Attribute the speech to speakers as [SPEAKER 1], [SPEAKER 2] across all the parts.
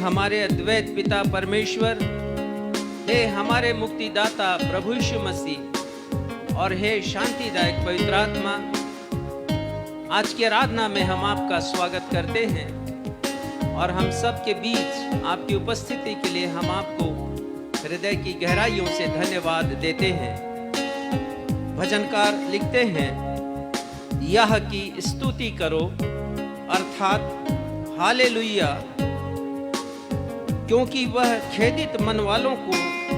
[SPEAKER 1] हमारे अद्वैत पिता परमेश्वर, हे हमारे मुक्तिदाता प्रभु यीशु मसीह और हे शांतिदायक पवित्र आत्मा, आज की आराधना में हम आपका स्वागत करते हैं और हम सब के बीच आपकी उपस्थिति के लिए हम आपको हृदय की गहराइयों से धन्यवाद देते हैं। भजनकार लिखते हैं, यह की स्तुति करो अर्थात हालेलुया, क्योंकि वह खेदित मन वालों को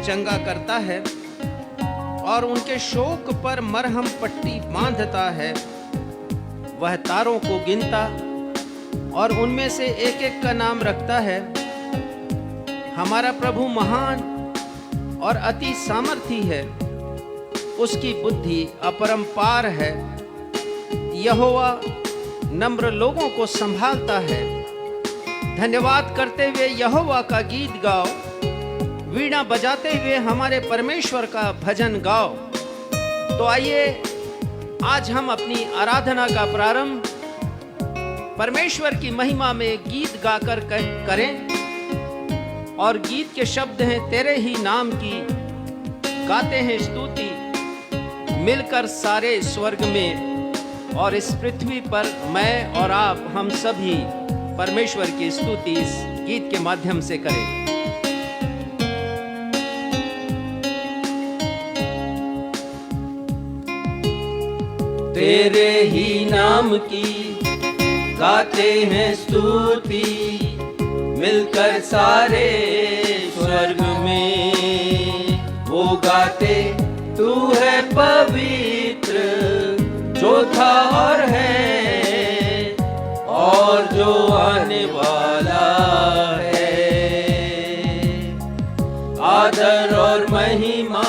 [SPEAKER 1] चंगा करता है और उनके शोक पर मरहम पट्टी बांधता है। वह तारों को गिनता और उनमें से एक एक का नाम रखता है। हमारा प्रभु महान और अति सामर्थी है, उसकी बुद्धि अपरंपार है। यहोवा नम्र लोगों को संभालता है। धन्यवाद करते हुए यहोवा का गीत गाओ, वीणा बजाते हुए हमारे परमेश्वर का भजन गाओ। तो आइए आज हम अपनी आराधना का प्रारंभ परमेश्वर की महिमा में गीत गाकर करें। और गीत के शब्द हैं, तेरे ही नाम की गाते हैं स्तुति, मिलकर सारे स्वर्ग में और इस पृथ्वी पर मैं और आप हम सभी परमेश्वर की स्तुति इस गीत के माध्यम से करें। तेरे ही नाम की गाते हैं स्तुति, मिलकर सारे स्वर्ग में वो गाते, तू है पवित्र जो था और है और जो आने वाला है। आदर और महिमा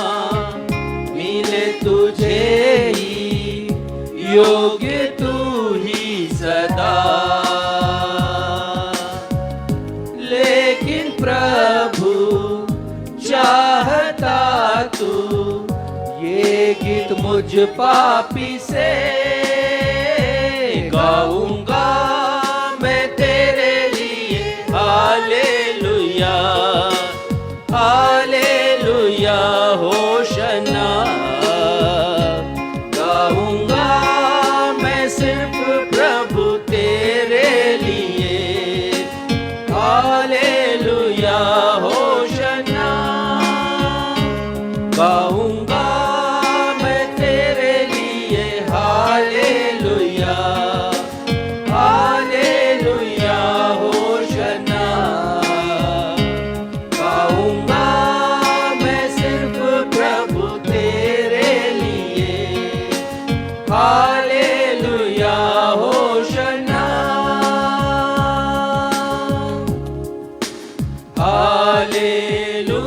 [SPEAKER 1] मिले तुझे ही, योग्य तू ही सदा। लेकिन प्रभु चाहता तू ये गीत मुझ पापी से गाऊंगा मैं तेरे लिए। हालेलुया हालेलुया होशना, गाऊंगा मैं सिर्फ प्रभु तेरे लिए। हालेलुया होशना, गाऊंगा मैं तेरे लिए। हालेलुया हालेलुया होशना, गाऊंगा मैं सिर्फ प्रभु तेरे लिए। हालेलुया होशना हालेलुया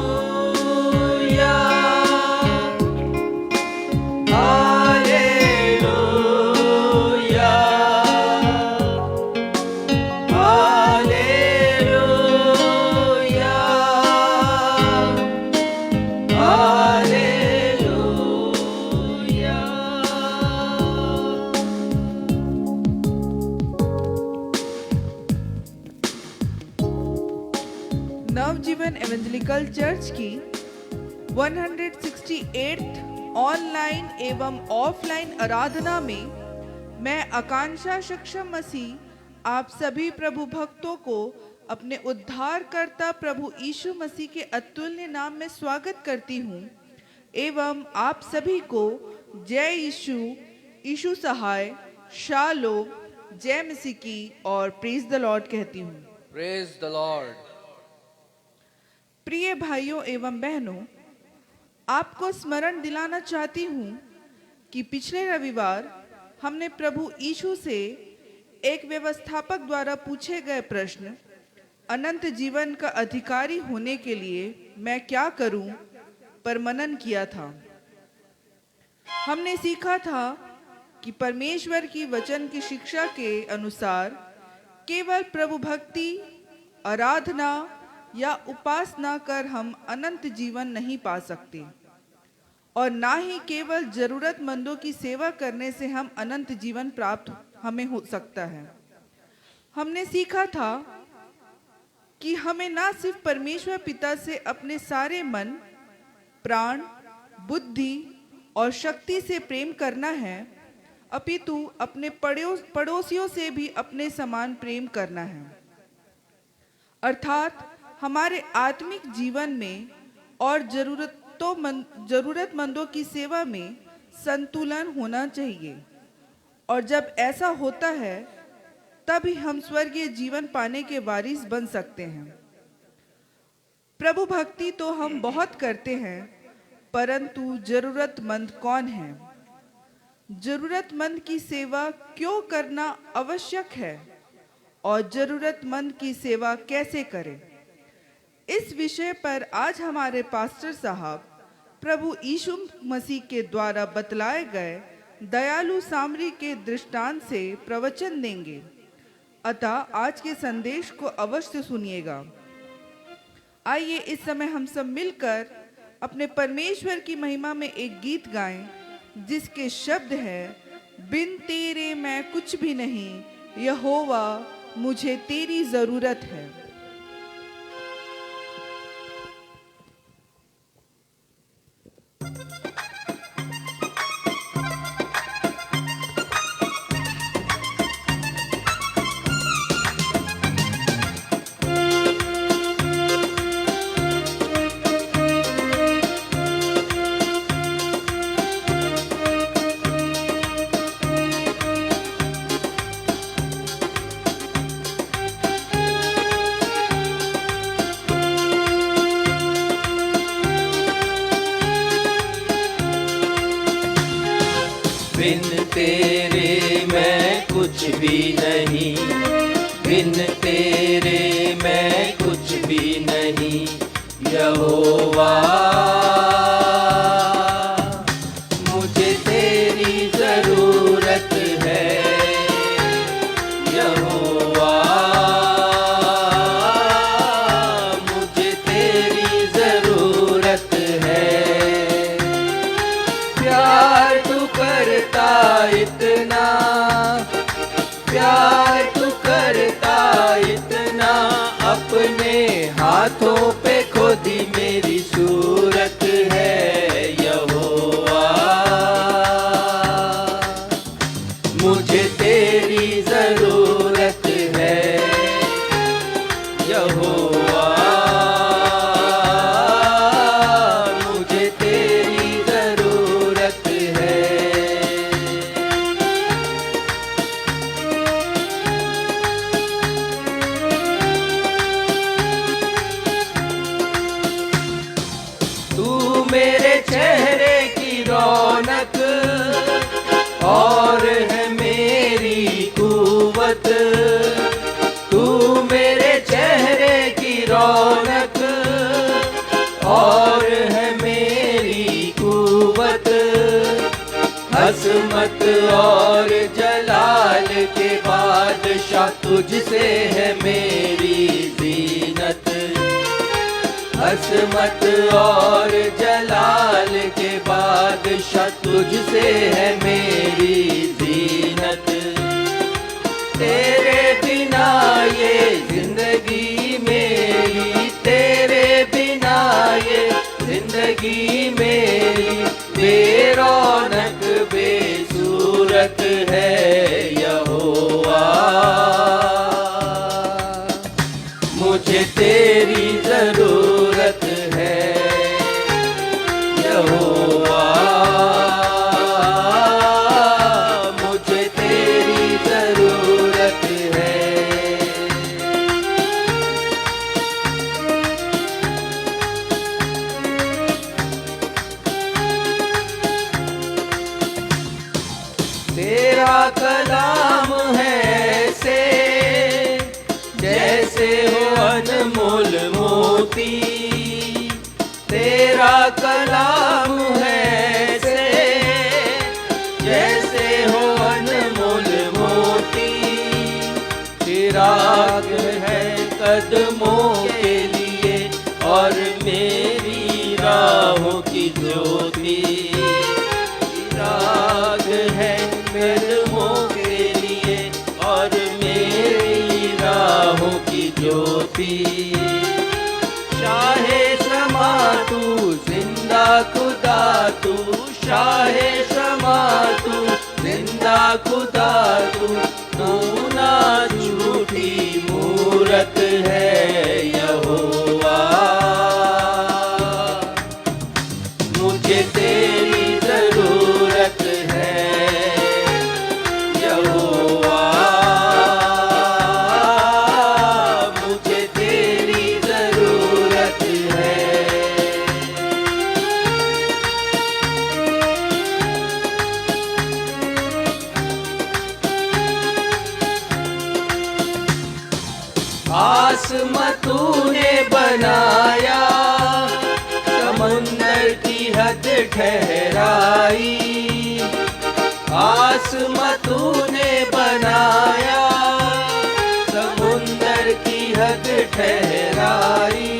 [SPEAKER 2] नवजीवन एवेंजलिकल चर्च की 168th ऑनलाइन एवं ऑफलाइन आराधना में मैं आकांक्षा सक्षम मसीह आप सभी प्रभु भक्तों को अपने उद्धारकर्ता प्रभु यीशु मसीह के अतुल्य नाम में स्वागत करती हूँ एवं आप सभी को जय यीशु, यीशु सहाय, शालोम, जय मसीह की और प्रेज द लॉर्ड कहती हूँ।
[SPEAKER 1] Praise the Lord.
[SPEAKER 2] प्रिय भाइयों एवं बहनों, आपको स्मरण दिलाना चाहती हूँ कि पिछले रविवार हमने प्रभु यीशु से एक व्यवस्थापक द्वारा पूछे गए प्रश्न, अनंत जीवन का अधिकारी होने के लिए मैं क्या करूं, पर मनन किया था। हमने सीखा था कि परमेश्वर की वचन की शिक्षा के अनुसार केवल प्रभु भक्ति, आराधना या उपासना कर हम अनंत जीवन नहीं पा सकते और ना ही केवल जरूरतमंदों की सेवा करने से हम अनंत जीवन प्राप्त हमें हो सकता है। हमने सीखा था कि हमें ना सिर्फ परमेश्वर पिता से अपने सारे मन, प्राण, बुद्धि और शक्ति से प्रेम करना है, अपितु अपने पड़ोसियों से भी अपने समान प्रेम करना है। अर्थात हमारे आत्मिक जीवन में और जरूरतमंदों की सेवा में संतुलन होना चाहिए। और जब ऐसा होता है तभी हम स्वर्गीय जीवन पाने के वारिस बन सकते हैं। प्रभु भक्ति तो हम बहुत करते हैं, परंतु जरूरतमंद कौन है? जरूरतमंद की सेवा क्यों करना आवश्यक है और जरूरतमंद की सेवा कैसे करें? इस विषय पर आज हमारे पास्टर साहब प्रभु यीशु मसीह के द्वारा बतलाए गए दयालु सामरी के दृष्टांत से प्रवचन देंगे। अतः आज के संदेश को अवश्य सुनिएगा। आइए इस समय हम सब मिलकर अपने परमेश्वर की महिमा में एक गीत गाएं, जिसके शब्द है, बिन तेरे मैं कुछ भी नहीं, यहोवा मुझे तेरी जरूरत है।
[SPEAKER 3] बिन तेरे मैं कुछ भी नहीं, बिन तेरे मैं कुछ भी नहीं, यहोवा मुझे तेरी जरूरत है, यहोवा मुझे तेरी जरूरत है। प्यार तू करता इतना, प्यार तू करता इतना, अपने हाथों पे खोदी मेरी सूरत है, यहोवा मुझे तेरी जरूरत है, यहोवा मुझे तेरी जरूरत है। तू मेरे चेहरे की रौनक और है मेरी कुव्वत, तू मेरे चेहरे की रौनक और है मेरी कुव्वत, हसमत और जलाल के बादशाह तुझसे है मेरी जीनत, हसमत और जलाल के बादशाह तुझसे है मेरी जीनत। तेरे बिना ये जिंदगी मेरी, तेरे बिना ये जिंदगी मेरी बेरौनक बेसूरत है, यहोवा मुझे तेरी जरूरत है, यहोवा मुझे तेरी जरूरत है। तेरा कलाम है ऐसे जैसे हो अनमोल मोती, तेरा कलाम है ऐसे जैसे हो अनमोल मोती, चिराग है कदमों के लिए और मेरी राहों की ज्योति, चिराग है कदमों के लिए और मेरी राहों की ज्योति। जिंदा खुदा तू, शाहे शमा तू, जिंदा खुदा तू, तू ना झूठी मूरत है यहोवा। मुझे तेरी जरूरत है यहोवा, मुझे तेरी जरूरत है। आसमां तूने बनाया, समुंदर की हद ठहराई। आसमां तूने बनाया, समुंदर की हद ठहराई।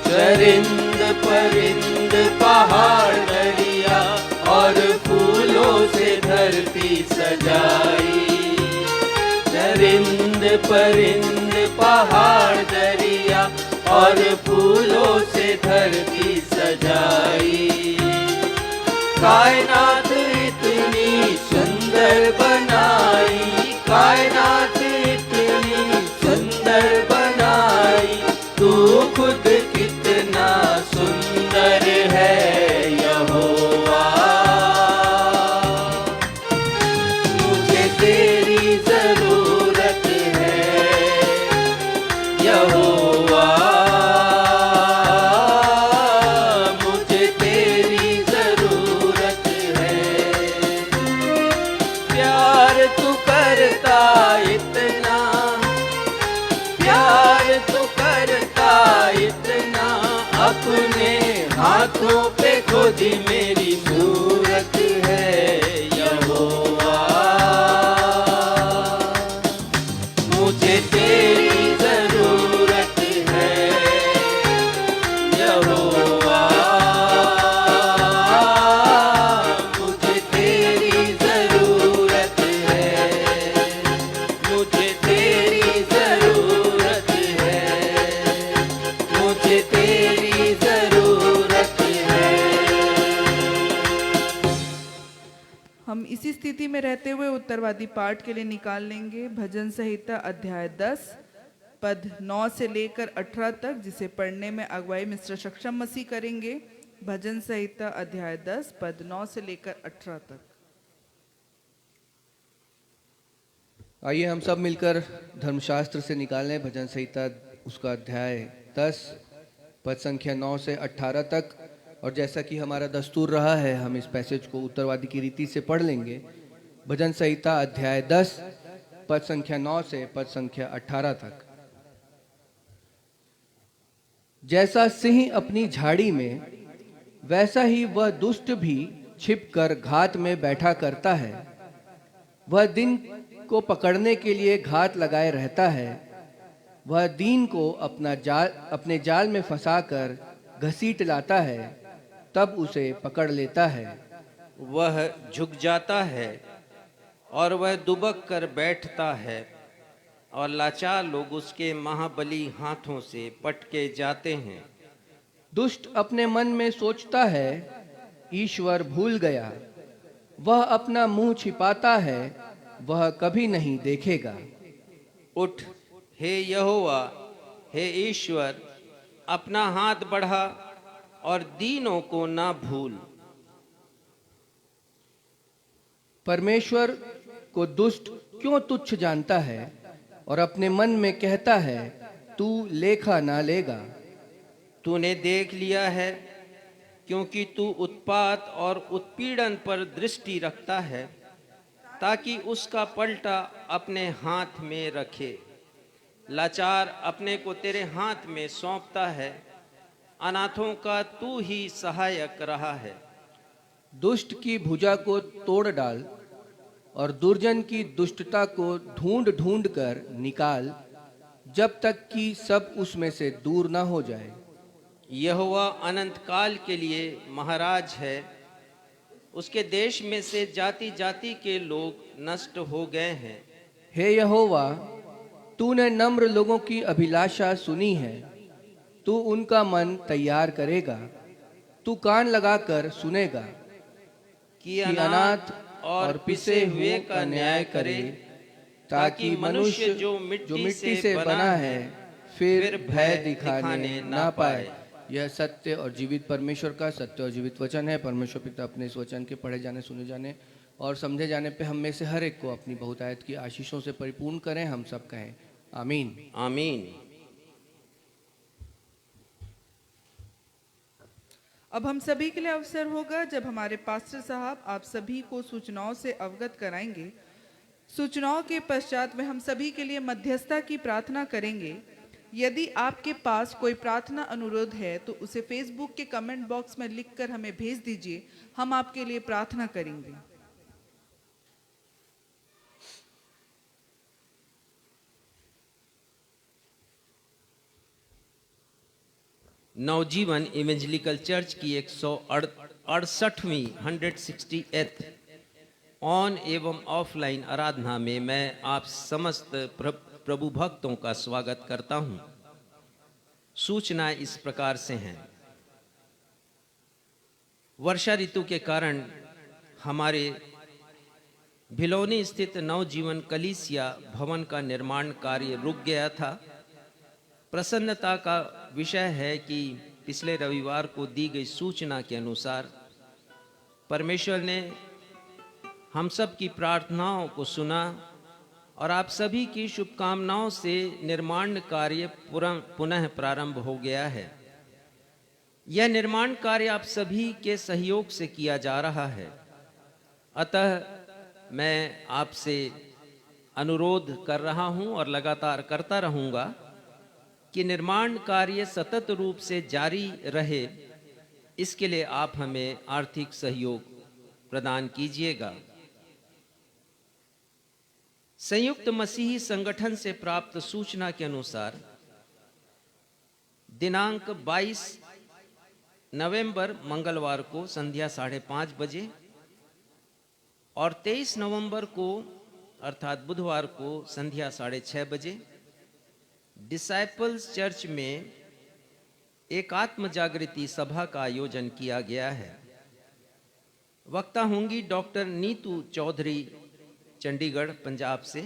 [SPEAKER 3] चरिंद परिंद पहाड़ दरिया और फूलों से धरती सजाई। चरिंद परिंद पहाड़ दरिया और फूलों से धरती सजाई। कायनात इतनी सुंदर बनाई, कायनात इतनी सुंदर बनाई। तू खुद कितना सुंदर है यहोवा। मुझे तेरी जरूरत है यहोवा, मुझे तेरी जरूरत है। प्यार तू करता इतना, प्यार तू करता इतना, अपने हाथों पे खोदी मेरी मूरत है यहोवा। मुझे तेरी जरूरत है यहोवा, मुझे तेरी जरूरत है, मुझे तेरी जरूरत है, मुझे तेरी जरूरत है।
[SPEAKER 2] हम इसी स्थिति में रहते हुए उत्तरवादी पाठ के लिए निकाल लेंगे भजन संहिता अध्याय 10 पद 9 से लेकर 18 तक, जिसे पढ़ने में अगुवाई मिस्टर सक्षम मसीह करेंगे। भजन संहिता अध्याय 10 पद 9 से लेकर 18 तक।
[SPEAKER 4] आइए हम सब मिलकर धर्मशास्त्र से निकाल लें भजन संहिता उसका अध्याय 10 पद संख्या 9 से 18 तक। और जैसा कि हमारा दस्तूर रहा है, हम इस पैसेज को उत्तरवादी की रीति से पढ़ लेंगे। भजन संहिता अध्याय 10 पद संख्या 9 से पद संख्या 18 तक। जैसा सिंह अपनी झाड़ी में, वैसा ही वह दुष्ट भी छिपकर घात में बैठा करता है। वह दिन को पकड़ने के लिए घात लगाए रहता है। वह दीन को अपने जाल में फंसाकर घसीट लाता है, तब उसे पकड़ लेता है।
[SPEAKER 1] वह झुक जाता है और वह दुबक कर बैठता है, और लाचार लोग उसके महाबली हाथों से पटके जाते हैं।
[SPEAKER 4] दुष्ट अपने मन में सोचता है, ईश्वर भूल गया। वह अपना मुंह छिपाता है, वह कभी नहीं देखेगा।
[SPEAKER 1] उठ हे यहोवा, हे ईश्वर, अपना हाथ बढ़ा और दीनों को ना भूल।
[SPEAKER 4] परमेश्वर को दुष्ट क्यों तुच्छ जानता है और अपने मन में कहता है, तू लेखा ना लेगा।
[SPEAKER 1] तूने देख लिया है, क्योंकि तू उत्पात और उत्पीड़न पर दृष्टि रखता है, ताकि उसका पलटा अपने हाथ में रखे। लाचार अपने को तेरे हाथ में सौंपता है, अनाथों का तू ही सहायक रहा है।
[SPEAKER 4] दुष्ट की भुजा को तोड़ डाल और दुर्जन की दुष्टता को ढूंढ ढूंढ कर निकाल, जब तक कि सब उसमें से दूर ना हो जाए।
[SPEAKER 1] यहोवा अनंत काल के लिए महाराज है। उसके देश में से जाति जाति के लोग नष्ट हो गए हैं।
[SPEAKER 4] हे यहोवा, तूने नम्र लोगों की अभिलाषा सुनी है। तू उनका मन तैयार करेगा। तू कान लगाकर सुनेगा
[SPEAKER 1] कि
[SPEAKER 4] कि अनाथ और पिसे हुए का न्याय करे, ताकि मनुष्य जो मिट्टी से बना है फिर भय दिखाने ना पाए। यह सत्य और जीवित परमेश्वर का सत्य और जीवित वचन है। परमेश्वर पिता अपने इस वचन के पढ़े जाने, सुने जाने और समझे जाने पे हम में से हर एक को अपनी बहुतायत की आशीषों से परिपूर्ण करें। हम सब कहें आमीन।
[SPEAKER 1] आमीन।
[SPEAKER 2] अब हम सभी के लिए अवसर होगा जब हमारे पास्टर साहब आप सभी को सूचनाओं से अवगत कराएंगे। सूचनाओं के पश्चात में हम सभी के लिए मध्यस्थता की प्रार्थना करेंगे। यदि आपके पास कोई प्रार्थना अनुरोध है तो उसे फेसबुक के कमेंट बॉक्स में लिखकर हमें भेज दीजिए, हम आपके लिए प्रार्थना करेंगे।
[SPEAKER 1] नवजीवन इवेंजलिकल चर्च की 168वीं 168th ऑन एवं ऑफलाइन आराधना में मैं आप समस्त प्रभु भक्तों का स्वागत करता हूं। सूचना इस प्रकार से हैं। वर्षा ऋतु के कारण हमारे भिलौनी स्थित नवजीवन कलीसिया भवन का निर्माण कार्य रुक गया था। प्रसन्नता का विषय है कि पिछले रविवार को दी गई सूचना के अनुसार परमेश्वर ने हम सब की प्रार्थनाओं को सुना और आप सभी की शुभकामनाओं से निर्माण कार्य पुनः प्रारंभ हो गया है। यह निर्माण कार्य आप सभी के सहयोग से किया जा रहा है। अतः मैं आपसे अनुरोध कर रहा हूं और लगातार करता रहूंगा कि निर्माण कार्य सतत रूप से जारी रहे। इसके लिए आप हमें आर्थिक सहयोग प्रदान कीजिएगा। संयुक्त मसीही संगठन से प्राप्त सूचना के अनुसार दिनांक 22 नवंबर मंगलवार को संध्या 5:30 बजे और 23 नवंबर को अर्थात बुधवार को संध्या 6:30 बजे डिसाइपल्स चर्च में एक आत्म जागृति सभा का आयोजन किया गया है। वक्ता होंगी डॉक्टर नीतू चौधरी चंडीगढ़ पंजाब से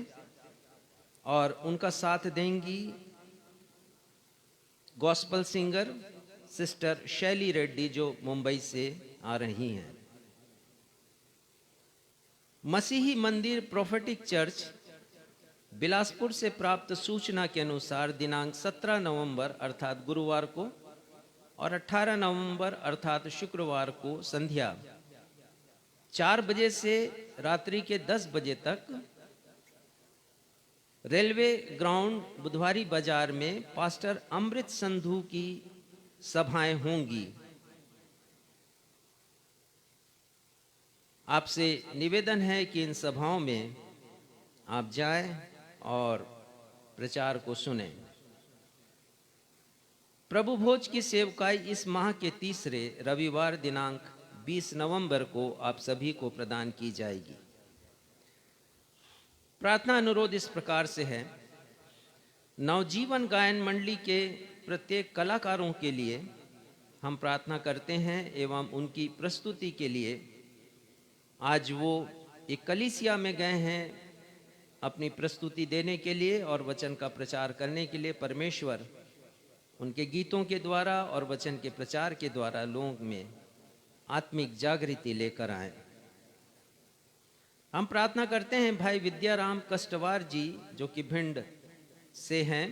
[SPEAKER 1] और उनका साथ देंगी गॉस्पल सिंगर सिस्टर शैली रेड्डी जो मुंबई से आ रही हैं। मसीही मंदिर प्रोफेटिक चर्च बिलासपुर से प्राप्त सूचना के अनुसार दिनांक 17 नवंबर अर्थात गुरुवार को और 18 नवंबर अर्थात शुक्रवार को संध्या 4 बजे से रात्रि के 10 बजे तक रेलवे ग्राउंड बुधवारी बाजार में पास्टर अमृत संधू की सभाएं होंगी। आपसे निवेदन है कि इन सभाओं में आप जाएं और प्रचार को सुनें। प्रभु भोज की सेवकाई इस माह के तीसरे रविवार दिनांक 20 नवंबर को आप सभी को प्रदान की जाएगी। प्रार्थना अनुरोध इस प्रकार से है। नवजीवन गायन मंडली के प्रत्येक कलाकारों के लिए हम प्रार्थना करते हैं एवं उनकी प्रस्तुति के लिए। आज वो एक कलीसिया में गए हैं अपनी प्रस्तुति देने के लिए और वचन का प्रचार करने के लिए। परमेश्वर उनके गीतों के द्वारा और वचन के प्रचार के द्वारा लोगों में आत्मिक जागृति लेकर आए। हम प्रार्थना करते हैं भाई विद्याराम कष्टवार जी जो कि भिंड से हैं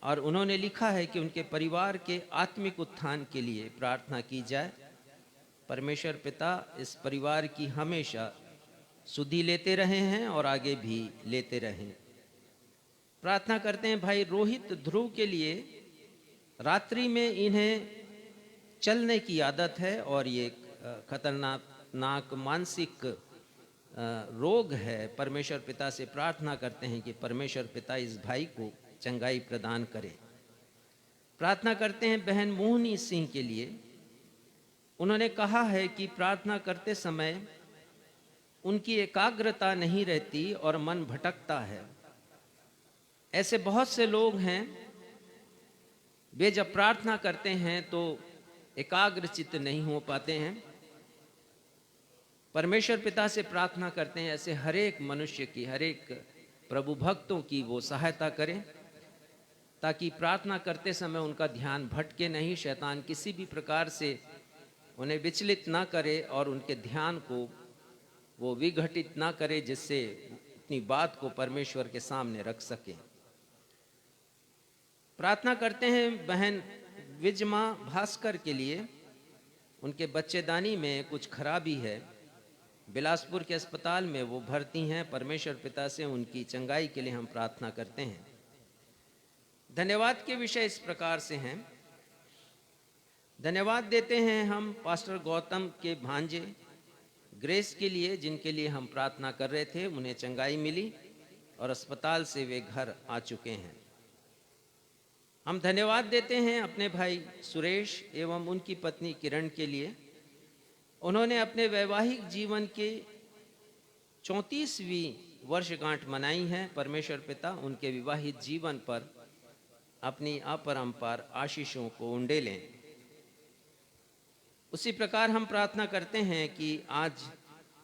[SPEAKER 1] और उन्होंने लिखा है कि उनके परिवार के आत्मिक उत्थान के लिए प्रार्थना की जाए। परमेश्वर पिता इस परिवार की हमेशा सुधि लेते रहे हैं और आगे भी लेते रहें। प्रार्थना करते हैं भाई रोहित ध्रुव के लिए। रात्रि में इन्हें चलने की आदत है और ये खतरनाक मानसिक रोग है। परमेश्वर पिता से प्रार्थना करते हैं कि परमेश्वर पिता इस भाई को चंगाई प्रदान करे। प्रार्थना करते हैं बहन मोहनी सिंह के लिए। उन्होंने कहा है कि प्रार्थना करते समय उनकी एकाग्रता नहीं रहती और मन भटकता है। ऐसे बहुत से लोग हैं, वे जब प्रार्थना करते हैं तो एकाग्रचित्त नहीं हो पाते हैं। परमेश्वर पिता से प्रार्थना करते हैं ऐसे हर एक मनुष्य की, हर एक प्रभु भक्तों की वो सहायता करें, ताकि प्रार्थना करते समय उनका ध्यान भटके नहीं, शैतान किसी भी प्रकार से उन्हें विचलित ना करे और उनके ध्यान को वो विघटित ना करे, जिससे अपनी बात को परमेश्वर के सामने रख सके। प्रार्थना करते हैं बहन विजमा भास्कर के लिए। उनके बच्चेदानी में कुछ खराबी है, बिलासपुर के अस्पताल में वो भर्ती हैं। परमेश्वर पिता से उनकी चंगाई के लिए हम प्रार्थना करते हैं। धन्यवाद के विषय इस प्रकार से हैं। धन्यवाद देते हैं हम पास्टर गौतम के भांजे ग्रेस के लिए, जिनके लिए हम प्रार्थना कर रहे थे। उन्हें चंगाई मिली और अस्पताल से वे घर आ चुके हैं। हम धन्यवाद देते हैं अपने भाई सुरेश एवं उनकी पत्नी किरण के लिए। उन्होंने अपने वैवाहिक जीवन के 34वीं वर्षगांठ मनाई है। परमेश्वर पिता उनके विवाहित जीवन पर अपनी अपरंपार आशीषों को उंडेलें। उसी प्रकार हम प्रार्थना करते हैं कि आज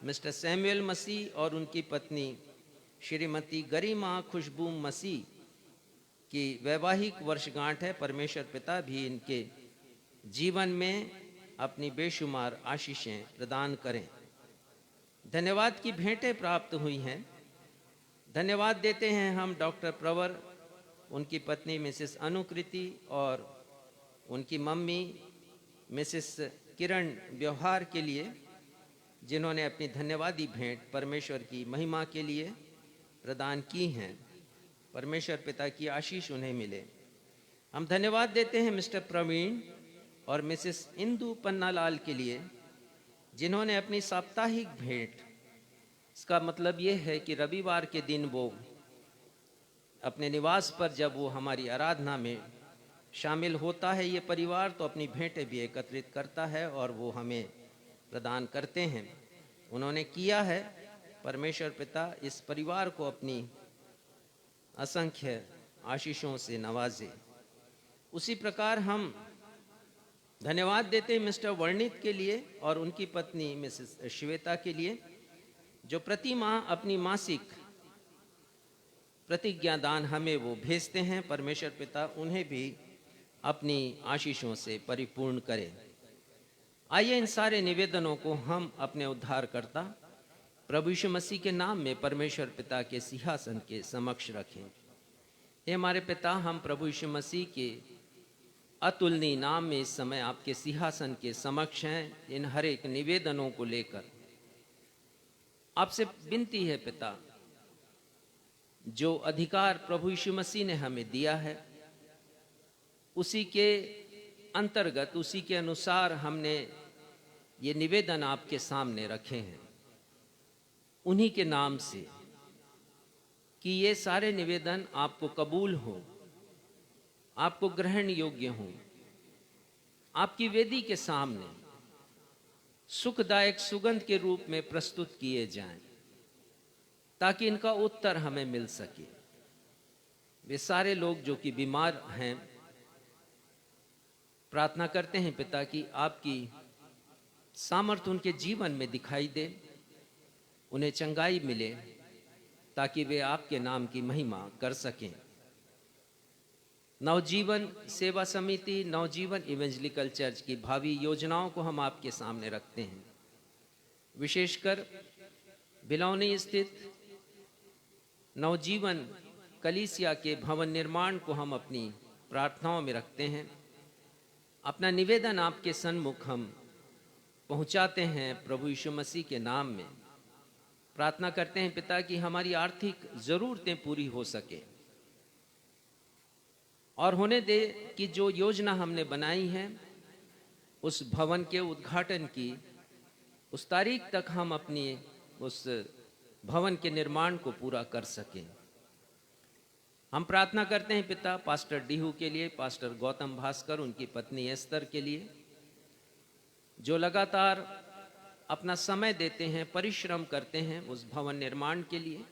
[SPEAKER 1] मिस्टर सैमुअल मसीह और उनकी पत्नी श्रीमती गरिमा खुशबू मसीह की वैवाहिक वर्षगांठ है। परमेश्वर पिता भी इनके जीवन में अपनी बेशुमार आशीषें प्रदान करें। धन्यवाद की भेंटें प्राप्त हुई हैं। धन्यवाद देते हैं हम डॉक्टर प्रवर, उनकी पत्नी मिसेस अनुकृति और उनकी मम्मी मिसेस किरण व्यवहार के लिए, जिन्होंने अपनी धन्यवादी भेंट परमेश्वर की महिमा के लिए प्रदान की हैं। परमेश्वर पिता की आशीष उन्हें मिले। हम धन्यवाद देते हैं मिस्टर प्रवीण और मिसेस इंदु पन्नालाल के लिए, जिन्होंने अपनी साप्ताहिक भेंट, इसका मतलब ये है कि रविवार के दिन वो अपने निवास पर जब वो हमारी आराधना में शामिल होता है ये परिवार, तो अपनी भेंटें भी एकत्रित करता है और वो हमें प्रदान करते हैं। उन्होंने किया है। परमेश्वर पिता इस परिवार को अपनी असंख्य आशीषों से नवाजे। उसी प्रकार हम धन्यवाद देते हैं मिस्टर वर्णित के लिए और उनकी पत्नी मिसेस श्वेता के लिए, जो प्रति माह अपनी मासिक प्रतिज्ञा दान हमें वो भेजते हैं। परमेश्वर पिता उन्हें भी अपनी आशीषों से परिपूर्ण करें। आइए इन सारे निवेदनों को हम अपने उद्धारकर्ता प्रभु यीशु मसीह के नाम में परमेश्वर पिता के सिंहासन के समक्ष रखें। हे हमारे पिता, हम प्रभु यीशु मसीह के अतुलनीय नाम में इस समय आपके सिंहासन के समक्ष हैं। इन हर एक निवेदनों को लेकर आपसे विनती है पिता, जो अधिकार प्रभु यीशु मसीह ने हमें दिया है, उसी के अंतर्गत, उसी के अनुसार हमने ये निवेदन आपके सामने रखे हैं। उन्हीं के नाम से कि ये सारे निवेदन आपको कबूल हो, आपको ग्रहण योग्य हो, आपकी वेदी के सामने सुखदायक सुगंध के रूप में प्रस्तुत किए जाएं, ताकि इनका उत्तर हमें मिल सके। वे सारे लोग जो कि बीमार हैं, प्रार्थना करते हैं पिता कि आपकी सामर्थ्य उनके जीवन में दिखाई दे, उन्हें चंगाई मिले, ताकि वे आपके नाम की महिमा कर सकें। नवजीवन सेवा समिति, नवजीवन इवेंजलिकल चर्च की भावी योजनाओं को हम आपके सामने रखते हैं। विशेषकर बिलौनी स्थित नवजीवन कलीसिया के भवन निर्माण को हम अपनी प्रार्थनाओं में रखते हैं। अपना निवेदन आपके सन्मुख हम पहुंचाते हैं प्रभु यीशु मसीह के नाम में। प्रार्थना करते हैं पिता कि हमारी आर्थिक जरूरतें पूरी हो सके और होने दे कि जो योजना हमने बनाई है उस भवन के उद्घाटन की उस तारीख तक हम अपनी उस भवन के निर्माण को पूरा कर सकें। हम प्रार्थना करते हैं पिता पास्टर डीहू के लिए, पास्टर गौतम भास्कर, उनकी पत्नी एस्तर के लिए, जो लगातार अपना समय देते हैं, परिश्रम करते हैं उस भवन निर्माण के लिए।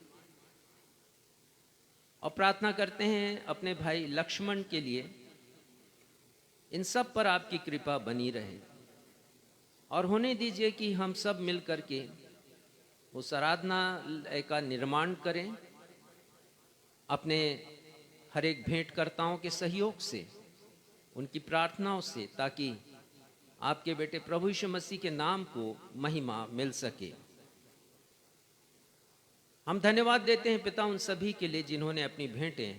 [SPEAKER 1] और प्रार्थना करते हैं अपने भाई लक्ष्मण के लिए, इन सब पर आपकी कृपा बनी रहे और होने दीजिए कि हम सब मिल करके उस आराधनालय का निर्माण करें अपने हर एक भेंटकर्ताओं के सहयोग से, उनकी प्रार्थनाओं से, ताकि आपके बेटे प्रभु यीशु मसीह के नाम को महिमा मिल सके। हम धन्यवाद देते हैं पिता उन सभी के लिए जिन्होंने अपनी भेंटें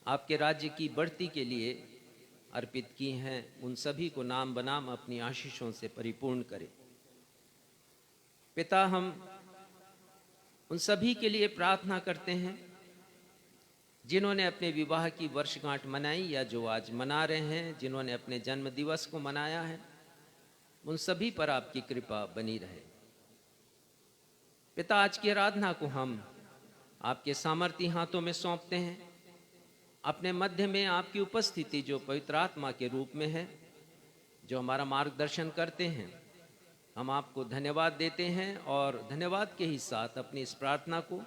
[SPEAKER 1] आपके राज्य की बढ़ती के लिए अर्पित की हैं। उन सभी को नाम बनाम अपनी आशीषों से परिपूर्ण करें। पिता, हम उन सभी के लिए प्रार्थना करते हैं जिन्होंने अपने विवाह की वर्षगांठ मनाई या जो आज मना रहे हैं, जिन्होंने अपने जन्म दिवस को मनाया है, उन सभी पर आपकी कृपा बनी रहे। पिता, आज की आराधना को हम आपके सामर्थी हाथों में सौंपते हैं। अपने मध्य में आपकी उपस्थिति जो पवित्र आत्मा के रूप में है, जो हमारा मार्गदर्शन करते हैं, हम आपको धन्यवाद देते हैं और धन्यवाद के ही साथ अपनी इस प्रार्थना को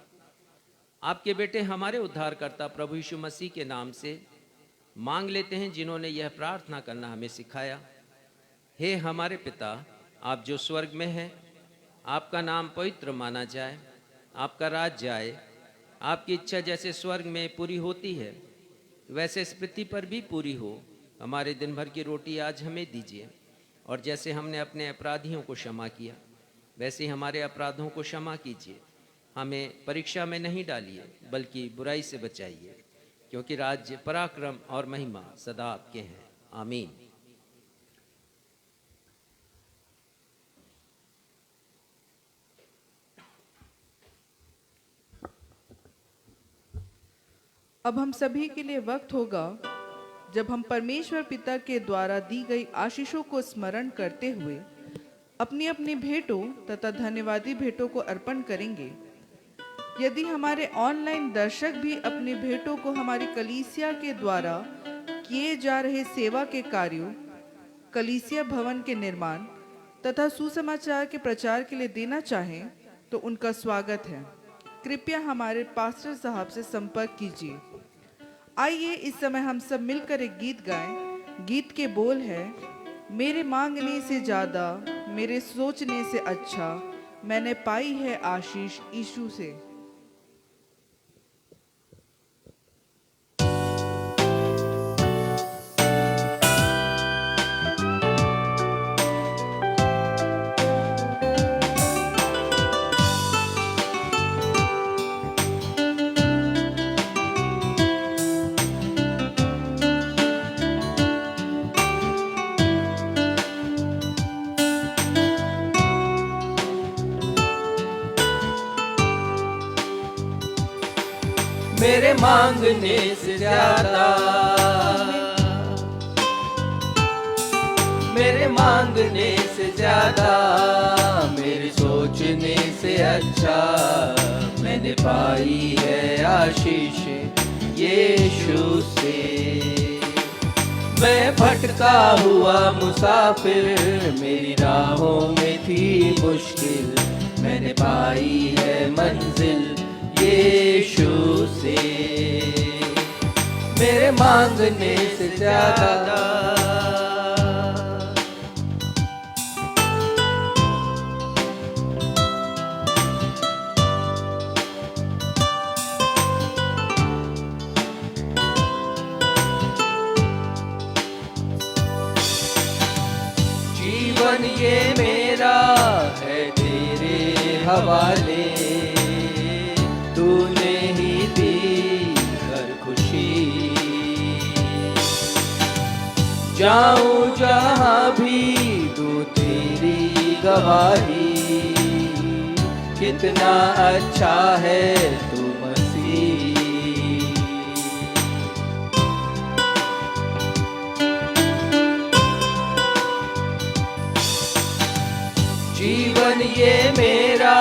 [SPEAKER 1] आपके बेटे हमारे उद्धारकर्ता प्रभु यीशु मसीह के नाम से मांग लेते हैं, जिन्होंने यह प्रार्थना करना हमें सिखाया। हे हमारे पिता, आप जो स्वर्ग में हैं, आपका नाम पवित्र माना जाए, आपका राज्य आए, आपकी इच्छा जैसे स्वर्ग में पूरी होती है वैसे इस पृथ्वी पर भी पूरी हो। हमारे दिन भर की रोटी आज हमें दीजिए, और जैसे हमने अपने अपराधियों को क्षमा किया वैसे ही हमारे अपराधों को क्षमा कीजिए। हमें परीक्षा में नहीं डालिए बल्कि बुराई से बचाइए, क्योंकि राज्य, पराक्रम और महिमा सदा आपके हैं। आमीन।
[SPEAKER 2] अब हम सभी के लिए वक्त होगा जब हम परमेश्वर पिता के द्वारा दी गई आशीषों को स्मरण करते हुए अपनी अपनी भेंटों तथा धन्यवादी भेंटों को अर्पण करेंगे। यदि हमारे ऑनलाइन दर्शक भी अपनी भेंटों को हमारी कलीसिया के द्वारा किए जा रहे सेवा के कार्यों, कलीसिया भवन के निर्माण तथा सुसमाचार के प्रचार के लिए देना चाहें तो उनका स्वागत है। कृपया हमारे पास्टर साहब से संपर्क कीजिए। आइए इस समय हम सब मिलकर एक गीत गाएं। गीत के बोल है, मेरे मांगने से ज्यादा, मेरे सोचने से अच्छा, मैंने पाई है आशीष यीशु से।
[SPEAKER 3] मेरे मांगने से ज्यादा, मेरे मांगने से ज्यादा, मेरे सोचने से अच्छा, मैंने पाई है आशीष यीशु से। मैं भटका हुआ मुसाफिर, मेरी राहों में थी मुश्किल, मैंने पाई है मंजिल यीशु से। मेरे मांगने से ज्यादा, जीवन ये मेरा है तेरे हवाले, तूने ही दी हर खुशी। जाऊं जहां भी तू तेरी गवाही, कितना अच्छा है तू मसीह। जीवन ये मेरा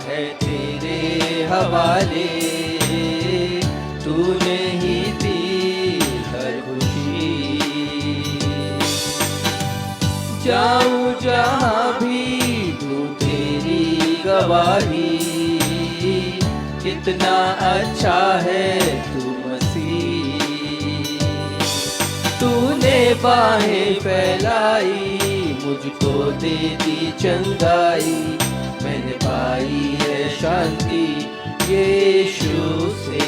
[SPEAKER 3] है तेरे हवाले, तूने ही दी हर खुशी। जाऊं जहां भी तू तेरी गवाही, कितना अच्छा है तू मसीह। तूने बाहें फैलाई, मुझको दे दी चंगाई। मैंने पाई है शांति यीशु से।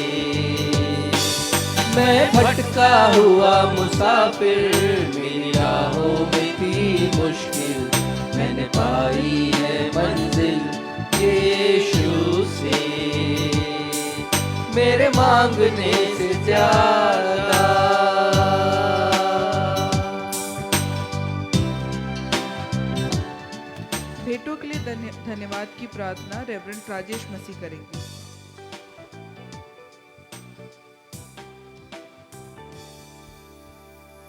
[SPEAKER 3] मैं भटका हुआ मुसाफिर, मेरी राहों में थी मुश्किल। मैंने पाई है मंजिल यीशु से, मेरे मांगने से ज्यादा।
[SPEAKER 2] भेंटों के लिए धन्यवाद की प्रार्थना रेवरेंड राजेश मसीह करेंगे।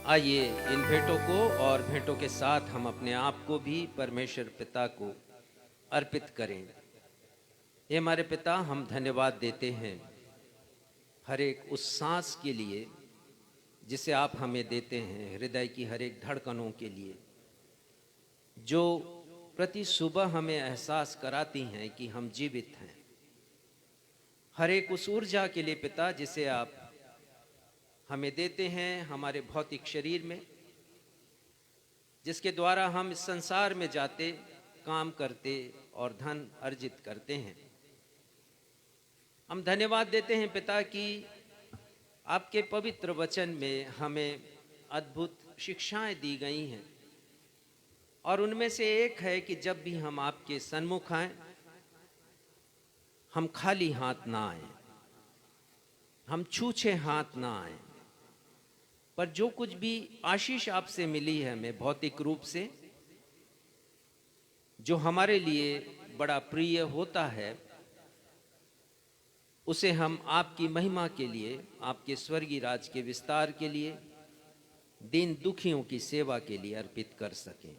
[SPEAKER 1] आइए इन भेंटों को और भेंटों के साथ हम अपने आप को भी परमेश्वर पिता को अर्पित करें। ये हमारे पिता, हम धन्यवाद देते हैं हर एक उस सांस के लिए जिसे आप हमें देते हैं, हृदय की हर एक धड़कनों के लिए जो प्रति सुबह हमें एहसास कराती हैं कि हम जीवित हैं। हर एक उस ऊर्जा के लिए पिता जिसे आप हमें देते हैं हमारे भौतिक शरीर में, जिसके द्वारा हम इस संसार में जाते, काम करते और धन अर्जित करते हैं। हम धन्यवाद देते हैं पिता कि आपके पवित्र वचन में हमें अद्भुत शिक्षाएं दी गई हैं, और उनमें से एक है कि जब भी हम आपके सन्मुख आएं, हम खाली हाथ ना आएं, हम छूछे हाथ ना आएं, पर जो कुछ भी आशीष आपसे मिली है हमें भौतिक रूप से, जो हमारे लिए बड़ा प्रिय होता है, उसे हम आपकी महिमा के लिए, आपके स्वर्गीय राज के विस्तार के लिए, दीन दुखियों की सेवा के लिए अर्पित कर सकें।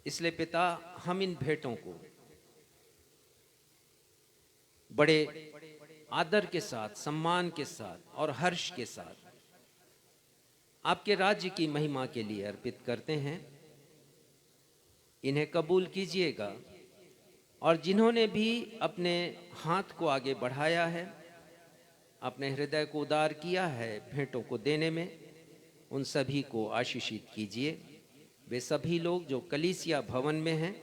[SPEAKER 1] इसलिए पिता, हम इन भेंटों को बड़े आदर के साथ, सम्मान के साथ और हर्ष के साथ आपके राज्य की महिमा के लिए अर्पित करते हैं। इन्हें कबूल कीजिएगा, और जिन्होंने भी अपने हाथ को आगे बढ़ाया है, अपने हृदय को उदार किया है भेंटों को देने में, उन सभी को आशीषित कीजिए। वे सभी लोग जो कलीसिया भवन में हैं,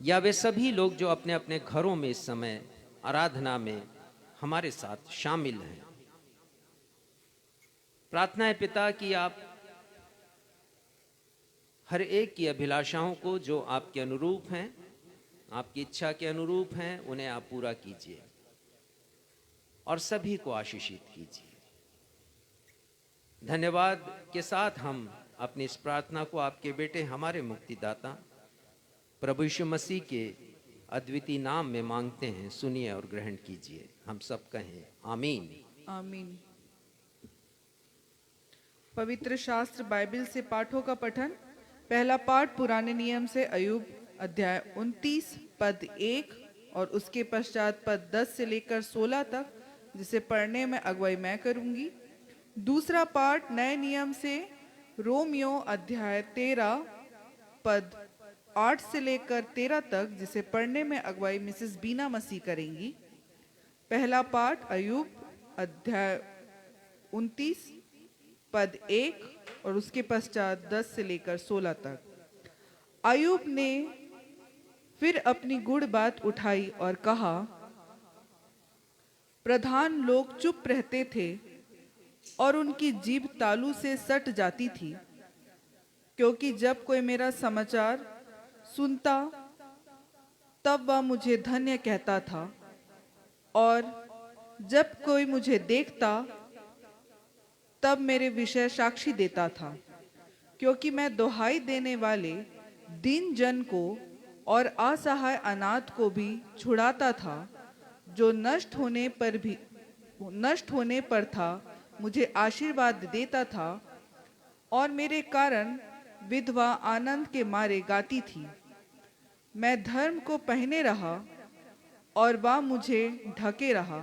[SPEAKER 1] या वे सभी लोग जो अपने अपने घरों में इस समय आराधना में हमारे साथ शामिल हैं, प्रार्थना है पिता कि आप हर एक की अभिलाषाओं को जो आपके अनुरूप हैं, आपकी इच्छा के अनुरूप हैं, उन्हें आप पूरा कीजिए और सभी को आशीषित कीजिए। धन्यवाद के साथ हम अपनी इस प्रार्थना को आपके बेटे, हमारे मुक्तिदाता प्रभु यीशु मसीह के अद्वितीय नाम में मांगते हैं। सुनिए और ग्रहण कीजिए। हम सब कहें आमीन।
[SPEAKER 2] आमीन। पवित्र शास्त्र बाइबल से पाठों का पठन। पहला पाठ पुराने नियम से अय्यूब अध्याय 29 पद 1 और उसके पश्चात पद 10 से लेकर 16 तक, जिसे पढ़ने में अगुवाई मैं करूंगी। दूसरा पाठ नए नियम से रोमियो अध्याय 13 पद 8 से लेकर 13 तक, जिसे पढ़ने में अगुवाई मिसेस बीना मसीह करेंगी। पहला पाठ अय्यूब अध्याय 29 पद 1 और उसके पश्चात 10 से लेकर 16 तक। अय्यूब ने फिर अपनी गुड़ बात उठाई और कहा, प्रधान लोग चुप रहते थे और उनकी जीभ तालू से सट जाती थी, क्योंकि जब कोई मेरा समाचार सुनता तब वह मुझे धन्य कहता था, और जब कोई मुझे देखता तब मेरे विषय साक्षी देता था, क्योंकि मैं दुहाई देने वाले दीन जन को और असहाय अनाथ को भी छुड़ाता था। जो नष्ट होने पर था मुझे आशीर्वाद देता था, और मेरे कारण विधवा आनंद के मारे गाती थी। मैं धर्म को पहने रहा और वह मुझे ढके रहा।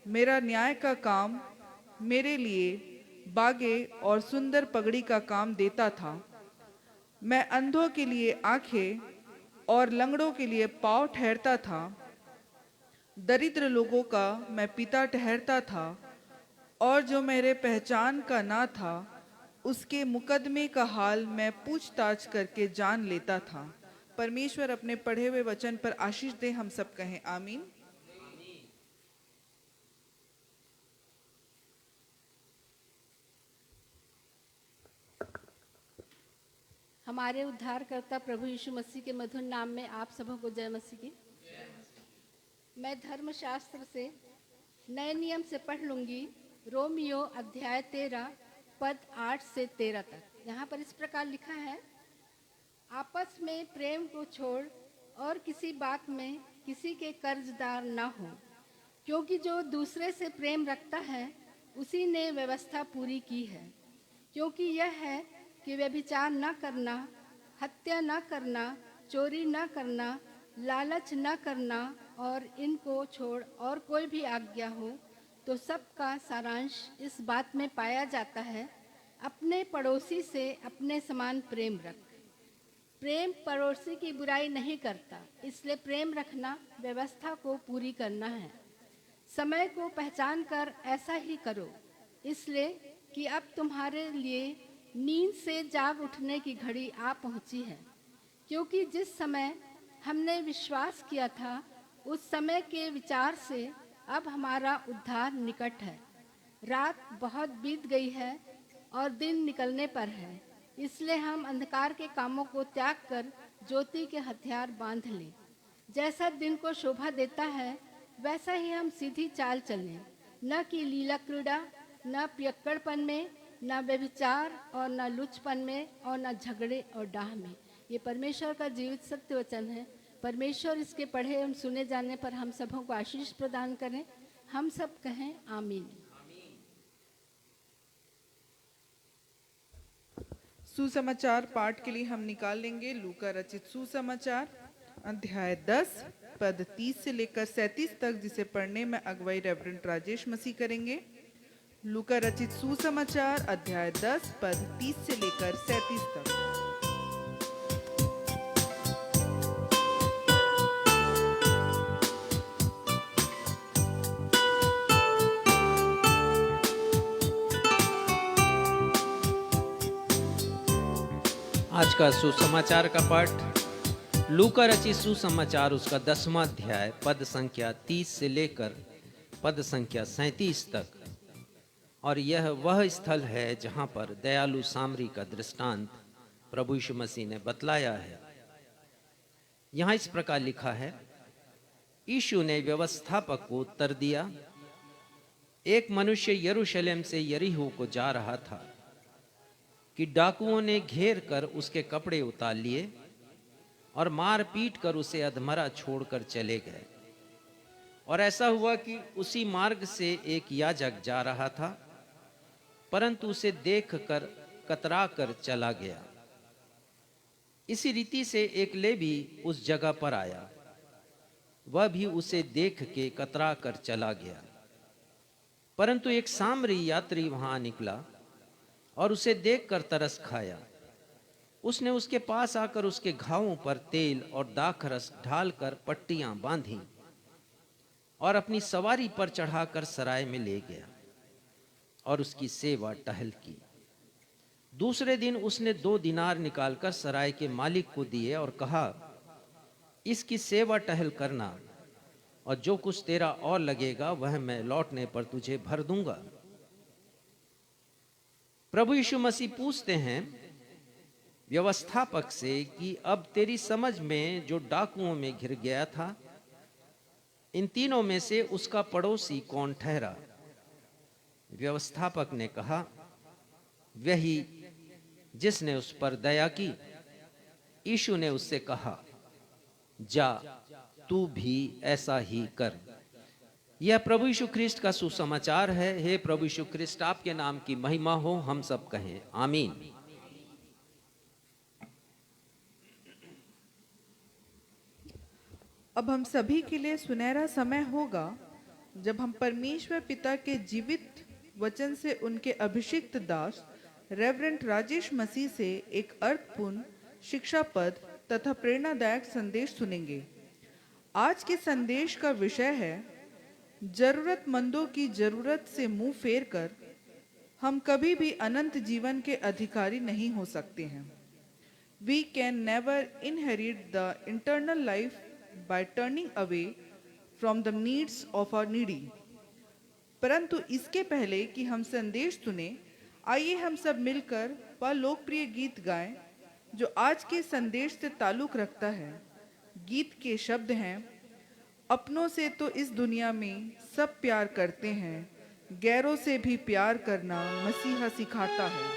[SPEAKER 2] मेरा न्याय का काम मेरे लिए बागे और सुंदर पगड़ी का काम देता था। मैं अंधों के लिए आंखें और लंगड़ों के लिए पाँव ठहरता था। दरिद्र लोगों का मैं पिता ठहरता था, और जो मेरे पहचान का ना था उसके मुकदमे का हाल मैं पूछताछ करके जान लेता था। परमेश्वर अपने पढ़े हुए वचन पर आशीष दे, हम सब कहें आमीन।
[SPEAKER 5] हमारे उद्धारकर्ता प्रभु यीशु मसीह के मधुर नाम में आप सबों को जय मसीह की। मैं धर्मशास्त्र से नए नियम से पढ़ लूंगी रोमियो अध्याय 13 पद 8 से 13 तक। यहाँ पर इस प्रकार लिखा है, आपस में प्रेम को छोड़ और किसी बात में किसी के कर्जदार न हो, क्योंकि जो दूसरे से प्रेम रखता है उसी ने व्यवस्था पूरी की है। क्योंकि यह है कि व्यभिचार न करना, हत्या न करना, चोरी न करना, लालच न करना और इनको छोड़ और कोई भी आज्ञा हो तो सबका सारांश इस बात में पाया जाता है, अपने पड़ोसी से अपने समान प्रेम रख। प्रेम पड़ोसी की बुराई नहीं करता, इसलिए प्रेम रखना व्यवस्था को पूरी करना है। समय को पहचान कर ऐसा ही करो, इसलिए कि अब तुम्हारे लिए नींद से जाग उठने की घड़ी आ पहुंची है। क्योंकि जिस समय हमने विश्वास किया था उस समय के विचार से अब हमारा उद्धार निकट है। रात बहुत बीत गई है और दिन निकलने पर है, इसलिए हम अंधकार के कामों को त्याग कर ज्योति के हथियार बांध लें। जैसा दिन को शोभा देता है वैसा ही हम सीधी चाल चलें, न कि लीला क्रीड़ा, न पियक्कड़पन में, न व्यभिचार और न लुचपन में और न झगड़े और डाह में। ये परमेश्वर का जीवित सत्य वचन है। परमेश्वर इसके पढ़े एवं सुने जाने पर हम सबों को आशीष प्रदान करें। हम सब कहें आमीन।
[SPEAKER 2] सुसमाचार पाठ के लिए हम निकाल लेंगे लूका रचित सुसमाचार अध्याय 10 पद 30 से लेकर 37 तक, जिसे पढ़ने में अगुवाई रेवरेंड राजेश मसीह करेंगे। लूका रचित सुसमाचार अध्याय 10 पद 30 से लेकर 37 तक।
[SPEAKER 1] आज का सुसमाचार का पाठ लूका रचित सुसमाचार उसका 10वां अध्याय पद संख्या 30 से लेकर पद संख्या 37 तक। और यह वह स्थल है जहां पर दयालु सामरी का दृष्टांत प्रभु यीशु मसीह ने बतलाया है। यहां इस प्रकार लिखा है, यीशु ने व्यवस्थापक को उत्तर दिया, एक मनुष्य यरूशलेम से यरीहो को जा रहा था कि डाकुओं ने घेर कर उसके कपड़े उतार लिए और मार पीट कर उसे अधमरा छोड़कर चले गए। और ऐसा हुआ कि उसी मार्ग से एक याजक जा रहा था, परंतु उसे देखकर कतरा कर चला गया। इसी रीति से एक लेवी उस जगह पर आया, वह भी उसे देख के कतरा कर चला गया। परंतु एक सामरी यात्री वहां निकला और उसे देखकर तरस खाया। उसने उसके पास आकर उसके घावों पर तेल और दाखरस ढालकर पट्टियां बांधी और अपनी सवारी पर चढ़ाकर सराय में ले गया और उसकी सेवा टहल की। दूसरे दिन उसने 2 दिनार निकालकर सराय के मालिक को दिए और कहा, इसकी सेवा टहल करना और जो कुछ तेरा और लगेगा वह मैं लौटने पर तुझे भर दूंगा। प्रभु यीशु मसीह पूछते हैं व्यवस्थापक से कि अब तेरी समझ में जो डाकुओं में घिर गया था, इन तीनों में से उसका पड़ोसी कौन ठहरा? व्यवस्थापक ने कहा, वही जिसने उस पर दया की। यीशु ने उससे कहा, जा तू भी ऐसा ही कर। यह प्रभु यीशु ख्रिस्ट का सुसमाचार है। हे प्रभु यीशु ख्रिस्ट, आपके नाम की महिमा हो। हम सब कहें आमीन।
[SPEAKER 2] अब हम सभी के लिए सुनहरा समय होगा जब हम परमेश्वर पिता के जीवित वचन से उनके अभिषिक्त दास रेवरेंड राजेश मसीह से एक अर्थपूर्ण शिक्षापद तथा प्रेरणादायक संदेश सुनेंगे। आज के संदेश का विषय है, जरूरतमंदों की जरूरत से मुंह फेर कर हम कभी भी अनंत जीवन के अधिकारी नहीं हो सकते हैं। We can never inherit the eternal life by turning away from the needs of our needy. परंतु इसके पहले कि हम संदेश सुने, आइए हम सब मिलकर वह लोकप्रिय गीत गाएं जो आज के संदेश से ताल्लुक रखता है। गीत के शब्द हैं, अपनों से तो इस दुनिया में सब प्यार करते हैं, गैरों से भी प्यार करना मसीहा सिखाता है।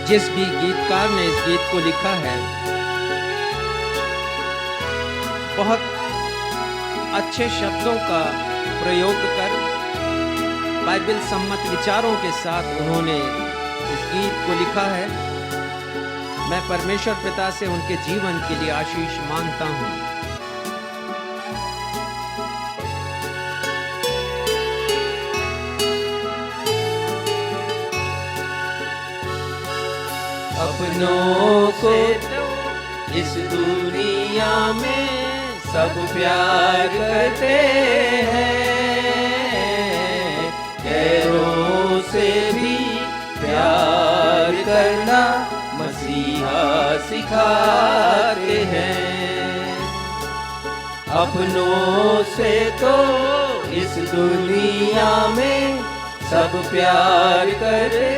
[SPEAKER 1] जिस भी गीतकार ने इस गीत को लिखा है, बहुत अच्छे शब्दों का प्रयोग कर बाइबल सम्मत विचारों के साथ उन्होंने इस गीत को लिखा है। मैं परमेश्वर पिता से उनके जीवन के लिए आशीष मांगता हूँ।
[SPEAKER 3] अपनों को तो इस दुनिया में सब प्यार करते हैं, गैरों से भी प्यार करना मसीहा सिखाते हैं। अपनों से तो इस दुनिया में सब प्यार करते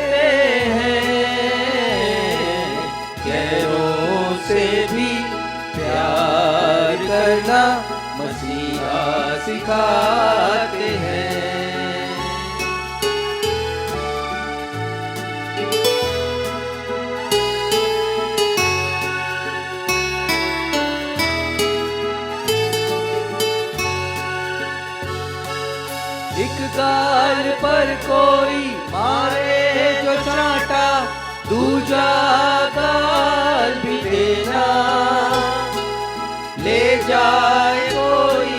[SPEAKER 3] हैं, गैरों से भी प्यार करना मसीहा सिखाते हैं। एक गाल पर कोई मारे जो चांटा, दूजा गाल भी देना। ले जाए कोई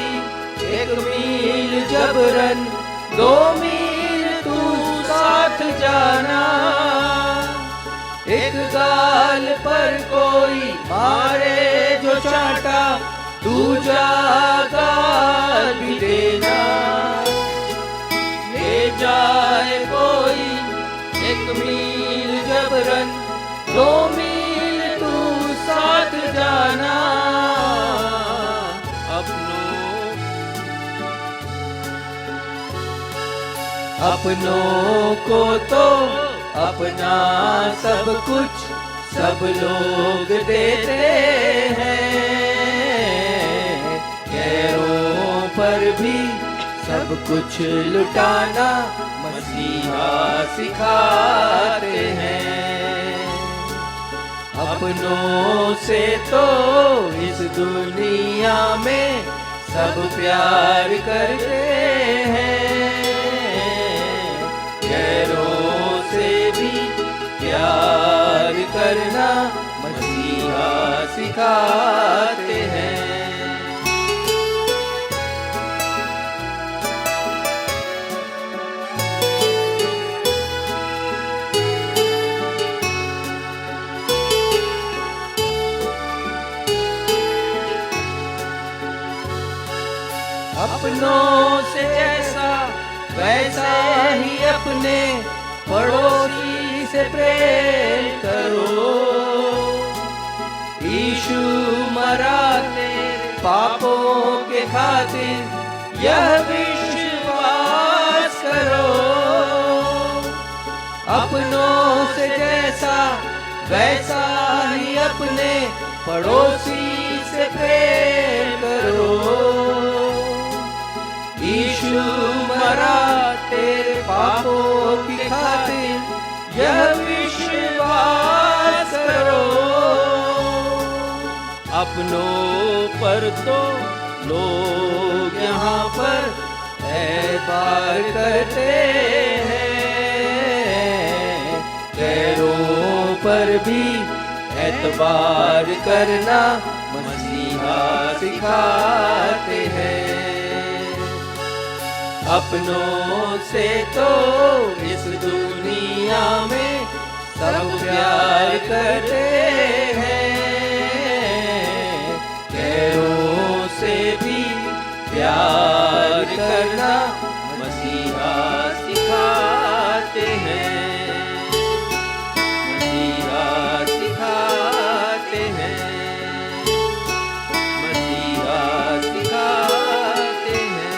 [SPEAKER 3] 1 मील जबरन, 2 मील तू साथ जाना। एक गाल पर कोई मारे जो चांटा, दूजा गाल भी देना। ले जाए कोई 1 मील जबरन, 2 मील तू साथ जाना। अपनों को तो अपना सब कुछ सब लोग देते हैं, गैरों पर भी सब कुछ लुटाना मसीहा सिखाते हैं। अपनों से तो इस दुनिया में सब प्यार करते हैं, गैरों से भी प्यार करना मसीहा सिखाते हैं। अपनों से जैसा वैसा ही अपने पड़ोसी से प्रेम करो। यीशु मरा तेरे पापों के खातिर, यह विश्वास करो। अपनों से जैसा वैसा ही अपने पड़ोसी से प्रेम करो। यीशु मरा तेरे पापों की खातिर, यह विश्वास करो। अपनों पर तो लोग यहाँ पर ऐतबार करते हैं, गैरों पर भी ऐतबार करना मसीहा सिखाते हैं। अपनों से तो इस दुनिया में सब प्यार करते हैं, गैरों से भी प्यार करना मसीहा सिखाते हैं, मसीहा सिखाते हैं, मसीहा सिखाते हैं।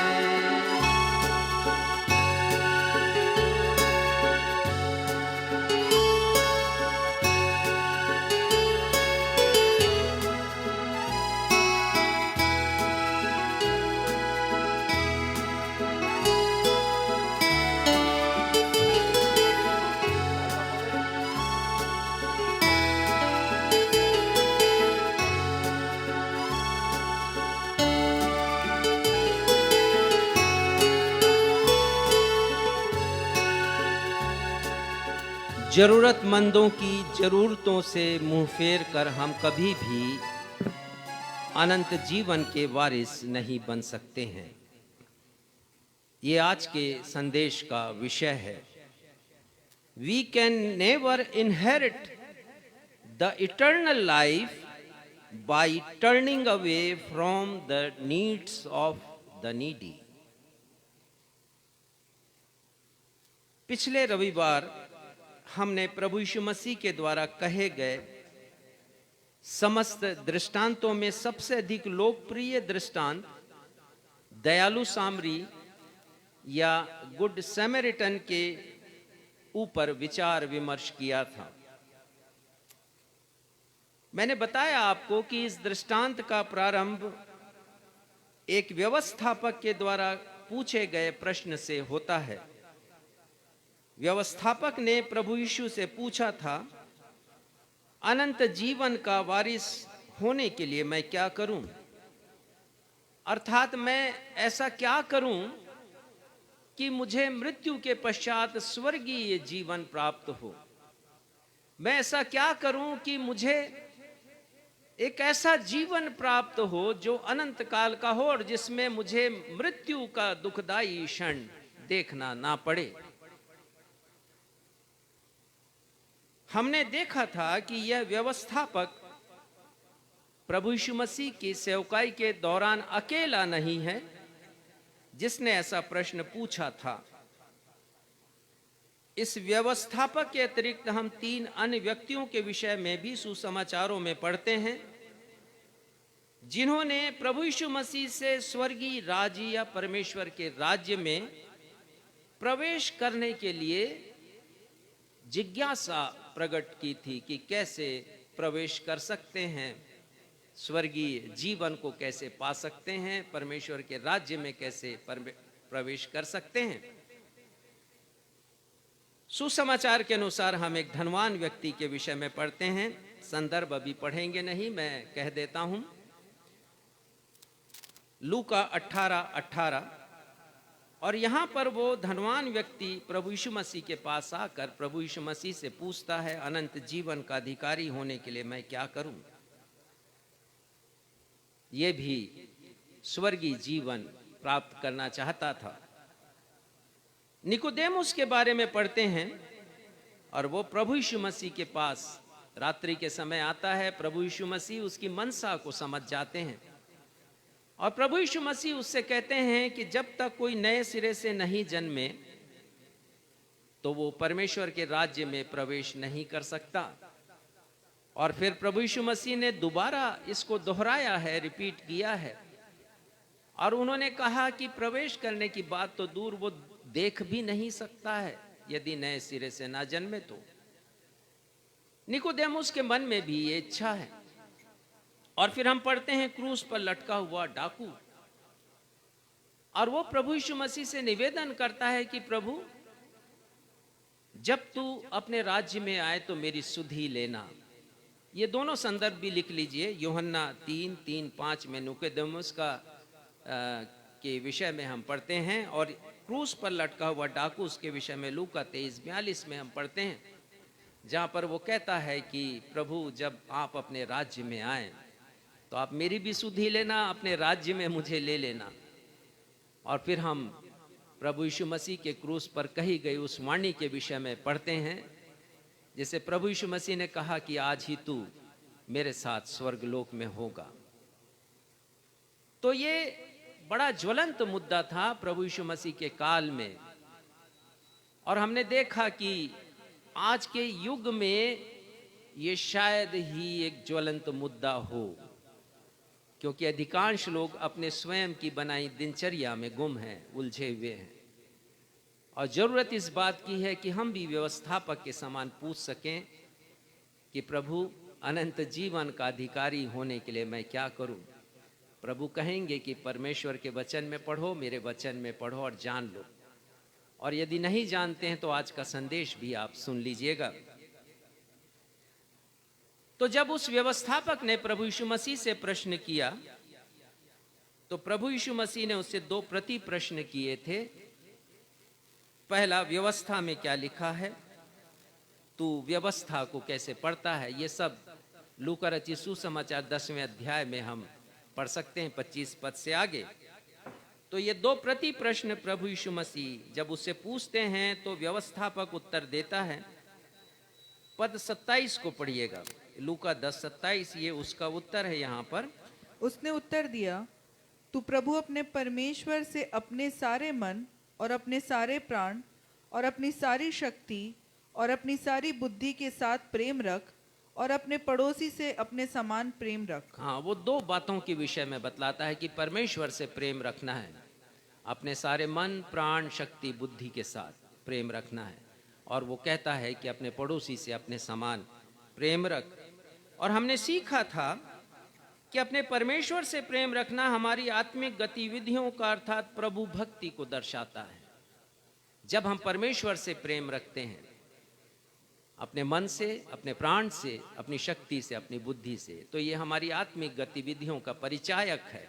[SPEAKER 1] जरूरतमंदों की जरूरतों से मुंह फेर कर हम कभी भी अनंत जीवन के वारिस नहीं बन सकते हैं। ये आज के संदेश का विषय है। We can never inherit the eternal life by turning away from the needs of the needy. पिछले रविवार हमने प्रभु यीशु मसीह के द्वारा कहे गए समस्त दृष्टांतों में सबसे अधिक लोकप्रिय दृष्टांत दयालु सामरी या गुड सैमरिटन के ऊपर विचार विमर्श किया था। मैंने बताया आपको कि इस दृष्टांत का प्रारंभ एक व्यवस्थापक के द्वारा पूछे गए प्रश्न से होता है। व्यवस्थापक ने प्रभु यीशु से पूछा था, अनंत जीवन का वारिस होने के लिए मैं क्या करूं? अर्थात मैं ऐसा क्या करूं कि मुझे मृत्यु के पश्चात स्वर्गीय जीवन प्राप्त हो? मैं ऐसा क्या करूं कि मुझे एक ऐसा जीवन प्राप्त हो जो अनंत काल का हो और जिसमें मुझे मृत्यु का दुखदाई क्षण देखना ना पड़े? हमने देखा था कि यह व्यवस्थापक प्रभु यीशु मसीह की सेवकाई के दौरान अकेला नहीं है जिसने ऐसा प्रश्न पूछा था। इस व्यवस्थापक के अतिरिक्त हम 3 अन्य व्यक्तियों के विषय में भी सुसमाचारों में पढ़ते हैं जिन्होंने प्रभु यीशु मसीह से स्वर्गीय राज्य या परमेश्वर के राज्य में प्रवेश करने के लिए जिज्ञासा प्रकट की थी कि कैसे प्रवेश कर सकते हैं, स्वर्गीय जीवन को कैसे पा सकते हैं, परमेश्वर के राज्य में कैसे प्रवेश कर सकते हैं। सुसमाचार के अनुसार हम एक धनवान व्यक्ति के विषय में पढ़ते हैं। संदर्भ अभी पढ़ेंगे नहीं, मैं कह देता हूं। लूका 18:18 और यहां पर वो धनवान व्यक्ति प्रभु यीशु मसीह के पास आकर प्रभु यीशु मसीह से पूछता है, अनंत जीवन का अधिकारी होने के लिए मैं क्या करूं? ये भी स्वर्गीय जीवन प्राप्त करना चाहता था। निकोदेमुस के बारे में पढ़ते हैं और वो प्रभु यीशु मसीह के पास रात्रि के समय आता है। प्रभु यीशु मसीह उसकी मनसा को समझ जाते हैं और प्रभु यीशु मसीह उससे कहते हैं कि जब तक कोई नए सिरे से नहीं जन्मे तो वो परमेश्वर के राज्य में प्रवेश नहीं कर सकता। और फिर प्रभु यीशु मसीह ने दोबारा इसको दोहराया है, रिपीट किया है और उन्होंने कहा कि प्रवेश करने की बात तो दूर, वो देख भी नहीं सकता है यदि नए सिरे से ना जन्मे तो। निकोदेमुस के मन में भी ये इच्छा है। और फिर हम पढ़ते हैं क्रूस पर लटका हुआ डाकू, और वो प्रभु यीशु मसीह से निवेदन करता है कि प्रभु जब तू अपने राज्य में आए तो मेरी सुधि लेना। ये दोनों संदर्भ भी लिख लीजिए। यूहन्ना 3:3-5 में निकोदेमुस का के विषय में हम पढ़ते हैं और क्रूस पर लटका हुआ डाकू उसके विषय में लूका 23:42 में हम पढ़ते हैं, जहां पर वो कहता है कि प्रभु जब आप अपने राज्य में आए तो आप मेरी भी सुधि लेना, अपने राज्य में मुझे ले लेना। और फिर हम प्रभु यीशु मसीह के क्रूस पर कही गई उस वाणी के विषय में पढ़ते हैं, जैसे प्रभु यीशु मसीह ने कहा कि आज ही तू मेरे साथ स्वर्गलोक में होगा। तो ये बड़ा ज्वलंत मुद्दा था प्रभु यीशु मसीह के काल में, और हमने देखा कि आज के युग में ये शायद ही एक ज्वलंत मुद्दा हो, क्योंकि अधिकांश लोग अपने स्वयं की बनाई दिनचर्या में गुम हैं, उलझे हुए हैं। और जरूरत इस बात की है कि हम भी व्यवस्थापक के समान पूछ सकें कि प्रभु, अनंत जीवन का अधिकारी होने के लिए मैं क्या करूं? प्रभु कहेंगे कि परमेश्वर के वचन में पढ़ो, मेरे वचन में पढ़ो और जान लो। और यदि नहीं जानते हैं तो आज का संदेश भी आप सुन लीजिएगा। तो जब उस व्यवस्थापक ने प्रभु यीशु मसीह से प्रश्न किया, तो प्रभु यीशु मसीह ने उससे दो प्रति प्रश्न किए थे। पहला, व्यवस्था में क्या लिखा है, तू व्यवस्था को कैसे पढ़ता है? ये सब लूका रचित सुसमाचार 10वें अध्याय में हम पढ़ सकते हैं, 25 पद से आगे। तो ये दो प्रति प्रश्न प्रभु यीशु मसीह जब उससे पूछते हैं तो व्यवस्थापक उत्तर देता है। पद 27 को पढ़िएगा, लूका 10:27, ये उसका उत्तर है। यहाँ पर
[SPEAKER 2] उसने उत्तर दिया, तू प्रभु अपने परमेश्वर से अपने सारे मन और अपने सारे प्राण और अपनी सारी शक्ति और अपनी सारी बुद्धि के साथ प्रेम रख, और अपने पड़ोसी से अपने समान प्रेम रख।
[SPEAKER 1] हाँ, वो दो बातों के विषय में बतलाता है कि परमेश्वर से प्रेम रखना है, अपने सारे मन, प्राण, शक्ति, बुद्धि के साथ प्रेम रखना है, और वो कहता है कि अपने पड़ोसी से अपने समान प्रेम रख। और हमने सीखा था कि अपने परमेश्वर से प्रेम रखना हमारी आत्मिक गतिविधियों का अर्थात प्रभु भक्ति को दर्शाता है। जब हम परमेश्वर से प्रेम रखते हैं, अपने मन से, अपने प्राण से, अपनी शक्ति से, अपनी बुद्धि से, तो ये हमारी आत्मिक गतिविधियों का परिचायक है,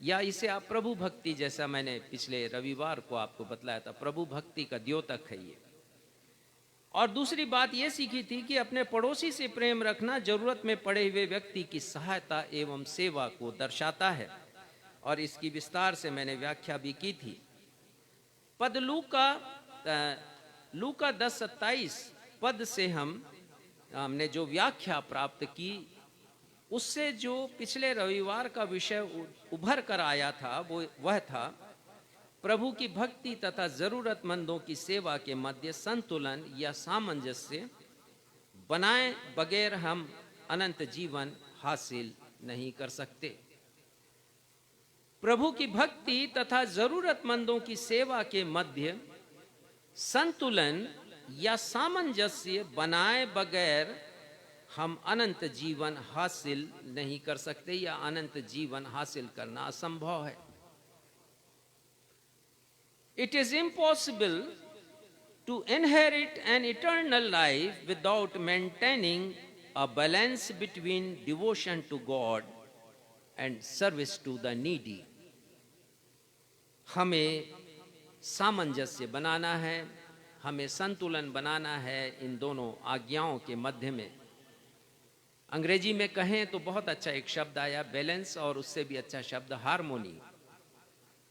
[SPEAKER 1] या इसे आप प्रभु भक्ति, जैसा मैंने पिछले रविवार को आपको बतलाया था, प्रभु भक्ति का द्योतक है ये। और दूसरी बात ये सीखी थी कि अपने पड़ोसी से प्रेम रखना जरूरत में पड़े हुए व्यक्ति की सहायता एवं सेवा को दर्शाता है, और इसकी विस्तार से मैंने व्याख्या भी की थी। पद लूका 10:27 पद से हमने जो व्याख्या प्राप्त की, उससे जो पिछले रविवार का विषय उभर कर आया था वह था प्रभु की भक्ति तथा जरूरतमंदों की सेवा के मध्य संतुलन या सामंजस्य बनाए बगैर हम अनंत जीवन हासिल नहीं कर सकते। प्रभु की भक्ति तथा जरूरतमंदों की सेवा के मध्य संतुलन या सामंजस्य बनाए बगैर हम अनंत जीवन हासिल नहीं कर सकते, या अनंत जीवन हासिल करना असंभव है। It is impossible to inherit an eternal life without maintaining a balance between devotion to God and service to the needy. हमें सामंजस्य बनाना है, हमें संतुलन बनाना है इन दोनों आज्ञाओं के मध्य में। अंग्रेजी में कहें तो बहुत अच्छा एक शब्द आया, बैलेंस, और उससे भी अच्छा शब्द हार्मोनी।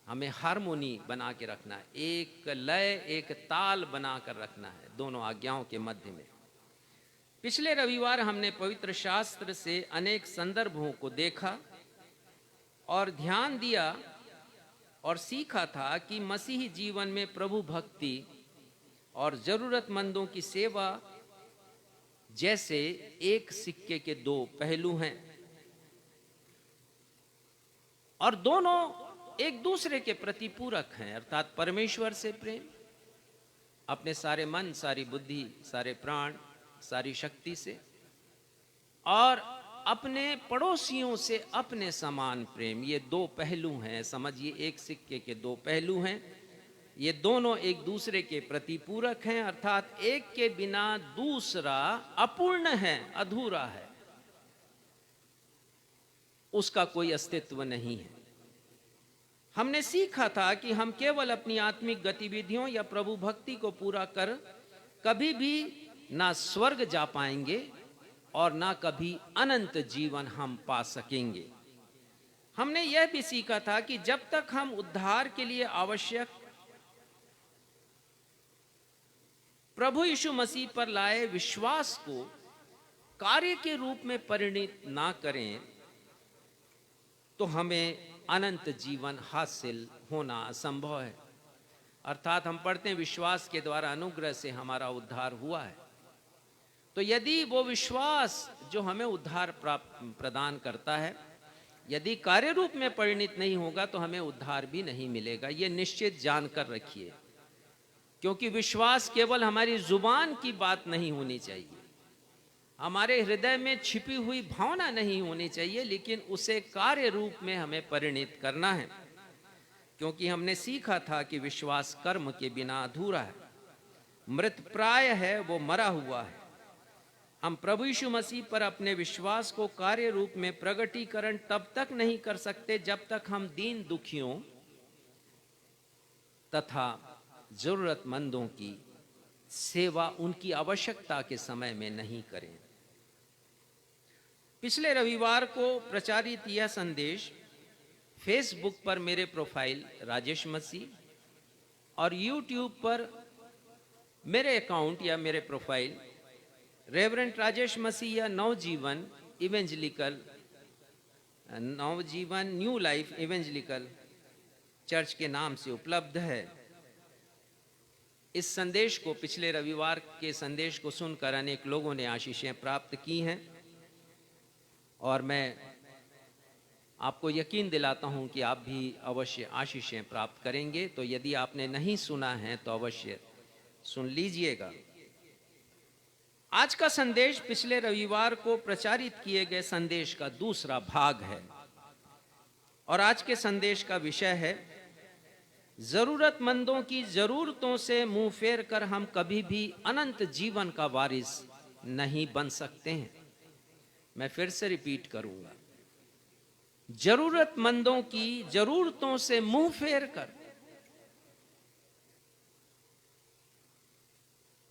[SPEAKER 1] हमें हार्मोनी बना के रखना है, एक लय, एक ताल बना कर रखना है दोनों आज्ञाओं के मध्य में। पिछले रविवार हमने पवित्र शास्त्र से अनेक संदर्भों को देखा और ध्यान दिया और सीखा था कि मसीही जीवन में प्रभु भक्ति और जरूरतमंदों की सेवा जैसे एक सिक्के के दो पहलू हैं, और दोनों एक दूसरे के प्रति पूरक हैं। अर्थात परमेश्वर से प्रेम अपने सारे मन, सारी बुद्धि, सारे प्राण, सारी शक्ति से, और अपने पड़ोसियों से अपने समान प्रेम, ये दो पहलू हैं। समझिए, एक सिक्के के दो पहलू हैं, ये दोनों एक दूसरे के प्रति पूरक हैं। अर्थात एक के बिना दूसरा अपूर्ण है, अधूरा है, उसका कोई अस्तित्व नहीं है। हमने सीखा था कि हम केवल अपनी आत्मिक गतिविधियों या प्रभु भक्ति को पूरा कर कभी भी ना स्वर्ग जा पाएंगे और ना कभी अनंत जीवन हम पा सकेंगे। हमने यह भी सीखा था कि जब तक हम उद्धार के लिए आवश्यक प्रभु यीशु मसीह पर लाए विश्वास को कार्य के रूप में परिणित ना करें तो हमें अनंत जीवन हासिल होना असंभव है। अर्थात हम पढ़ते हैं विश्वास के द्वारा अनुग्रह से हमारा उद्धार हुआ है। तो यदि वो विश्वास जो हमें उद्धार प्रदान करता है यदि कार्य रूप में परिणित नहीं होगा तो हमें उद्धार भी नहीं मिलेगा। ये निश्चित जानकर रखिए, क्योंकि विश्वास केवल हमारी जुबान की बात नहीं होनी चाहिए, हमारे हृदय में छिपी हुई भावना नहीं होनी चाहिए, लेकिन उसे कार्य रूप में हमें परिणित करना है। क्योंकि हमने सीखा था कि विश्वास कर्म के बिना अधूरा है, मृत प्राय है, वो मरा हुआ है। हम प्रभु यीशु मसीह पर अपने विश्वास को कार्य रूप में प्रगटीकरण तब तक नहीं कर सकते जब तक हम दीन दुखियों तथा जरूरतमंदों की सेवा उनकी आवश्यकता के समय में नहीं करें। पिछले रविवार को प्रचारित यह संदेश फेसबुक पर मेरे प्रोफाइल राजेश मसीह और यूट्यूब पर मेरे अकाउंट या मेरे प्रोफाइल रेवरेंट राजेश मसीह या नवजीवन इवेंजलिकल नवजीवन न्यू लाइफ इवेंजलिकल चर्च के नाम से उपलब्ध है। इस संदेश को पिछले रविवार के संदेश को सुनकर अनेक लोगों ने आशीषें प्राप्त की हैं और मैं आपको यकीन दिलाता हूं कि आप भी अवश्य आशीषें प्राप्त करेंगे। तो यदि आपने नहीं सुना है तो अवश्य सुन लीजिएगा। आज का संदेश पिछले रविवार को प्रचारित किए गए संदेश का दूसरा भाग है और आज के संदेश का विषय है जरूरतमंदों की जरूरतों से मुंह फेर कर हम कभी भी अनंत जीवन का वारिस नहीं बन सकते हैं। मैं फिर से रिपीट करूंगा, जरूरतमंदों की जरूरतों से मुंह फेर कर,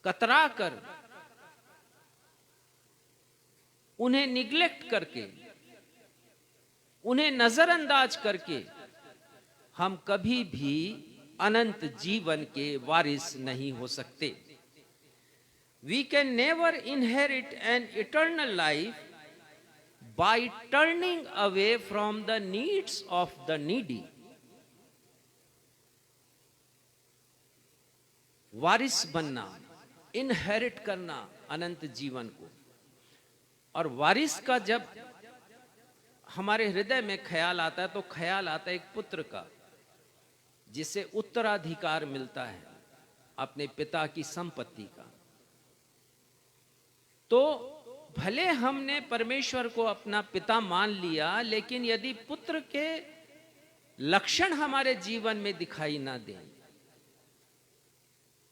[SPEAKER 1] कतरा कर, उन्हें निग्लेक्ट करके, उन्हें नजरअंदाज करके हम कभी भी अनंत जीवन के वारिस नहीं हो सकते। We can never inherit an eternal life by turning away from the needs of the needy. वारिस बनना, इनहेरिट करना अनंत जीवन को, और वारिस का जब हमारे हृदय में ख्याल आता है तो ख्याल आता है एक पुत्र का जिसे उत्तराधिकार मिलता है अपने पिता की संपत्ति का। तो भले हमने परमेश्वर को अपना पिता मान लिया, लेकिन यदि पुत्र के लक्षण हमारे जीवन में दिखाई ना दें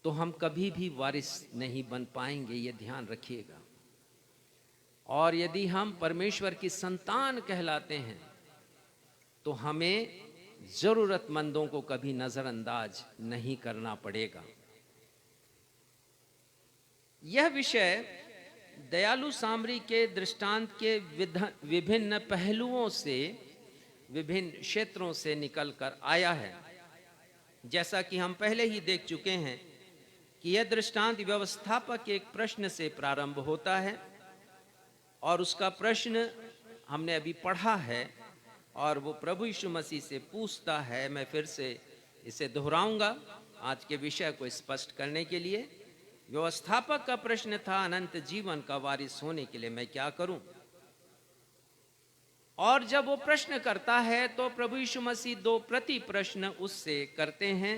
[SPEAKER 1] तो हम कभी भी वारिस नहीं बन पाएंगे, ये ध्यान रखिएगा। और यदि हम परमेश्वर की संतान कहलाते हैं तो हमें जरूरतमंदों को कभी नजरअंदाज नहीं करना पड़ेगा। यह विषय दयालु सामरी के दृष्टांत के विभिन्न पहलुओं से, विभिन्न क्षेत्रों से निकलकर आया है। जैसा कि हम पहले ही देख चुके हैं कि यह दृष्टांत व्यवस्थापक के एक प्रश्न से प्रारंभ होता है और उसका प्रश्न हमने अभी पढ़ा है और वो प्रभु यीशु मसीह से पूछता है। मैं फिर से इसे दोहराऊंगा आज के विषय को स्पष्ट करने के लिए। व्यवस्थापक का प्रश्न था, अनंत जीवन का वारिस होने के लिए मैं क्या करूं? और जब वो प्रश्न करता है तो प्रभु यीशु मसीह दो प्रति प्रश्न उससे करते हैं।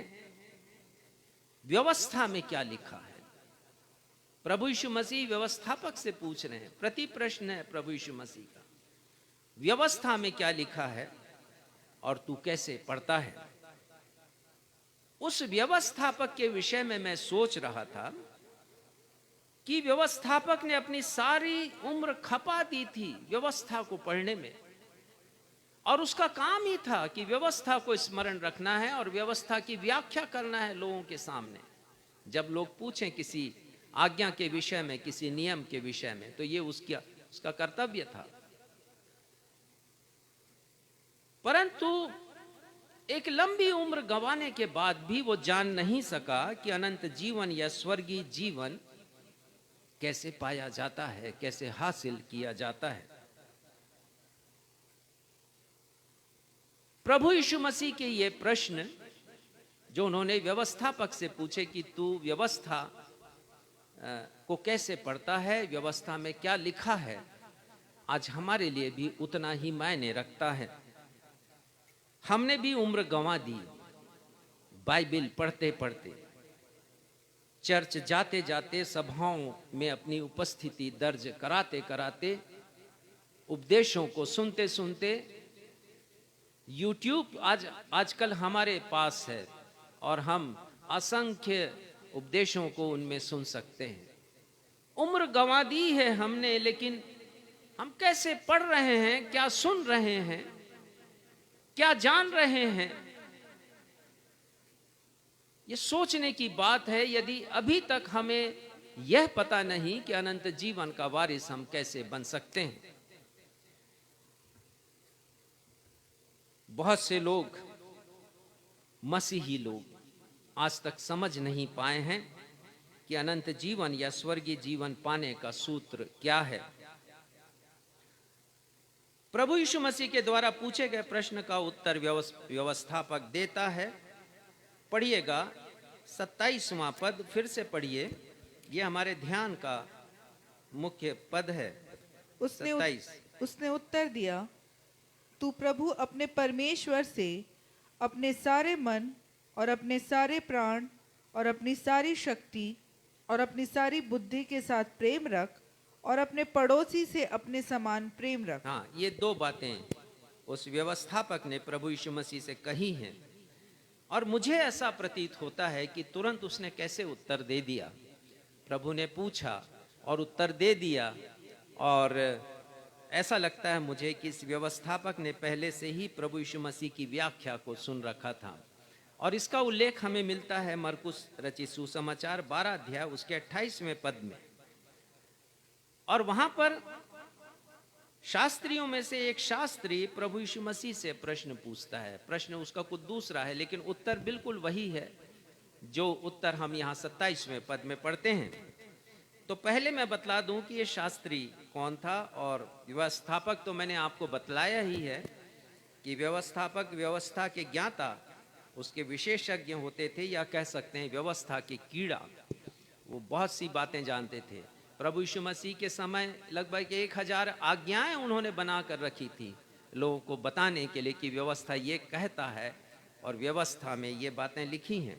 [SPEAKER 1] व्यवस्था में क्या लिखा है? प्रभु यीशु मसीह व्यवस्थापक से पूछ रहे हैं। प्रति प्रश्न है प्रभु यीशु मसीह का, व्यवस्था में क्या लिखा है और तू कैसे पढ़ता है? उस व्यवस्थापक के विषय में मैं सोच रहा था कि व्यवस्थापक ने अपनी सारी उम्र खपा दी थी व्यवस्था को पढ़ने में, और उसका काम ही था कि व्यवस्था को स्मरण रखना है और व्यवस्था की व्याख्या करना है लोगों के सामने। जब लोग पूछें किसी आज्ञा के विषय में, किसी नियम के विषय में, तो ये उसका कर्तव्य था। परंतु एक लंबी उम्र गंवाने के बाद भी वो जान नहीं सका कि अनंत जीवन या स्वर्गीय जीवन कैसे पाया जाता है, कैसे हासिल किया जाता है। प्रभु यीशु मसीह के ये प्रश्न जो उन्होंने व्यवस्थापक से पूछे कि तू व्यवस्था को कैसे पढ़ता है, व्यवस्था में क्या लिखा है, आज हमारे लिए भी उतना ही मायने रखता है। हमने भी उम्र गंवा दी बाइबिल पढ़ते पढ़ते, चर्च जाते जाते, सभाओं में अपनी उपस्थिति दर्ज कराते कराते, उपदेशों को सुनते सुनते। यूट्यूब आजकल हमारे पास है और हम असंख्य उपदेशों को उनमें सुन सकते हैं। उम्र गंवा दी है हमने, लेकिन हम कैसे पढ़ रहे हैं, क्या सुन रहे हैं, क्या जान रहे हैं, ये सोचने की बात है। यदि अभी तक हमें यह पता नहीं कि अनंत जीवन का वारिस हम कैसे बन सकते हैं। बहुत से लोग, मसीही लोग, आज तक समझ नहीं पाए हैं कि अनंत जीवन या स्वर्गीय जीवन पाने का सूत्र क्या है। प्रभु यीशु मसीह के द्वारा पूछे गए प्रश्न का उत्तर व्यवस्थापक देता है। पढ़िएगा 27वां पद, फिर से पढ़िए, ये हमारे ध्यान का मुख्य पद है। 27।
[SPEAKER 2] उसने उत्तर दिया, तू प्रभु अपने परमेश्वर से अपने सारे मन और अपने सारे प्राण और अपनी सारी शक्ति और अपनी सारी बुद्धि के साथ प्रेम रख और अपने पड़ोसी से अपने समान प्रेम रख।
[SPEAKER 1] हाँ, ये दो बातें उस व्यवस्थापक ने प्रभु यीशु मसीह से कही हैं, और मुझे ऐसा प्रतीत होता है कि तुरंत उसने कैसे उत्तर दे दिया। प्रभु ने पूछा और उत्तर दे दिया, और ऐसा लगता है मुझे कि इस व्यवस्थापक ने पहले से ही प्रभु यीशु मसीह की व्याख्या को सुन रखा था। और इसका उल्लेख हमें मिलता है मरकुस रचित सुसमाचार 12 अध्याय उसके 28वें पद में। और वहां पर शास्त्रियों में से एक शास्त्री प्रभु यीशु मसीह से प्रश्न पूछता है। प्रश्न उसका कुछ दूसरा है, लेकिन उत्तर बिल्कुल वही है जो उत्तर हम यहाँ 27वें पद में पढ़ते हैं। तो पहले मैं बतला दूं कि ये शास्त्री कौन था, और व्यवस्थापक तो मैंने आपको बतलाया ही है कि व्यवस्थापक व्यवस्था के ज्ञाता, उसके विशेषज्ञ होते थे, या कह सकते हैं व्यवस्था के कीड़ा। वो बहुत सी बातें जानते थे। प्रभु यीशु मसीह के समय लगभग 1000 आज्ञाएं उन्होंने बना कर रखी थी लोगों को बताने के लिए कि व्यवस्था ये कहता है और व्यवस्था में ये बातें लिखी हैं।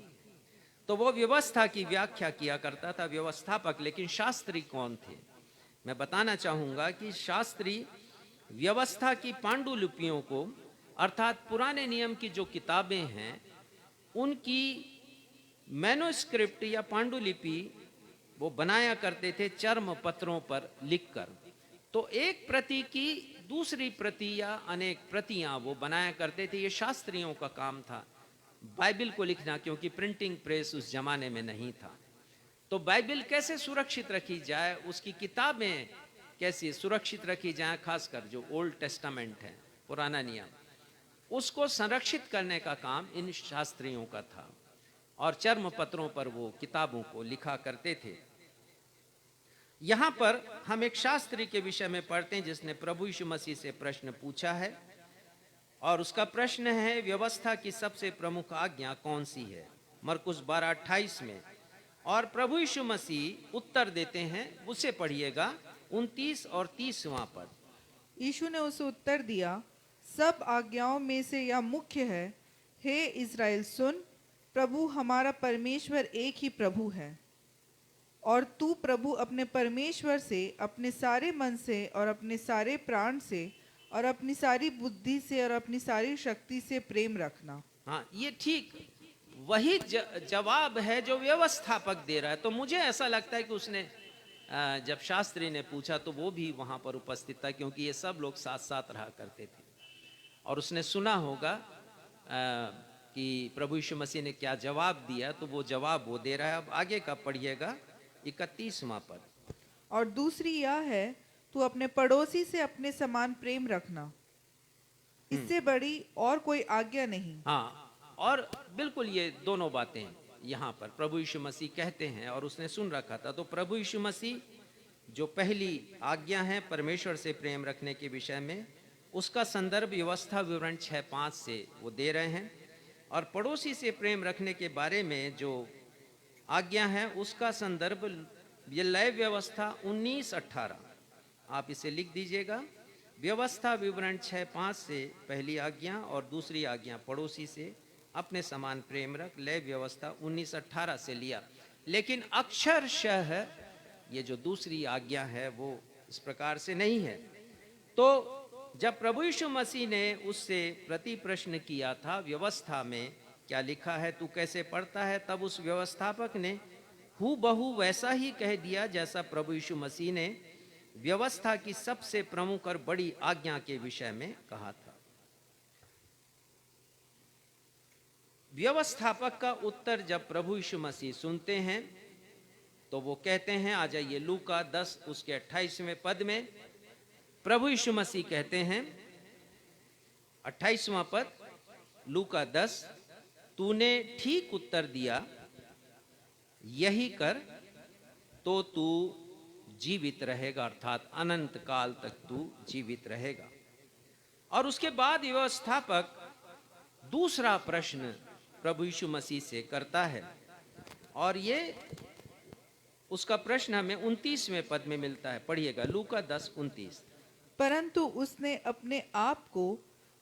[SPEAKER 1] तो वो व्यवस्था की व्याख्या किया करता था व्यवस्थापक। लेकिन शास्त्री कौन थे? मैं बताना चाहूंगा कि शास्त्री व्यवस्था की पांडुलिपियों को, अर्थात पुराने नियम की जो किताबें हैं, उनकी मैन्युस्क्रिप्ट या पांडुलिपि वो बनाया करते थे चर्म पत्रों पर लिखकर। तो एक प्रति की दूसरी प्रति या अनेक प्रतियां वो बनाया करते थे। ये शास्त्रियों का काम था बाइबिल को लिखना, क्योंकि प्रिंटिंग प्रेस उस जमाने में नहीं था। तो बाइबिल कैसे सुरक्षित रखी जाए, उसकी किताबें कैसे सुरक्षित रखी जाए, खासकर जो ओल्ड टेस्टामेंट है, पुराना नियम, उसको संरक्षित करने का काम इन शास्त्रियों का था। और चर्म पत्रों पर वो किताबों को लिखा करते थे। यहां पर हम एक शास्त्री के विषय में पढ़ते हैं जिसने प्रभु यीशु मसीह से प्रश्न पूछा है, और उसका प्रश्न है व्यवस्था की सबसे प्रमुख आज्ञा कौन सी है, मरकुस 12:28 में। और प्रभु यीशु मसीह उत्तर देते हैं, उसे पढ़िएगा 29 और 30वां पद।
[SPEAKER 2] यीशु ने उसे उत्तर दिया, सब आज्ञाओं में से यह मुख्य है, हे इज़राइल सुन, प्रभु हमारा परमेश्वर एक ही प्रभु है, और तू प्रभु अपने परमेश्वर से अपने सारे मन से और अपने सारे प्राण से और अपनी सारी बुद्धि से और अपनी सारी शक्ति से प्रेम रखना।
[SPEAKER 1] हाँ, ये ठीक वही जवाब है जो व्यवस्थापक दे रहा है। तो मुझे ऐसा लगता है कि उसने जब शास्त्री ने पूछा तो वो भी वहां पर उपस्थित था, क्योंकि ये सब लोग साथ साथ रहा करते थे। और उसने सुना होगा कि प्रभु यीशु मसीह ने क्या जवाब दिया, तो वो जवाब वो दे रहा है। अब आगे का पढ़िएगा 31वां पद।
[SPEAKER 2] और दूसरी यह है, तू अपने पड़ोसी से अपने समान प्रेम रखना। इससे बड़ी और कोई आज्ञा नहीं।
[SPEAKER 1] हाँ, और बिल्कुल ये दोनों बातें यहाँ पर प्रभु यीशु मसीह कहते हैं और उसने सुन रखा था। तो प्रभु यीशु मसीह जो पहली आज्ञा है परमेश्वर से प्रेम रखने के विषय में, उसका संदर्भ व्यवस्था विवरण 6:5 से वो दे रहे हैं, और पड़ोसी से प्रेम रखने के बारे में जो आज्ञा है उसका संदर्भ ये लय व्यवस्था 19:18। आप इसे लिख दीजिएगा। व्यवस्था विवरण 6:5 से पहली आज्ञा और दूसरी आज्ञा पड़ोसी से अपने समान प्रेम रख, लय व्यवस्था 19:18 से लिया। लेकिन अक्षरशः ये जो दूसरी आज्ञा है वो इस प्रकार से नहीं है। तो जब प्रभु यीशु मसीह ने उससे प्रति प्रश्न किया था व्यवस्था में क्या लिखा है, तू कैसे पढ़ता है, तब उस व्यवस्थापक ने हूबहू वैसा ही कह दिया जैसा प्रभु यीशु मसीह ने व्यवस्था की सबसे प्रमुख और बड़ी आज्ञा के विषय में कहा था। व्यवस्थापक का उत्तर जब प्रभु यीशु मसीह सुनते हैं तो वो कहते हैं, आ जाइए लूका 10 उसके 28वें पद में प्रभु यीशु मसीह कहते हैं, 28वां पद लूका 10, तूने ठीक उत्तर दिया, यही कर तो तू जीवित रहेगा, अर्थात अनंत काल तक तू जीवित रहेगा। और उसके बाद व्यवस्थापक दूसरा प्रश्न प्रभु यीशु मसीह से करता है, और ये उसका प्रश्न हमें 29वें पद में मिलता है। पढ़िएगा लूका 10:29।
[SPEAKER 2] परंतु उसने अपने आप को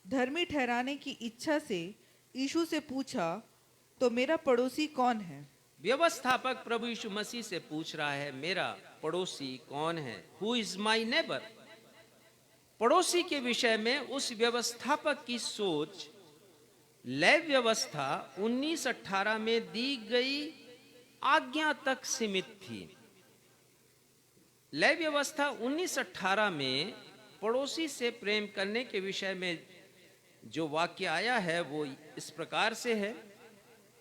[SPEAKER 2] धर्मी ठहराने की इच्छा से यीशु से पूछा, तो मेरा पड़ोसी कौन है?
[SPEAKER 1] व्यवस्थापक प्रभु यीशु मसीह से पूछ रहा है, मेरा पड़ोसी कौन है? Who is my neighbour? पड़ोसी के विषय में उस व्यवस्थापक की सोच लय व्यवस्था 19:18 में दी गई आज्ञा तक सीमित थी। लय व्यवस्था 19:18 में पड़ोसी से प्रेम करने के विषय में जो वाक्य आया है वो इस प्रकार से है,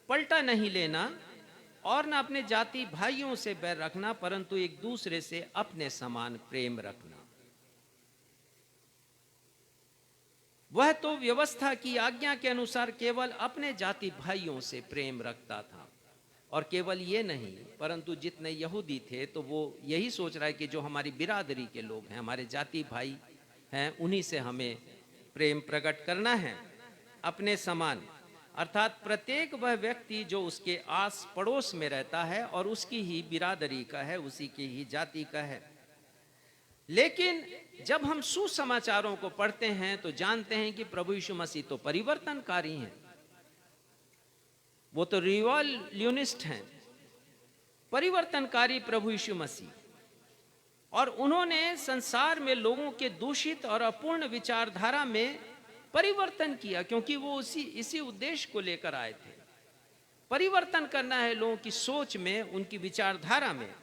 [SPEAKER 1] पलटा नहीं लेना और न अपने जाति भाइयों से बैर रखना, परंतु एक दूसरे से अपने समान प्रेम रखना। वह तो व्यवस्था की आज्ञा के अनुसार केवल अपने जाति भाइयों से प्रेम रखता था, और केवल ये नहीं परंतु जितने यहूदी थे तो वो यही सोच रहा है कि जो हमारी बिरादरी के लोग हैं, हमारे जाति भाई हैं, उन्हीं से हमें प्रेम प्रकट करना है अपने समान, अर्थात प्रत्येक वह व्यक्ति जो उसके आस पड़ोस में रहता है और उसकी ही बिरादरी का है, उसी की ही जाति का है। लेकिन जब हम सुसमाचारों को पढ़ते हैं तो जानते हैं कि प्रभु यीशु मसीह तो परिवर्तनकारी हैं, वो तो रिवॉल्यूनिस्ट हैं, परिवर्तनकारी प्रभु यीशु मसीह। और उन्होंने संसार में लोगों के दूषित और अपूर्ण विचारधारा में परिवर्तन किया, क्योंकि वो इसी उद्देश्य को लेकर आए थे। परिवर्तन करना है लोगों की सोच में, उनकी विचारधारा में।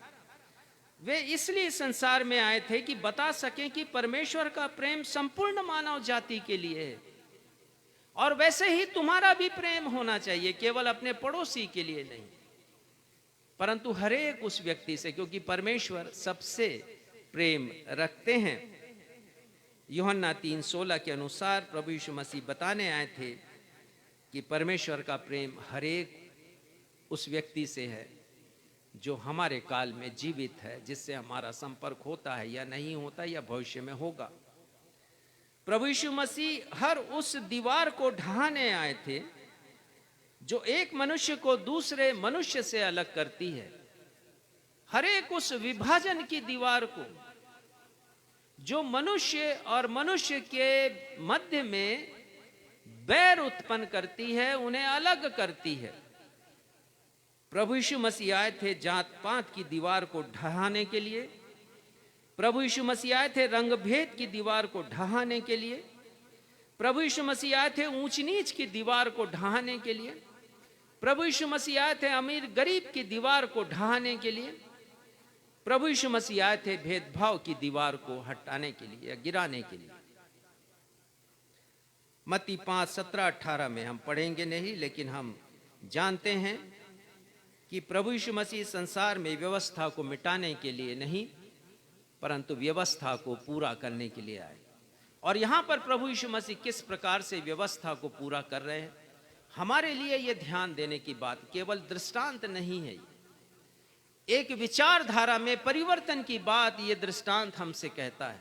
[SPEAKER 1] वे इसलिए संसार में आए थे कि बता सकें कि परमेश्वर का प्रेम संपूर्ण मानव जाति के लिए है, और वैसे ही तुम्हारा भी प्रेम होना चाहिए, केवल अपने पड़ोसी के लिए नहीं परंतु हर एक उस व्यक्ति से, क्योंकि परमेश्वर सबसे प्रेम रखते हैं। यूहन्ना 3:16 के अनुसार प्रभु यीशु मसीह बताने आए थे कि परमेश्वर का प्रेम हर एक उस व्यक्ति से है जो हमारे काल में जीवित है, जिससे हमारा संपर्क होता है या नहीं होता या भविष्य में होगा। प्रभु यीशु मसीह हर उस दीवार को ढहाने आए थे जो एक मनुष्य को दूसरे मनुष्य से अलग करती है, हर एक उस विभाजन की दीवार को जो मनुष्य और मनुष्य के मध्य में बैर उत्पन्न करती है, उन्हें अलग करती है। प्रभु यीशु मसीह आए थे जात पात की दीवार को ढहाने के लिए, प्रभु यीशु मसीह आए थे रंग भेद की दीवार को ढहाने के लिए, प्रभु यीशु मसीह आए थे ऊंच नीच की दीवार को ढहाने के लिए, प्रभु यीशु मसीह आए थे अमीर गरीब की दीवार को ढहाने के लिए, प्रभु यीशु मसीह आए थे भेदभाव की दीवार को हटाने के लिए या गिराने के लिए। मत्ती 5:17-18 में हम पढ़ेंगे नहीं, लेकिन हम जानते हैं कि प्रभु यीशु मसीह संसार में व्यवस्था को मिटाने के लिए नहीं परंतु व्यवस्था को पूरा करने के लिए आए। और यहां पर प्रभु यीशु मसीह किस प्रकार से व्यवस्था को पूरा कर रहे हैं, हमारे लिए यह ध्यान देने की बात केवल दृष्टांत नहीं है, एक विचारधारा में परिवर्तन की बात यह दृष्टांत हमसे कहता है,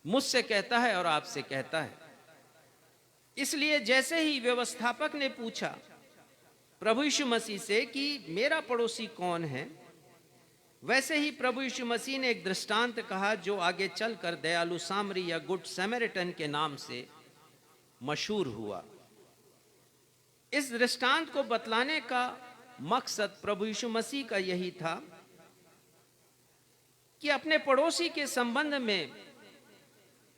[SPEAKER 1] मुझसे कहता है और आपसे कहता है। इसलिए जैसे ही व्यवस्थापक ने पूछा प्रभु यीशु मसीह से कि मेरा पड़ोसी कौन है, वैसे ही प्रभु यीशु मसीह ने एक दृष्टांत कहा जो आगे चलकर दयालु सामरी या गुड सैमरिटन के नाम से मशहूर हुआ। इस दृष्टांत को बतलाने का मकसद प्रभु यीशु मसीह का यही था कि अपने पड़ोसी के संबंध में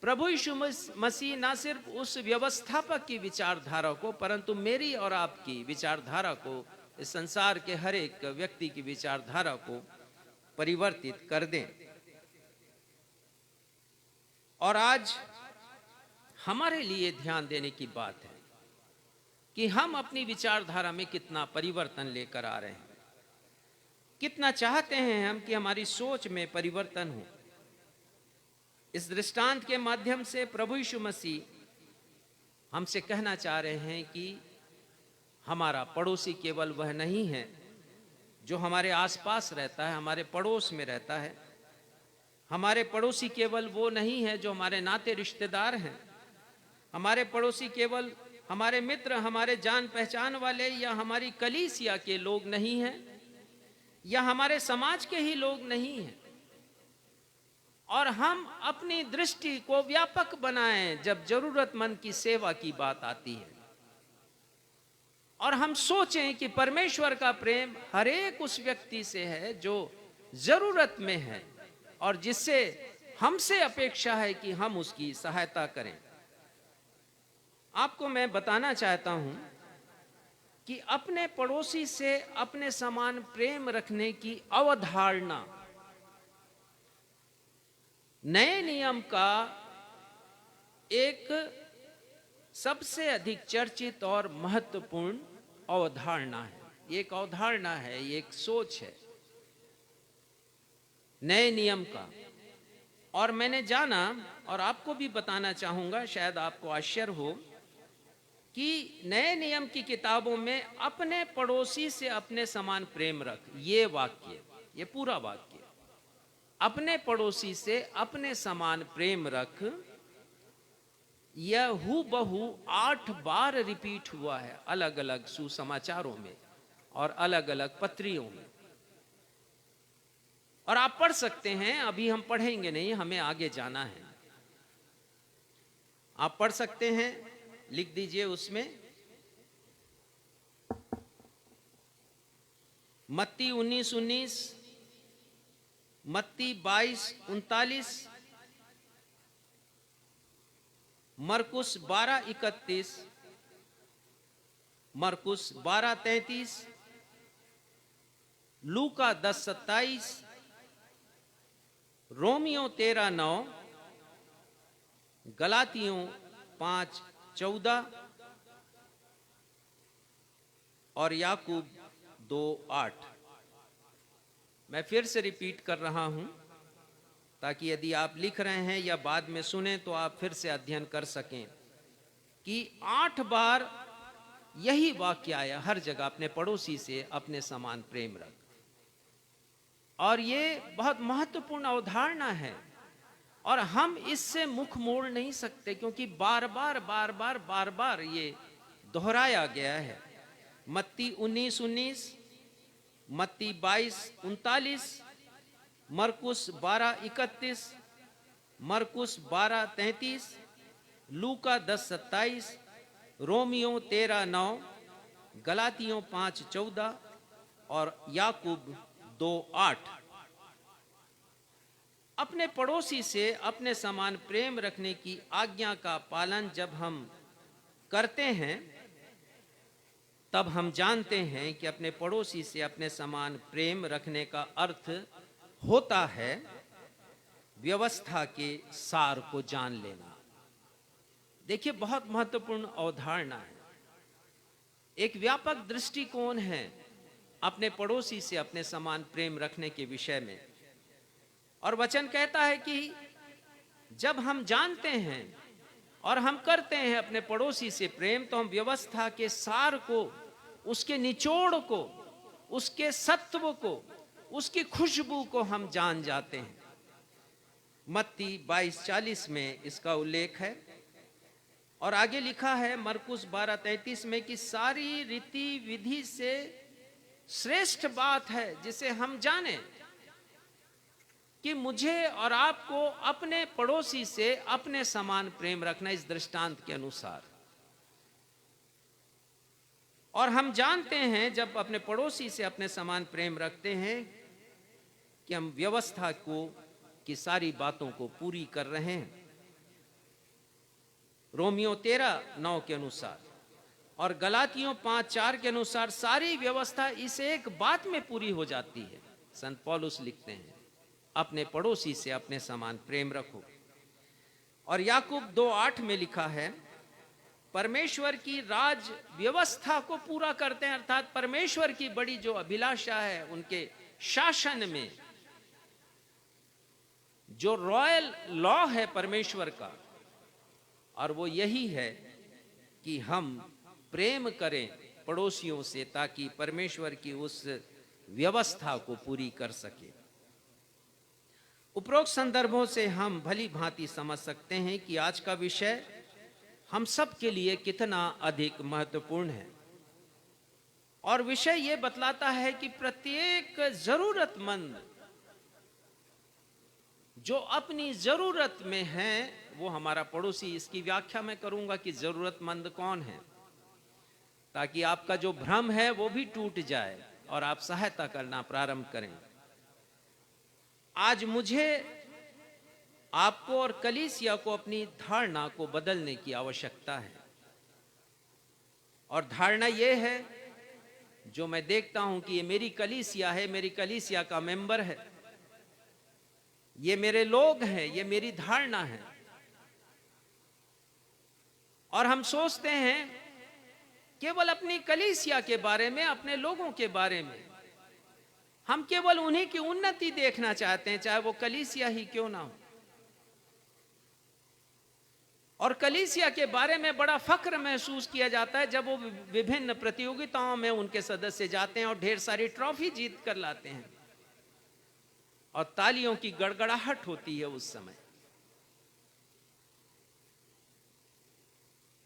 [SPEAKER 1] प्रभु यीशु मसीह न सिर्फ उस व्यवस्थापक की विचारधारा को परंतु मेरी और आपकी विचारधारा को, इस संसार के हर एक व्यक्ति की विचारधारा को परिवर्तित कर दें। और आज हमारे लिए ध्यान देने की बात है कि हम अपनी विचारधारा में कितना परिवर्तन लेकर आ रहे हैं, कितना चाहते हैं हम कि हमारी सोच में परिवर्तन हो। इस दृष्टांत के माध्यम से प्रभु यीशु मसीह हमसे कहना चाह रहे हैं कि हमारा पड़ोसी केवल वह नहीं है जो हमारे आसपास रहता है, हमारे पड़ोस में रहता है। हमारे पड़ोसी केवल वो नहीं है जो हमारे नाते रिश्तेदार हैं। हमारे पड़ोसी केवल हमारे मित्र, हमारे जान पहचान वाले या हमारी कलीसिया के लोग नहीं हैं या हमारे समाज के ही लोग नहीं हैं। और हम अपनी दृष्टि को व्यापक बनाएं जब जरूरतमंद की सेवा की बात आती है, और हम सोचें कि परमेश्वर का प्रेम हर एक उस व्यक्ति से है जो जरूरत में है और जिससे हमसे अपेक्षा है कि हम उसकी सहायता करें। आपको मैं बताना चाहता हूं कि अपने पड़ोसी से अपने समान प्रेम रखने की अवधारणा नए नियम का एक सबसे अधिक चर्चित और महत्वपूर्ण अवधारणा है। ये एक अवधारणा है, ये एक सोच है नए नियम का। और मैंने जाना और आपको भी बताना चाहूंगा, शायद आपको आश्चर्य हो कि नए नियम की किताबों में अपने पड़ोसी से अपने समान प्रेम रख, ये वाक्य, ये पूरा वाक्य, अपने पड़ोसी से अपने समान प्रेम रख, यह हूबहू 8 बार रिपीट हुआ है अलग अलग सुसमाचारों में और अलग अलग पत्रियों में। और आप पढ़ सकते हैं, अभी हम पढ़ेंगे नहीं, हमें आगे जाना है। आप पढ़ सकते हैं, लिख दीजिए उसमें मत्ती 19:19, मत्ती 22:39, मरकुस 12:31, मरकुस 12:33, लूका 10:27, रोमियो 13:9, गलातियों 5:14 और याकूब 2:8। मैं फिर से रिपीट कर रहा हूं ताकि यदि आप लिख रहे हैं या बाद में सुने तो आप फिर से अध्ययन कर सकें कि 8 बार यही वाक्य आया हर जगह, अपने पड़ोसी से अपने समान प्रेम रख। और ये बहुत महत्वपूर्ण अवधारणा है और हम इससे मुख मोड़ नहीं सकते क्योंकि बार बार ये दोहराया गया है। मत्ती 19:19, मत्ती 22:39, मरकुस 12:31, मरकुस 12:33, लूका 10:27, रोमियो 13:9, गलातियों 5:14 और याकूब 2:8। अपने पड़ोसी से अपने समान प्रेम रखने की आज्ञा का पालन जब हम करते हैं तब हम जानते हैं कि अपने पड़ोसी से अपने समान प्रेम रखने का अर्थ होता है व्यवस्था के सार को जान लेना। देखिए, बहुत महत्वपूर्ण अवधारणा है, एक व्यापक दृष्टिकोण है अपने पड़ोसी से अपने समान प्रेम रखने के विषय में। और वचन कहता है कि जब हम जानते हैं और हम करते हैं अपने पड़ोसी से प्रेम, तो हम व्यवस्था के सार को, उसके निचोड़ को, उसके सत्व को, उसकी खुशबू को हम जान जाते हैं। मत्ती 22:40 में इसका उल्लेख है। और आगे लिखा है मरकुस 12:33 में कि सारी रीति विधि से श्रेष्ठ बात है जिसे हम जाने कि मुझे और आपको अपने पड़ोसी से अपने समान प्रेम रखना, इस दृष्टांत के अनुसार। और हम जानते हैं जब अपने पड़ोसी से अपने समान प्रेम रखते हैं कि हम व्यवस्था को की सारी बातों को पूरी कर रहे हैं। रोमियो 13:9 के अनुसार और गलातियों 5:4 के अनुसार सारी व्यवस्था इस एक बात में पूरी हो जाती है। संत पौलुस लिखते हैं अपने पड़ोसी से अपने समान प्रेम रखो। और याकूब 2:8 में लिखा है परमेश्वर की राज व्यवस्था को पूरा करते हैं, अर्थात परमेश्वर की बड़ी जो अभिलाषा है उनके शासन में, जो रॉयल लॉ है परमेश्वर का, और वो यही है कि हम प्रेम करें पड़ोसियों से ताकि परमेश्वर की उस व्यवस्था को पूरी कर सके। उपरोक्त संदर्भों से हम भली भांति समझ सकते हैं कि आज का विषय हम सब के लिए कितना अधिक महत्वपूर्ण है। और विषय ये बतलाता है कि प्रत्येक जरूरतमंद जो अपनी जरूरत में है वो हमारा पड़ोसी। इसकी व्याख्या मैं करूंगा कि जरूरतमंद कौन है, ताकि आपका जो भ्रम है वो भी टूट जाए और आप सहायता करना प्रारंभ करें। आज मुझे, आपको और कलीसिया को अपनी धारणा को बदलने की आवश्यकता है। और धारणा ये है, जो मैं देखता हूं कि ये मेरी कलीसिया है, मेरी कलीसिया का मेंबर है, ये मेरे लोग हैं, ये मेरी धारणा है। और हम सोचते हैं केवल अपनी कलीसिया के बारे में, अपने लोगों के बारे में। हम केवल उन्हीं की उन्नति देखना चाहते हैं, चाहे वो कलीसिया ही क्यों ना हो। और कलीसिया के बारे में बड़ा फख्र महसूस किया जाता है जब वो विभिन्न प्रतियोगिताओं में उनके सदस्य जाते हैं और ढेर सारी ट्रॉफी जीत कर लाते हैं, और तालियों की गड़गड़ाहट होती है उस समय।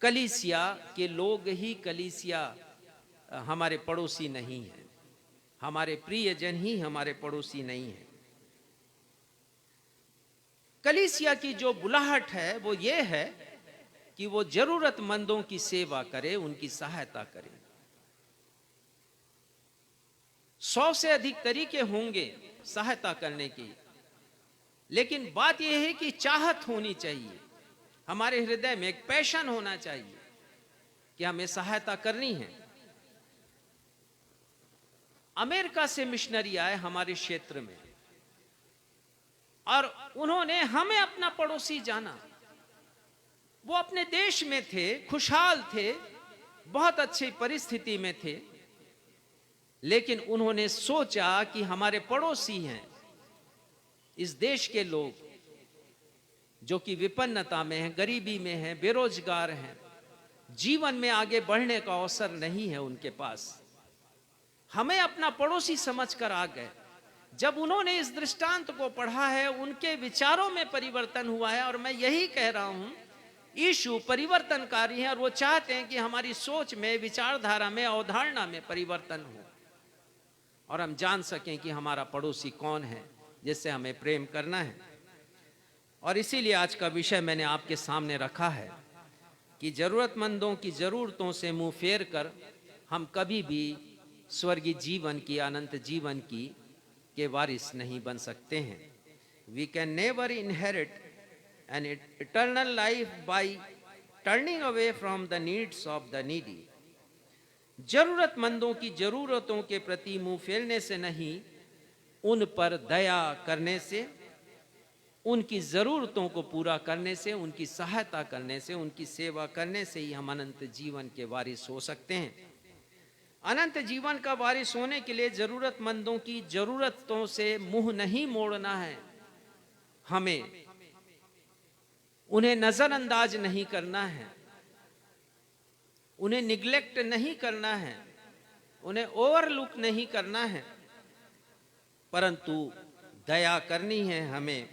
[SPEAKER 1] कलीसिया के लोग ही कलीसिया हमारे पड़ोसी नहीं है, हमारे प्रियजन ही हमारे पड़ोसी नहीं है। कलीसिया की जो बुलाहट है वो ये है कि वो जरूरतमंदों की सेवा करे, उनकी सहायता करे। 100 से अधिक तरीके होंगे सहायता करने की, लेकिन बात यह है कि चाहत होनी चाहिए, हमारे हृदय में एक पैशन होना चाहिए कि हमें सहायता करनी है। अमेरिका से मिशनरी आए हमारे क्षेत्र में और उन्होंने हमें अपना पड़ोसी जाना। वो अपने देश में थे, खुशहाल थे, बहुत अच्छी परिस्थिति में थे, लेकिन उन्होंने सोचा कि हमारे पड़ोसी हैं इस देश के लोग जो कि विपन्नता में हैं, गरीबी में हैं, बेरोजगार हैं, जीवन में आगे बढ़ने का अवसर नहीं है उनके पास। हमें अपना पड़ोसी समझकर आ गए। जब उन्होंने इस दृष्टांत को पढ़ा है, उनके विचारों में परिवर्तन हुआ है। और मैं यही कह रहा हूं, यीशु परिवर्तनकारी हैं और वो चाहते हैं कि हमारी सोच में, विचारधारा में, अवधारणा में परिवर्तन हो और हम जान सकें कि हमारा पड़ोसी कौन है जिससे हमें प्रेम करना है। और इसीलिए आज का विषय मैंने आपके सामने रखा है कि जरूरतमंदों की जरूरतों से मुंह फेर कर हम कभी भी स्वर्गीय जीवन की, अनंत जीवन की के वारिस नहीं बन सकते हैं। We can never inherit an eternal life by turning away from the needs of the needy. जरूरतमंदों की जरूरतों के प्रति मुंह फेरने से नहीं, उन पर दया करने से, उनकी जरूरतों को पूरा करने से, उनकी सहायता करने से, उनकी सेवा करने से ही हम अनंत जीवन के वारिस हो सकते हैं। अनंत जीवन का वारिस होने के लिए जरूरतमंदों की जरूरतों से मुंह नहीं मोड़ना है। हमें उन्हें नजरअंदाज नहीं करना है, उन्हें निग्लेक्ट नहीं करना है, उन्हें ओवरलुक नहीं करना है, परंतु दया करनी है हमें।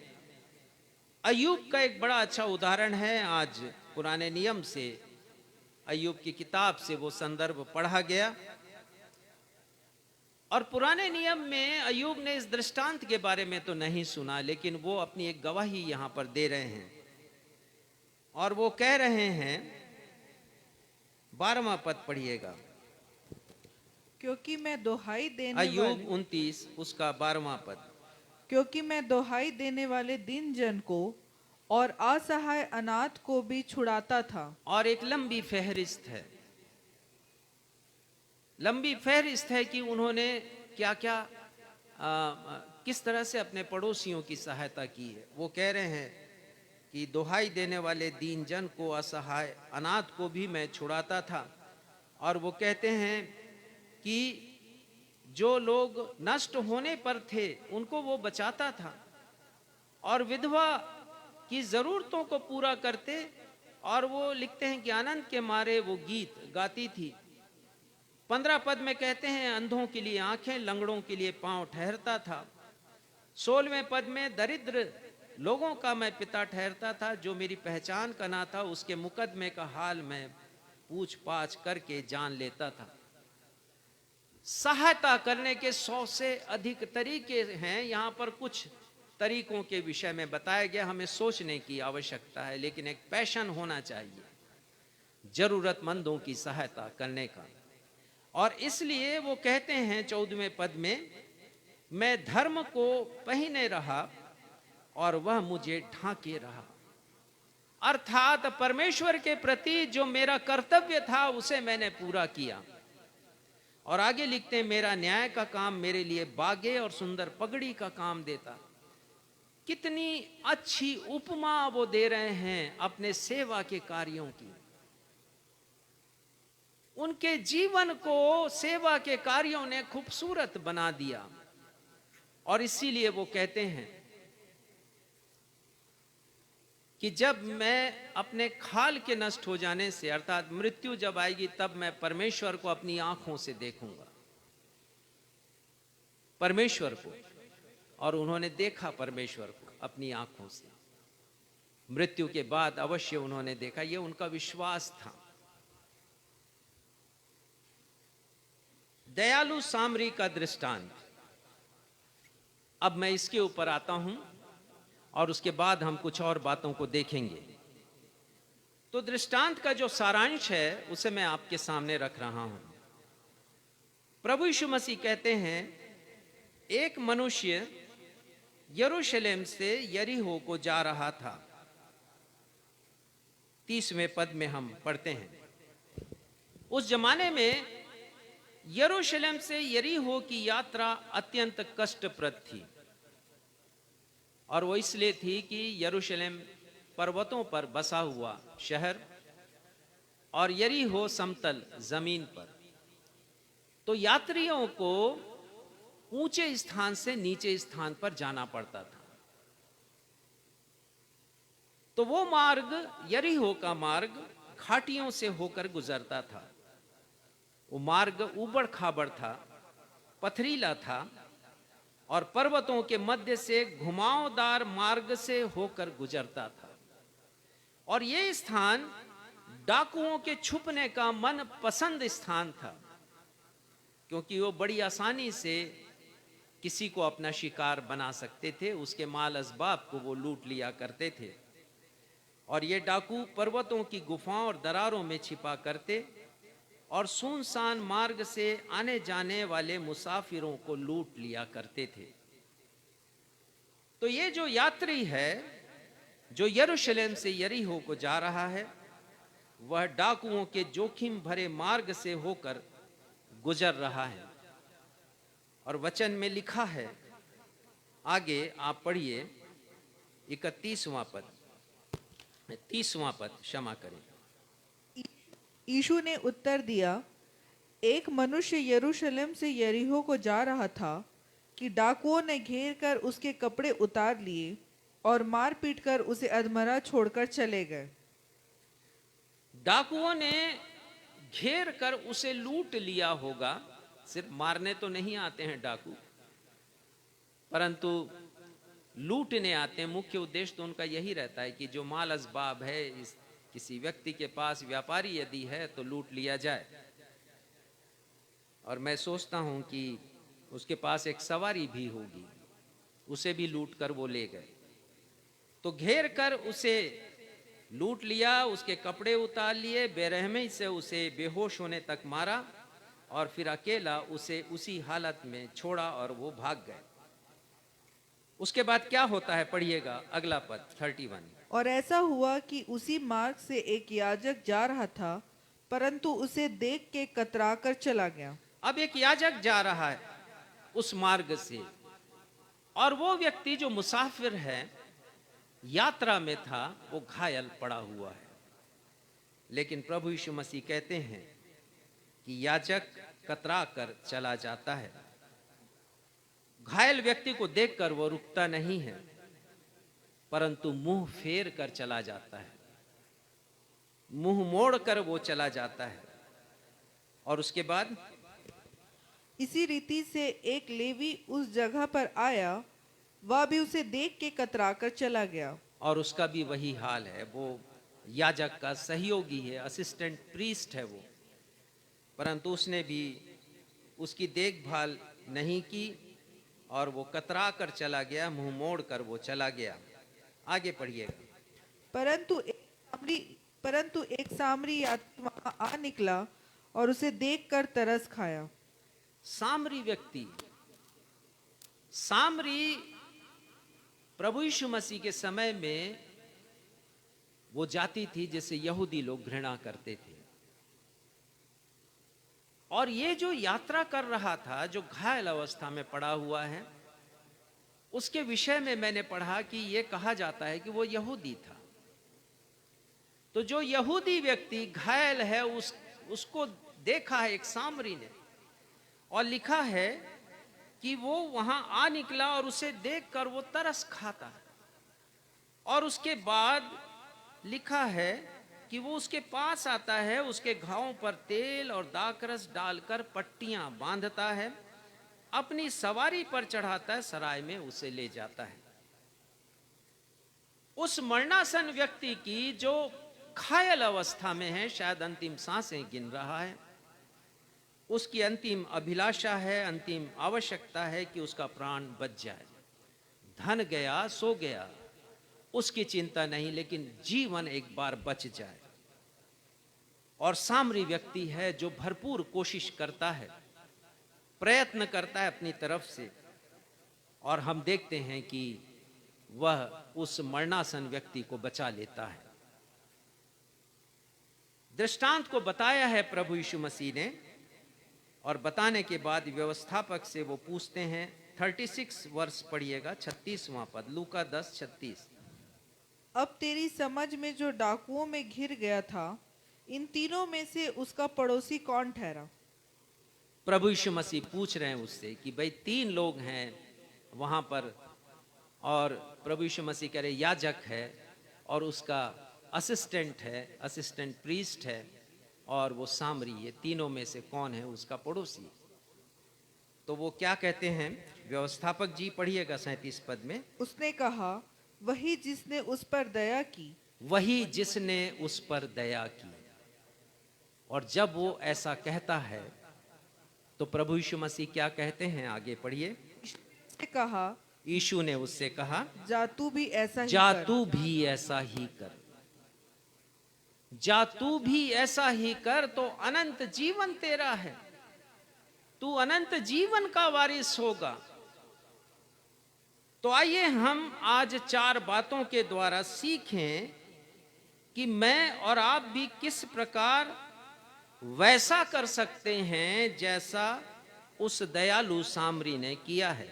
[SPEAKER 1] अय्यूब का एक बड़ा अच्छा उदाहरण है। आज पुराने नियम से, अय्यूब की किताब से वो संदर्भ पढ़ा गया और पुराने नियम में अय्यूब ने इस दृष्टांत के बारे में तो नहीं सुना, लेकिन वो अपनी एक गवाही यहां पर दे रहे हैं और वो कह रहे हैं, 12वां पद पढ़िएगा,
[SPEAKER 2] क्योंकि मैं दोहाई देने
[SPEAKER 1] अय्यूब
[SPEAKER 2] वाले
[SPEAKER 1] 29 उसका 12वां पद।
[SPEAKER 2] क्योंकि मैं दोहाई देने वाले दीन जन को और असहाय अनाथ को भी छुड़ाता था।
[SPEAKER 1] और एक लंबी फहरिस्त है, लंबी फहरिस्त है कि उन्होंने क्या क्या किस तरह से अपने पड़ोसियों की सहायता की है। वो कह रहे हैं कि दोहाई देने वाले दीन जन को, असहाय अनाथ को भी मैं छुड़ाता था। और वो कहते हैं कि जो लोग नष्ट होने पर थे उनको वो बचाता था और विधवा की जरूरतों को पूरा करते। और वो लिखते हैं कि आनंद के मारे वो गीत गाती थी। 15 पद में कहते हैं, अंधों के लिए आंखें, लंगड़ों के लिए पांव ठहरता था। 16वें पद में, दरिद्र लोगों का मैं पिता ठहरता था, जो मेरी पहचान का ना था उसके मुकदमे का हाल मैं पूछ पाछ करके जान लेता था। सहायता करने के 100 से अधिक तरीके हैं। यहाँ पर कुछ तरीकों के विषय में बताया गया, हमें सोचने की आवश्यकता है, लेकिन एक पैशन होना चाहिए जरूरतमंदों की सहायता करने का। और इसलिए वो कहते हैं 14वें पद में, मैं धर्म को पहने रहा और वह मुझे ढांके रहा। अर्थात परमेश्वर के प्रति जो मेरा कर्तव्य था उसे मैंने पूरा किया। और आगे लिखते हैं, मेरा न्याय का काम मेरे लिए बागे और सुंदर पगड़ी का काम देता। कितनी अच्छी उपमा वो दे रहे हैं अपने सेवा के कार्यों की। उनके जीवन को सेवा के कार्यों ने खूबसूरत बना दिया। और इसीलिए वो कहते हैं कि जब मैं अपने खाल के नष्ट हो जाने से, अर्थात मृत्यु जब आएगी, तब मैं परमेश्वर को अपनी आंखों से देखूंगा, परमेश्वर को। और उन्होंने देखा परमेश्वर को अपनी आंखों से। मृत्यु के बाद अवश्य उन्होंने देखा, यह उनका विश्वास था। दयालु सामरी का दृष्टांत, अब मैं इसके ऊपर आता हूं और उसके बाद हम कुछ और बातों को देखेंगे। तो दृष्टांत का जो सारांश है उसे मैं आपके सामने रख रहा हूं। प्रभु यीशु मसीह कहते हैं, एक मनुष्य यरूशलेम से यरीहो को जा रहा था। 30वें पद में हम पढ़ते हैं, उस जमाने में यरूशलेम से यरीहो की यात्रा अत्यंत कष्टप्रद थी। और वो इसलिए थी कि यरूशलेम पर्वतों पर बसा हुआ शहर और यरीहो समतल जमीन पर। तो यात्रियों को ऊंचे स्थान से नीचे स्थान पर जाना पड़ता था। तो वो मार्ग, यरीहो का मार्ग, घाटियों से होकर गुजरता था। वो मार्ग ऊबड़ खाबड़ था, पथरीला था और पर्वतों के मध्य से घुमावदार मार्ग से होकर गुजरता था। और ये स्थान डाकुओं के छुपने का मन पसंद स्थान था, क्योंकि वो बड़ी आसानी से किसी को अपना शिकार बना सकते थे, उसके माल असबाब को वो लूट लिया करते थे। और ये डाकू पर्वतों की गुफाओं और दरारों में छिपा करते और सुनसान मार्ग से आने जाने वाले मुसाफिरों को लूट लिया करते थे। तो ये जो यात्री है जो यरूशलेम से यरीहो को जा रहा है, वह डाकुओं के जोखिम भरे मार्ग से होकर गुजर रहा है। और वचन में लिखा है, आगे आप पढ़िए 31वां पद, 30वां पद, क्षमा करें।
[SPEAKER 2] यीशु ने उत्तर दिया, एक मनुष्य यरूशलेम से यरीहो को जा रहा था कि डाकुओं ने घेर कर उसके कपड़े उतार लिए और मार पीट कर उसे अधमरा छोड़कर चले गए।
[SPEAKER 1] डाकुओं ने घेर कर उसे लूट लिया होगा। सिर्फ मारने तो नहीं आते हैं डाकू, परंतु लूटने आते हैं। मुख्य उद्देश्य तो उनका यही रहता है कि जो माल असबाब है इस किसी व्यक्ति के पास, व्यापारी यदि है, तो लूट लिया जाए। और मैं सोचता हूं कि उसके पास एक सवारी भी होगी, उसे भी लूट कर वो ले गए। तो घेर कर उसे लूट लिया, उसके कपड़े उतार लिए, बेरहमी से उसे बेहोश होने तक मारा और फिर अकेला उसे उसी हालत में छोड़ा और वो भाग गए। उसके बाद क्या होता है, पढ़िएगा अगला पद 31।
[SPEAKER 2] और ऐसा हुआ कि उसी मार्ग से एक याजक जा रहा था, परंतु उसे देख के कतरा कर चला गया।
[SPEAKER 1] अब एक याजक जा रहा है उस मार्ग से, और वो व्यक्ति जो मुसाफिर है, यात्रा में था, वो घायल पड़ा हुआ है। लेकिन प्रभु यीशु मसीह कहते हैं कि याजक कतरा कर चला जाता है। घायल व्यक्ति को देखकर वो रुकता नहीं है, परंतु मुंह फेर कर चला जाता है, मुंह मोड़ कर वो चला जाता है। और उसके बाद
[SPEAKER 2] इसी रीति से एक लेवी उस जगह पर आया, वह भी उसे देख के कतरा कर चला गया।
[SPEAKER 1] और उसका भी वही हाल है। वो याजक का सहयोगी है, असिस्टेंट प्रीस्ट है वो, परंतु उसने भी उसकी देखभाल नहीं की और वो कतरा कर चला गया, मुंह मोड़ कर वो चला गया। आगे पढ़िएगा।
[SPEAKER 2] परंतु एक सामरी आत्मा आ निकला और उसे देखकर तरस खाया।
[SPEAKER 1] सामरी व्यक्ति, सामरी प्रभु यीशु मसीह के समय में वो जाति थी जिसे यहूदी लोग घृणा करते थे। और ये जो यात्रा कर रहा था, जो घायल अवस्था में पड़ा हुआ है, उसके विषय में मैंने पढ़ा कि ये कहा जाता है कि वो यहूदी था। तो जो यहूदी व्यक्ति घायल है, उसको देखा है एक सामरी ने, और लिखा है कि वो वहां आ निकला और उसे देखकर वो तरस खाता है। और उसके बाद लिखा है कि वो उसके पास आता है, उसके घावों पर तेल और दाखरस डालकर पट्टियां बांधता है, अपनी सवारी पर चढ़ाता है, सराय में उसे ले जाता है। उस मरणासन व्यक्ति की जो घायल अवस्था में है, शायद अंतिम सांसें गिन रहा है, उसकी अंतिम अभिलाषा है, अंतिम आवश्यकता है कि उसका प्राण बच जाए। धन गया सो गया, उसकी चिंता नहीं, लेकिन जीवन एक बार बच जाए। और सामरी व्यक्ति है जो भरपूर कोशिश करता है, प्रयत्न करता है अपनी तरफ से, और हम देखते हैं कि वह उस मरणासन व्यक्ति को बचा लेता है। दृष्टांत को बताया है प्रभु यीशु मसीह ने, और बताने के बाद व्यवस्थापक से वो पूछते हैं। 36 वर्ष पढ़िएगा, 36वां पद, लूका 10:36।
[SPEAKER 2] अब तेरी समझ में जो डाकुओं में घिर गया था, इन तीनों में से उसका पड़ोसी कौन ठहरा?
[SPEAKER 1] प्रभु यीशु मसीह पूछ रहे हैं उससे कि भाई 3 लोग हैं वहां पर, और प्रभु यीशु मसीह कह रहे याजक है और उसका असिस्टेंट है, असिस्टेंट प्रीस्ट है, और वो सामरी, ये तीनों में से कौन है उसका पड़ोसी? तो वो क्या कहते हैं व्यवस्थापक जी, पढ़िएगा 37 पद में।
[SPEAKER 2] उसने कहा, वही जिसने उस पर दया की।
[SPEAKER 1] वही जिसने उस पर दया की। और जब वो ऐसा कहता है तो प्रभु यीशु मसीह क्या कहते हैं, आगे पढ़िए।
[SPEAKER 2] उसने कहा,
[SPEAKER 1] यीशु ने उससे कहा,
[SPEAKER 2] जा तू भी ऐसा ही
[SPEAKER 1] जा
[SPEAKER 2] कर।
[SPEAKER 1] तू भी ऐसा ही कर, जा तू भी ऐसा ही कर, तो अनंत जीवन तेरा है, तू अनंत जीवन का वारिस होगा। तो आइए हम आज 4 बातों के द्वारा सीखें कि मैं और आप भी किस प्रकार वैसा कर सकते हैं जैसा उस दयालु सामरी ने किया है।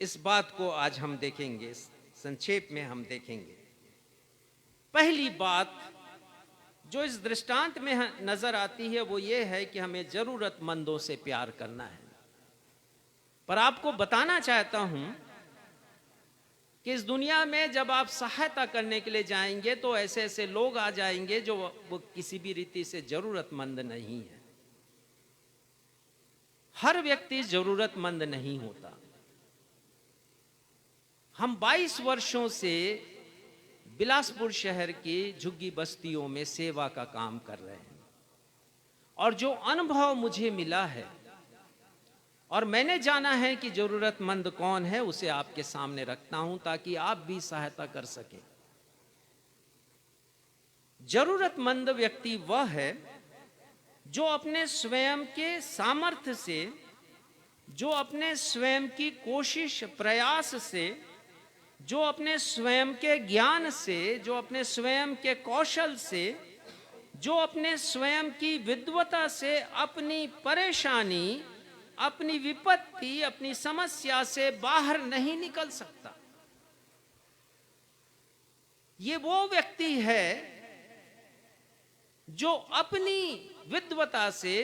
[SPEAKER 1] इस बात को आज हम देखेंगे, संक्षेप में हम देखेंगे। पहली बात जो इस दृष्टांत में नजर आती है वो ये है कि हमें जरूरतमंदों से प्यार करना है। पर आपको बताना चाहता हूं कि इस दुनिया में जब आप सहायता करने के लिए जाएंगे तो ऐसे ऐसे लोग आ जाएंगे जो वो किसी भी रीति से जरूरतमंद नहीं है। हर व्यक्ति जरूरतमंद नहीं होता। हम 22 वर्षों से बिलासपुर शहर की झुग्गी बस्तियों में सेवा का काम कर रहे हैं, और जो अनुभव मुझे मिला है और मैंने जाना है कि जरूरतमंद कौन है, उसे आपके सामने रखता हूं ताकि आप भी सहायता कर सकें। जरूरतमंद व्यक्ति वह है जो अपने स्वयं के सामर्थ्य से, जो अपने स्वयं की कोशिश प्रयास से, जो अपने स्वयं के ज्ञान से, जो अपने स्वयं के कौशल से, जो अपने स्वयं की विद्वता से अपनी परेशानी, अपनी विपत्ति, अपनी समस्या से बाहर नहीं निकल सकता। ये वो व्यक्ति है जो अपनी विद्वता से,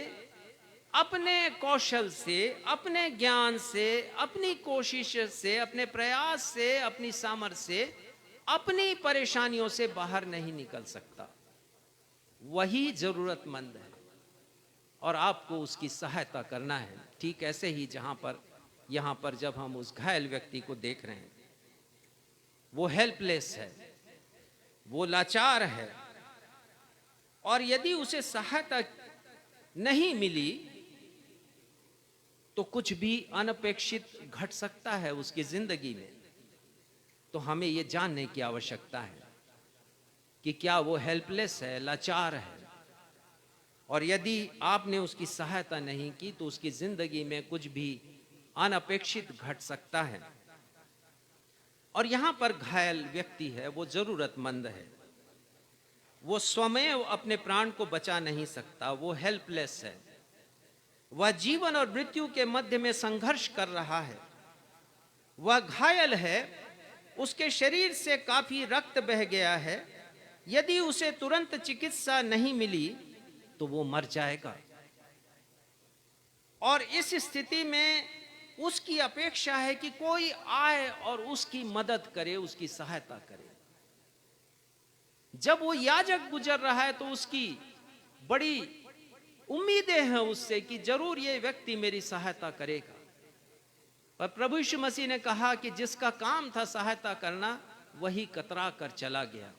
[SPEAKER 1] अपने कौशल से, अपने ज्ञान से, अपनी कोशिश से, अपने प्रयास से, अपनी सामर्थ्य से, अपनी परेशानियों से बाहर नहीं निकल सकता। वही जरूरतमंद है और आपको उसकी सहायता करना है। ठीक ऐसे ही यहां पर जब हम उस घायल व्यक्ति को देख रहे हैं, वो हेल्पलेस है, वो लाचार है, और यदि उसे सहायता नहीं मिली तो कुछ भी अनपेक्षित घट सकता है उसकी जिंदगी में। तो हमें यह जानने की आवश्यकता है कि क्या वो हेल्पलेस है, लाचार है, और यदि आपने उसकी सहायता नहीं की तो उसकी जिंदगी में कुछ भी अनपेक्षित घट सकता है। और यहां पर घायल व्यक्ति है, वो जरूरतमंद है, वो स्वयं अपने प्राण को बचा नहीं सकता, वो हेल्पलेस है, वह जीवन और मृत्यु के मध्य में संघर्ष कर रहा है, वह घायल है, उसके शरीर से काफी रक्त बह गया है। यदि उसे तुरंत चिकित्सा नहीं मिली तो वो मर जाएगा, और इस स्थिति में उसकी अपेक्षा है कि कोई आए और उसकी मदद करे, उसकी सहायता करे। जब वो याजक गुजर रहा है तो उसकी बड़ी उम्मीदें हैं उससे कि जरूर ये व्यक्ति मेरी सहायता करेगा। पर प्रभु यीशु मसीह ने कहा कि जिसका काम था सहायता करना, वही कतरा कर चला गया।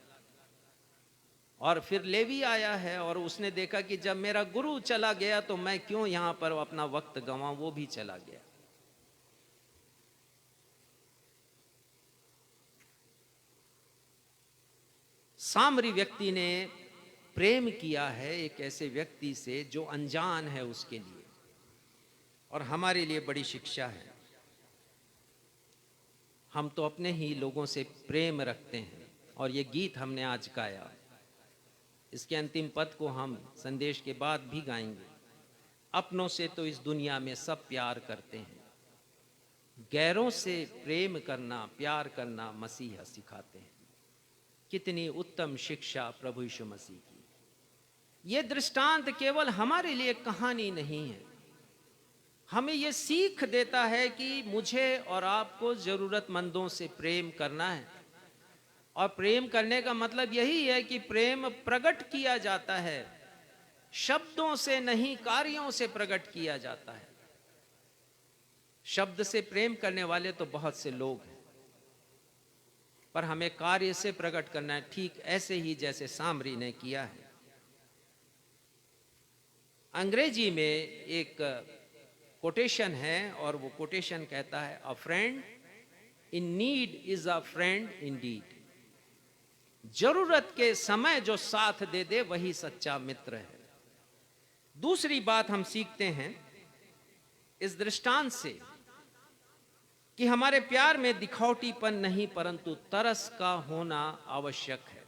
[SPEAKER 1] और फिर लेवी आया है और उसने देखा कि जब मेरा गुरु चला गया तो मैं क्यों यहां पर अपना वक्त गंवाऊं, वो भी चला गया। सामरी व्यक्ति ने प्रेम किया है एक ऐसे व्यक्ति से जो अनजान है उसके लिए, और हमारे लिए बड़ी शिक्षा है। हम तो अपने ही लोगों से प्रेम रखते हैं, और ये गीत हमने आज गाया, इसके अंतिम पद को हम संदेश के बाद भी गाएंगे। अपनों से तो इस दुनिया में सब प्यार करते हैं, गैरों से प्रेम करना, प्यार करना मसीहा सिखाते हैं। कितनी उत्तम शिक्षा प्रभु यीशु मसीह की। ये दृष्टांत केवल हमारे लिए कहानी नहीं है, हमें ये सीख देता है कि मुझे और आपको जरूरतमंदों से प्रेम करना है, और प्रेम करने का मतलब यही है कि प्रेम प्रकट किया जाता है, शब्दों से नहीं, कार्यों से प्रकट किया जाता है। शब्द से प्रेम करने वाले तो बहुत से लोग हैं, पर हमें कार्य से प्रकट करना है, ठीक ऐसे ही जैसे सामरी ने किया है। अंग्रेजी में एक कोटेशन है, और वो कोटेशन कहता है, अ friend in need is a friend Indeed. जरूरत के समय जो साथ दे दे वही सच्चा मित्र है। दूसरी बात हम सीखते हैं इस दृष्टांत से कि हमारे प्यार में दिखावटीपन नहीं, परंतु तरस का होना आवश्यक है।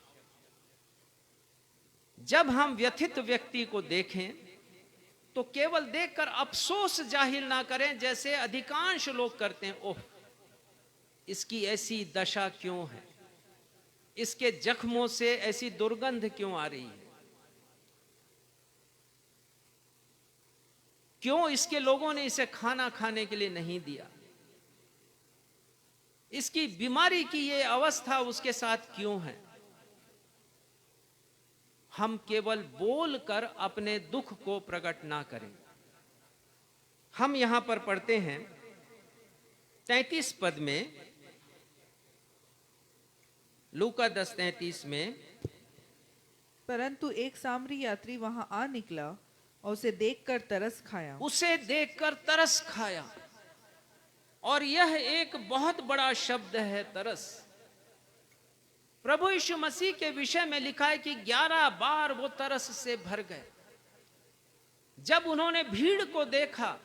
[SPEAKER 1] जब हम व्यथित व्यक्ति को देखें तो केवल देखकर अफसोस जाहिर ना करें जैसे अधिकांश लोग करते हैं, ओह इसकी ऐसी दशा क्यों है, इसके जख्मों से ऐसी दुर्गंध क्यों आ रही है, क्यों इसके लोगों ने इसे खाना खाने के लिए नहीं दिया, इसकी बीमारी की ये अवस्था उसके साथ क्यों है? हम केवल बोलकर अपने दुख को प्रकट ना करें। हम यहां पर पढ़ते हैं 33 पद में, लूका 10:33 में,
[SPEAKER 2] परंतु एक सामरी यात्री वहां आ निकला और उसे देखकर तरस खाया।
[SPEAKER 1] उसे देखकर तरस खाया। और यह एक बहुत बड़ा शब्द है, तरस। प्रभु यीशु मसीह के विषय में लिखा है कि 11 बार वो तरस से भर गए। जब उन्होंने भीड़ को देखा,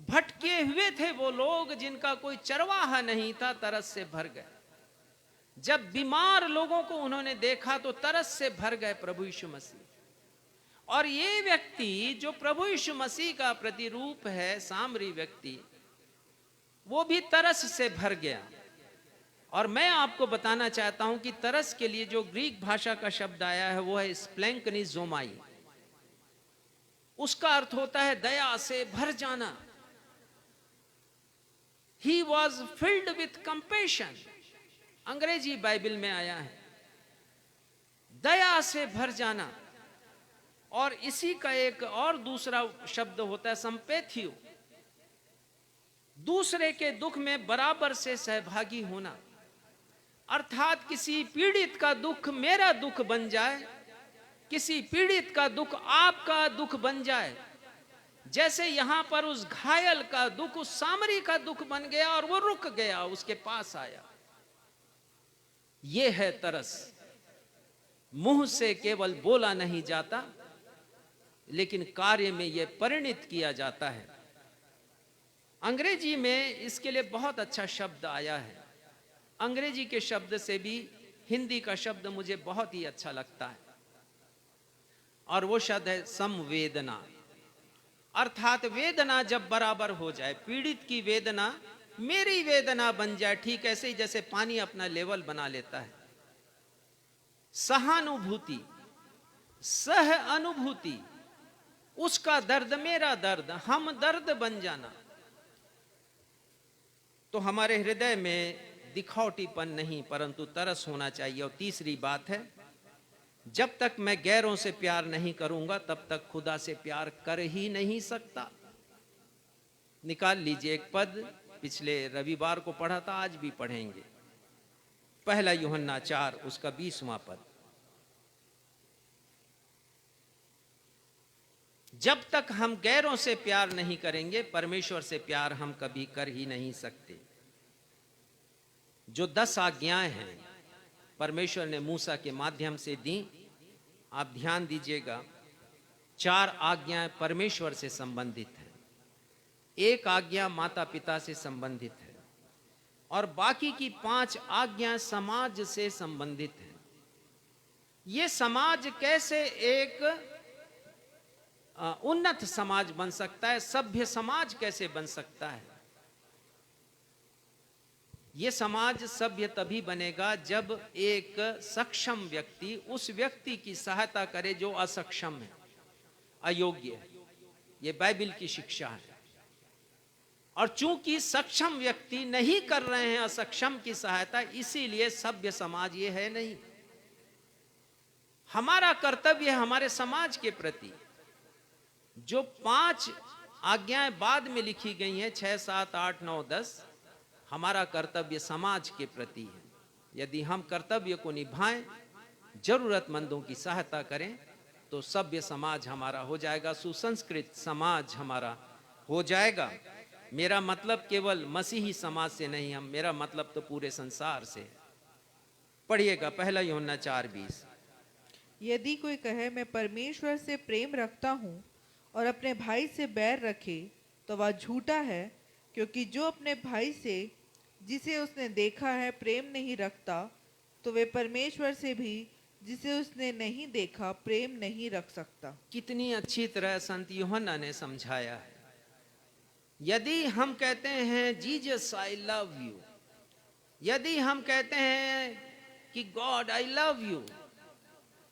[SPEAKER 1] भटके हुए थे वो लोग जिनका कोई चरवाहा नहीं था, तरस से भर गए। जब बीमार लोगों को उन्होंने देखा तो तरस से भर गए प्रभु यीशु मसीह। और ये व्यक्ति जो प्रभु यीशु मसीह का प्रतिरूप है, सामरी व्यक्ति, वो भी तरस से भर गया। और मैं आपको बताना चाहता हूं कि तरस के लिए जो ग्रीक भाषा का शब्द आया है वो है स्प्लेंकनिज़ोमाई। उसका अर्थ होता है दया से भर जाना। He was filled with compassion, अंग्रेजी बाइबल में आया है, दया से भर जाना। और इसी का एक और दूसरा शब्द होता है संपेथियो, दूसरे के दुख में बराबर से सहभागी होना। अर्थात किसी पीड़ित का दुख मेरा दुख बन जाए, किसी पीड़ित का दुख आपका दुख बन जाए। जैसे यहां पर उस घायल का दुख उस सामरी का दुख बन गया और वो रुक गया, उसके पास आया। यह है तरस। मुंह से केवल बोला नहीं जाता, लेकिन कार्य में यह परिणित किया जाता है। अंग्रेजी में इसके लिए बहुत अच्छा शब्द आया है। अंग्रेजी के शब्द से भी हिंदी का शब्द मुझे बहुत ही अच्छा लगता है, और वो शब्द है संवेदना। अर्थात वेदना जब बराबर हो जाए, पीड़ित की वेदना मेरी वेदना बन जाए, ठीक ऐसे ही जैसे पानी अपना लेवल बना लेता है। सहानुभूति, सह अनुभूति, उसका दर्द मेरा दर्द, हम दर्द बन जाना। तो हमारे हृदय में दिखावटीपन नहीं परंतु तरस होना चाहिए। और तीसरी बात है, जब तक मैं गैरों से प्यार नहीं करूंगा तब तक खुदा से प्यार कर ही नहीं सकता। निकाल लीजिए एक पद, पिछले रविवार को पढ़ा था, आज भी पढ़ेंगे। पहला यूहन्ना 4 उसका 20वां पद। जब तक हम गैरों से प्यार नहीं करेंगे, परमेश्वर से प्यार हम कभी कर ही नहीं सकते। जो 10 आज्ञाएं हैं परमेश्वर ने मूसा के माध्यम से दी, आप ध्यान दीजिएगा। 4 आज्ञाएं परमेश्वर से संबंधित है, 1 आज्ञा माता पिता से संबंधित है, और बाकी की 5 आज्ञाएं समाज से संबंधित है। ये समाज कैसे एक उन्नत समाज बन सकता है, सभ्य समाज कैसे बन सकता है? यह समाज सभ्य तभी बनेगा जब एक सक्षम व्यक्ति उस व्यक्ति की सहायता करे जो असक्षम है, अयोग्य है। यह बाइबल की शिक्षा है। और चूंकि सक्षम व्यक्ति नहीं कर रहे हैं असक्षम की सहायता, इसीलिए सभ्य समाज ये है नहीं। हमारा कर्तव्य है हमारे समाज के प्रति। जो 5 आज्ञाएं बाद में लिखी गई हैं, 6, 7, 8, 9, 10, हमारा कर्तव्य समाज के प्रति है। यदि हम कर्तव्य को निभाएं, जरूरतमंदों की सहायता करें, तो सभ्य समाज हमारा हो जाएगा, सुसंस्कृत समाज हमारा हो जाएगा। मेरा मतलब केवल मसीही समाज से नहीं, मेरा मतलब तो पूरे संसार से है। पढ़िएगा पहला यूहन्ना 4:20।
[SPEAKER 2] यदि कोई कहे मैं परमेश्वर से प्रेम रखता हूँ और अपने भाई से बैर रखे, तो वह झूठा है, क्योंकि जो अपने भाई से जिसे उसने देखा है प्रेम नहीं रखता, तो वे परमेश्वर से भी जिसे उसने नहीं देखा प्रेम नहीं रख सकता।
[SPEAKER 1] कितनी अच्छी तरह संत यूहन्ना ने समझाया है। यदि हम कहते हैं जीसस आई लव यू, यदि हम कहते हैं कि गॉड आई लव यू,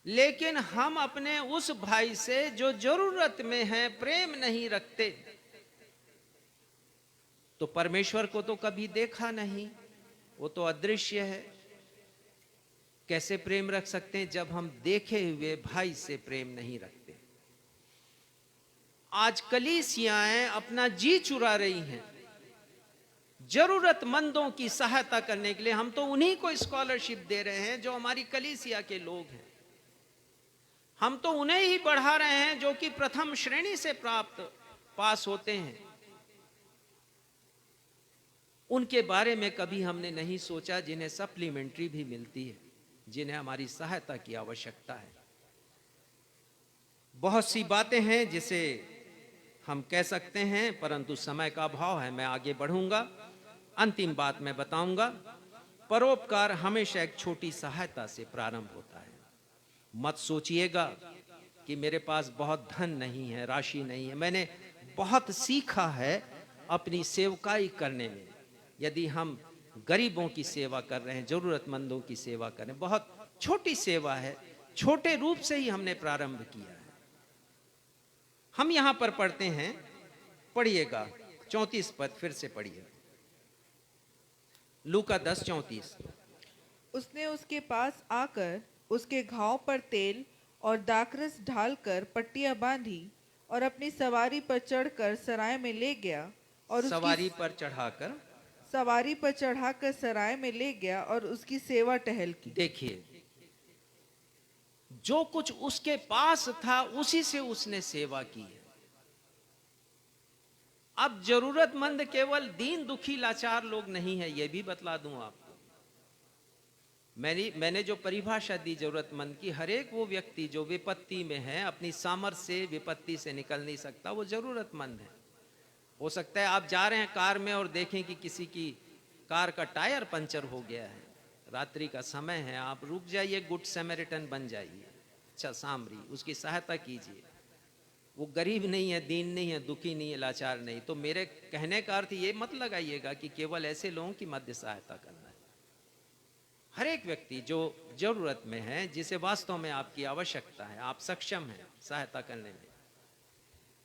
[SPEAKER 1] लेकिन हम अपने उस भाई से जो जरूरत में है प्रेम नहीं रखते, तो परमेश्वर को तो कभी देखा नहीं, वो तो अदृश्य है। कैसे प्रेम रख सकते हैं जब हम देखे हुए भाई से प्रेम नहीं रखते। आज कलीसियाएं अपना जी चुरा रही हैं जरूरतमंदों की सहायता करने के लिए। हम तो उन्हीं को स्कॉलरशिप दे रहे हैं जो हमारी कलीसिया के लोग हैं। हम तो उन्हें ही बढ़ा रहे हैं जो कि प्रथम श्रेणी से प्राप्त पास होते हैं। उनके बारे में कभी हमने नहीं सोचा जिन्हें सप्लीमेंट्री भी मिलती है, जिन्हें हमारी सहायता की आवश्यकता है। बहुत सी बातें हैं जिसे हम कह सकते हैं, परंतु समय का अभाव है, मैं आगे बढ़ूंगा। अंतिम बात मैं बताऊंगा, परोपकार हमेशा एक छोटी सहायता से प्रारंभ होता है। मत सोचिएगा कि मेरे पास बहुत धन नहीं है, राशि नहीं है। मैंने बहुत सीखा है अपनी सेवकाई करने में। यदि हम गरीबों की सेवा कर रहे हैं, जरूरतमंदों की सेवा कर रहे हैं, बहुत छोटी सेवा है, छोटे रूप से ही हमने प्रारंभ किया है। हम यहां पर पढ़ते हैं, पढ़िएगा 34 पद फिर से पढ़िए, लूका 10:34।
[SPEAKER 2] उसने उसके पास आकर उसके घाव पर तेल और दाखरस ढालकर पट्टियां बांधी और अपनी सवारी पर चढ़कर सराय में ले गया और
[SPEAKER 1] सवारी पर चढ़ाकर
[SPEAKER 2] सराय में ले गया और उसकी सेवा टहल की।
[SPEAKER 1] देखिए, जो कुछ उसके पास था उसी से उसने सेवा की है। अब जरूरतमंद केवल दीन दुखी लाचार लोग नहीं है, यह भी बतला दूं आपको। मैंने जो परिभाषा दी जरूरतमंद की, हर एक वो व्यक्ति जो विपत्ति में है, अपनी सामर्थ्य से विपत्ति से निकल नहीं सकता, वो जरूरतमंद है। हो सकता है आप जा रहे हैं कार में और देखें कि किसी की कार का टायर पंचर हो गया है, रात्रि का समय है, आप रुक जाइए, गुड समैरिटन बन जाइए, अच्छा सामरी, उसकी सहायता कीजिए। वो गरीब नहीं है, दीन नहीं है, दुखी नहीं है, लाचार नहीं। तो मेरे कहने का अर्थ ये मत लगाइएगा कि केवल ऐसे लोगों की मध्य सहायता करना है। हर एक व्यक्ति जो जरूरत में है, जिसे वास्तव में आपकी आवश्यकता है, आप सक्षम हैं सहायता करने में,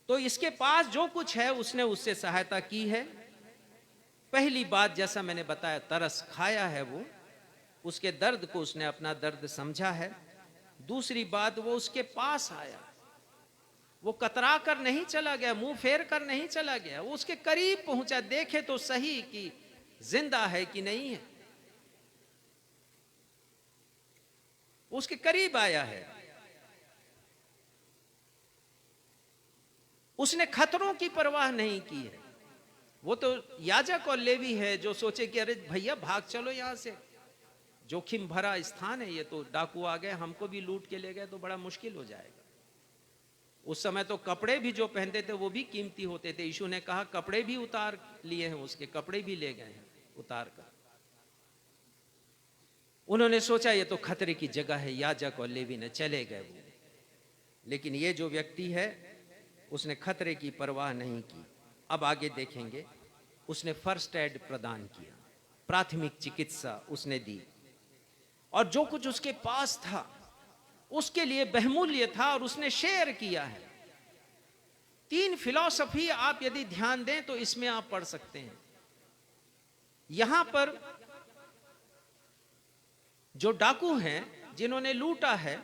[SPEAKER 1] तो इसके पास जो कुछ है उसने उससे सहायता की है। पहली बात, जैसा मैंने बताया, तरस खाया है वो, उसके दर्द को उसने अपना दर्द समझा है। दूसरी बात, वो उसके पास आया, वो कतरा कर नहीं चला गया, मुंह फेर कर नहीं चला गया, वो उसके करीब पहुंचा, देखे तो सही कि जिंदा है कि नहीं है। उसके करीब आया है। उसने खतरों की परवाह नहीं की है। वो तो याजक और लेवी है जो सोचे कि अरे भैया भाग चलो यहां से, जोखिम भरा स्थान है ये, तो डाकू आ गए, हमको भी लूट के ले गए तो बड़ा मुश्किल हो जाएगा। उस समय तो कपड़े भी जो पहनते थे वो भी कीमती होते थे। यीशु ने कहा कपड़े भी उतार लिए हैं, उसके कपड़े भी ले गए हैं उतार कर। उन्होंने सोचा ये तो खतरे की जगह है, याजक और लेवी ने चले गए वो। लेकिन ये जो व्यक्ति है उसने खतरे की परवाह नहीं की। अब आगे देखेंगे, उसने फर्स्ट एड प्रदान किया, प्राथमिक चिकित्सा उसने दी, और जो कुछ उसके पास था उसके लिए बहुमूल्य था और उसने शेयर किया है। 3 फिलॉसफी आप यदि ध्यान दें तो इसमें आप पढ़ सकते हैं। यहां पर जो डाकू हैं जिन्होंने लूटा है,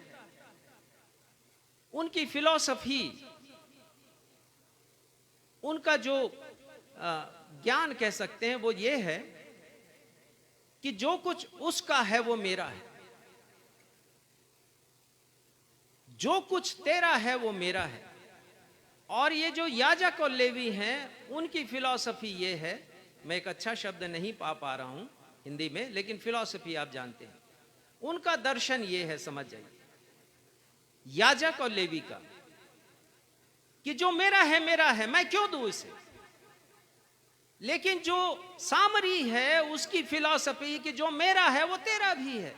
[SPEAKER 1] उनकी फिलॉसफी, उनका जो ज्ञान कह सकते हैं वो ये है कि जो कुछ उसका है वो मेरा है, जो कुछ तेरा है वो मेरा है। और ये जो याजक और लेवी हैं उनकी फिलॉसफी ये है, मैं एक अच्छा शब्द नहीं पा रहा हूं हिंदी में, लेकिन फिलॉसफी आप जानते हैं। उनका दर्शन ये है, समझ जाइए, याजक और लेवी का, कि जो मेरा है मैं क्यों दूं इसे। लेकिन जो सामरी है उसकी फिलॉसफी कि जो मेरा है वो तेरा भी है,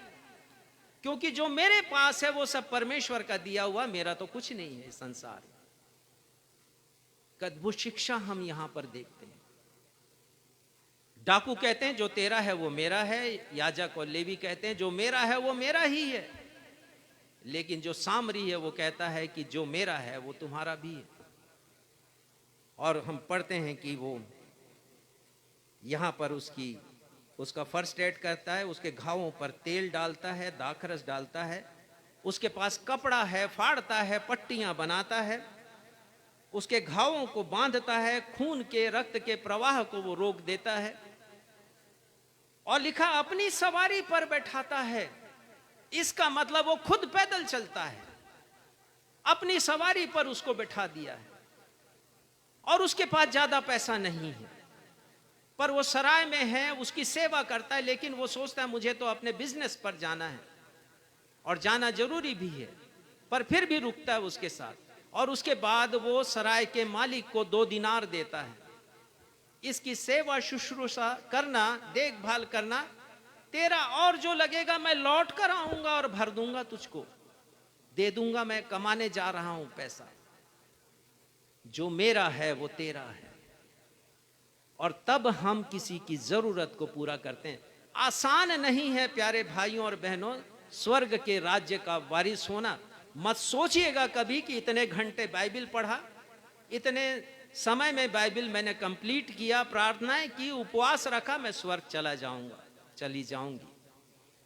[SPEAKER 1] क्योंकि जो मेरे पास है वो सब परमेश्वर का दिया हुआ, मेरा तो कुछ नहीं है संसार में। अद्भुत शिक्षा हम यहां पर देखते हैं। डाकू कहते हैं जो तेरा है वो मेरा है, याजक और लेवी कहते हैं जो मेरा है वो मेरा ही है। लेकिन जो सामरी है वो कहता है कि जो मेरा है वो तुम्हारा भी है। और हम पढ़ते हैं कि वो यहाँ पर उसका फर्स्ट एड करता है, उसके घावों पर तेल डालता है, दाखरस डालता है, उसके पास कपड़ा है, फाड़ता है, पट्टियां बनाता है, उसके घावों को बांधता है, खून के रक्त के प्रवाह को वो रोक देता है, और लिखा अपनी सवारी पर बैठाता है। इसका मतलब वो खुद पैदल चलता है, अपनी सवारी पर उसको बैठा दिया है, और उसके पास ज्यादा पैसा नहीं है, पर वो सराय में है, उसकी सेवा करता है, लेकिन वो सोचता है मुझे तो अपने बिजनेस पर जाना है, और जाना जरूरी भी है, पर फिर भी रुकता है उसके साथ। और उसके बाद वो सराय के मालिक को 2 दिनार देता है। इसकी सेवा शुश्रूषा करना, देखभाल करना, तेरा और जो लगेगा मैं लौट कर आऊंगा और भर दूंगा, तुझको दे दूंगा, मैं कमाने जा रहा हूं पैसा, जो मेरा है वो तेरा है। और तब हम किसी की जरूरत को पूरा करते हैं। आसान नहीं है प्यारे भाइयों और बहनों स्वर्ग के राज्य का वारिस होना। मत सोचिएगा कभी कि इतने घंटे बाइबिल पढ़ा, इतने समय में बाइबिल मैंने कंप्लीट किया, प्रार्थनाएं की, उपवास रखा, मैं स्वर्ग चला जाऊंगा, चली जाऊंगी,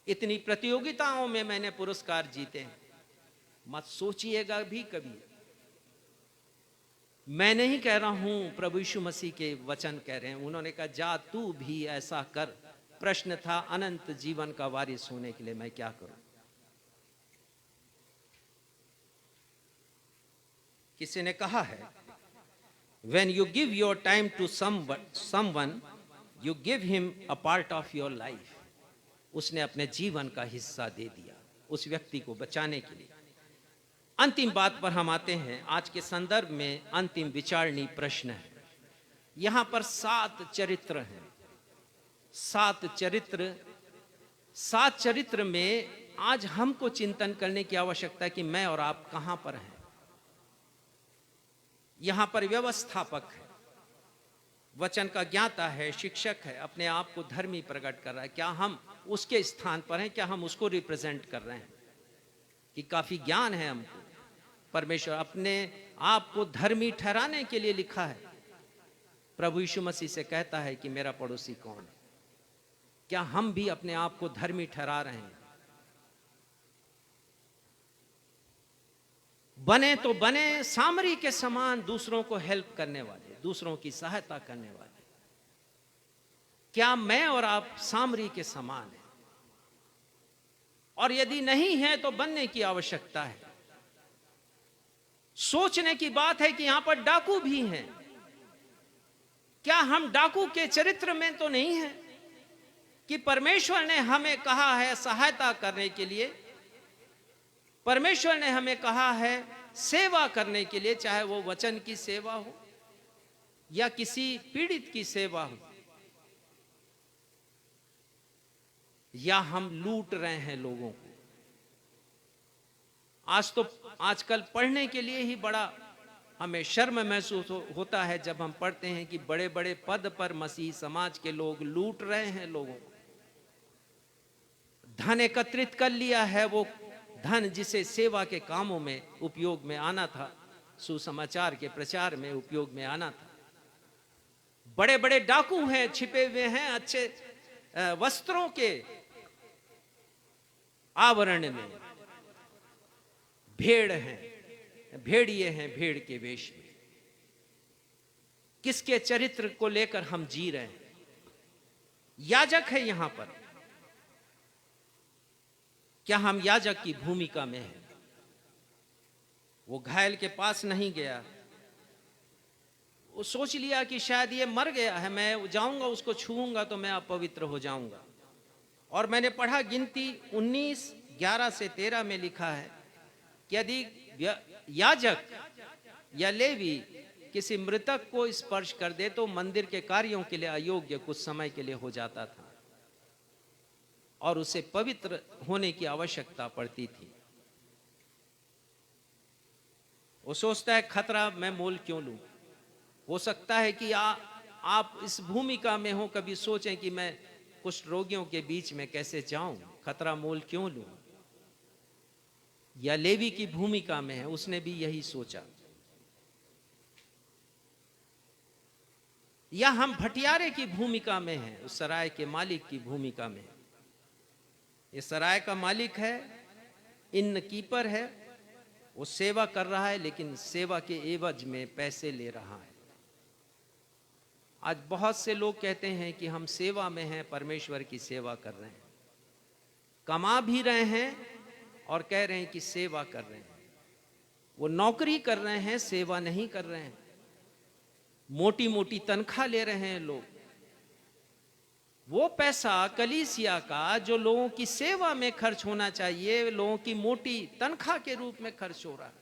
[SPEAKER 1] इतनी प्रतियोगिताओं में मैंने पुरस्कार जीते हैं। मत सोचिएगा भी कभी। मैं नहीं कह रहा हूं, प्रभु यीशु मसीह के वचन कह रहे हैं। उन्होंने कहा जा तू भी ऐसा कर। प्रश्न था अनंत जीवन का वारिस होने के लिए मैं क्या करूं। किसी ने कहा है when you give your time to someone you give him a part of your life। उसने अपने जीवन का हिस्सा दे दिया उस व्यक्ति को बचाने के लिए। अंतिम बात पर हम आते हैं। आज के संदर्भ में अंतिम विचारणीय प्रश्न है। यहां पर 7 चरित्र हैं। 7 चरित्र में आज हमको चिंतन करने की आवश्यकता है कि मैं और आप कहां पर हैं। यहां पर व्यवस्थापक है, वचन का ज्ञाता है, शिक्षक है, अपने आप को धर्मी प्रकट कर रहा है। क्या हम उसके स्थान पर हैं? क्या हम उसको रिप्रेजेंट कर रहे हैं? कि काफी ज्ञान है हमको, परमेश्वर अपने आप को धर्मी ठहराने के लिए लिखा है। प्रभु यीशु मसीह से कहता है कि मेरा पड़ोसी कौन है। क्या हम भी अपने आप को धर्मी ठहरा रहे हैं? बने तो बने सामरी के समान, दूसरों को हेल्प करने वाले, दूसरों की सहायता करने वाले। क्या मैं और आप सामरी के समान हैं? और यदि नहीं है तो बनने की आवश्यकता है। सोचने की बात है कि यहां पर डाकू भी हैं। क्या हम डाकू के चरित्र में तो नहीं है कि परमेश्वर ने हमें कहा है सहायता करने के लिए, परमेश्वर ने हमें कहा है सेवा करने के लिए, चाहे वो वचन की सेवा हो या किसी पीड़ित की सेवा हो, या हम लूट रहे हैं लोगों को। आजकल पढ़ने के लिए ही बड़ा हमें शर्म महसूस होता है जब हम पढ़ते हैं कि बड़े बड़े पद पर मसीह समाज के लोग लूट रहे हैं लोगों को। धन एकत्रित कर लिया है, वो धन जिसे सेवा के कामों में उपयोग में आना था, सुसमाचार के प्रचार में उपयोग में आना था। बड़े बड़े डाकू हैं, छिपे हुए हैं अच्छे वस्त्रों के आवरण में। भेड़ हैं, भेड़िए हैं भेड़ के वेश में। किसके चरित्र को लेकर हम जी रहे हैं? याजक है यहां पर। क्या हम याजक की भूमिका में हैं? वो घायल के पास नहीं गया, वो सोच लिया कि शायद ये मर गया है, मैं जाऊंगा उसको छूऊंगा तो मैं अपवित्र हो जाऊंगा। और मैंने पढ़ा गिनती 19:11 से 13 में लिखा है कि यदि याजक या लेवी किसी मृतक को स्पर्श कर दे तो मंदिर के कार्यों के लिए अयोग्य कुछ समय के लिए हो जाता था और उसे पवित्र होने की आवश्यकता पड़ती थी। वो सोचता है खतरा मैं मोल क्यों लूं। हो सकता है कि आप इस भूमिका में हो, कभी सोचें कि मैं कुष्ठ रोगियों के बीच में कैसे जाऊं, खतरा मोल क्यों लूं। या लेवी की भूमिका में है, उसने भी यही सोचा। या हम भटियारे की भूमिका में हैं, उस सराय के मालिक की भूमिका में। ये सराय का मालिक है, इन कीपर है, वो सेवा कर रहा है, लेकिन सेवा के एवज में पैसे ले रहा है। आज बहुत से लोग कहते हैं कि हम सेवा में हैं, परमेश्वर की सेवा कर रहे हैं, कमा भी रहे हैं और कह रहे हैं कि सेवा कर रहे हैं। वो नौकरी कर रहे हैं, सेवा नहीं कर रहे हैं। मोटी मोटी तनख्वाह ले रहे हैं लोग। वो पैसा कलीसिया का जो लोगों की सेवा में खर्च होना चाहिए, लोगों की मोटी तनख्वाह के रूप में खर्च हो रहा है।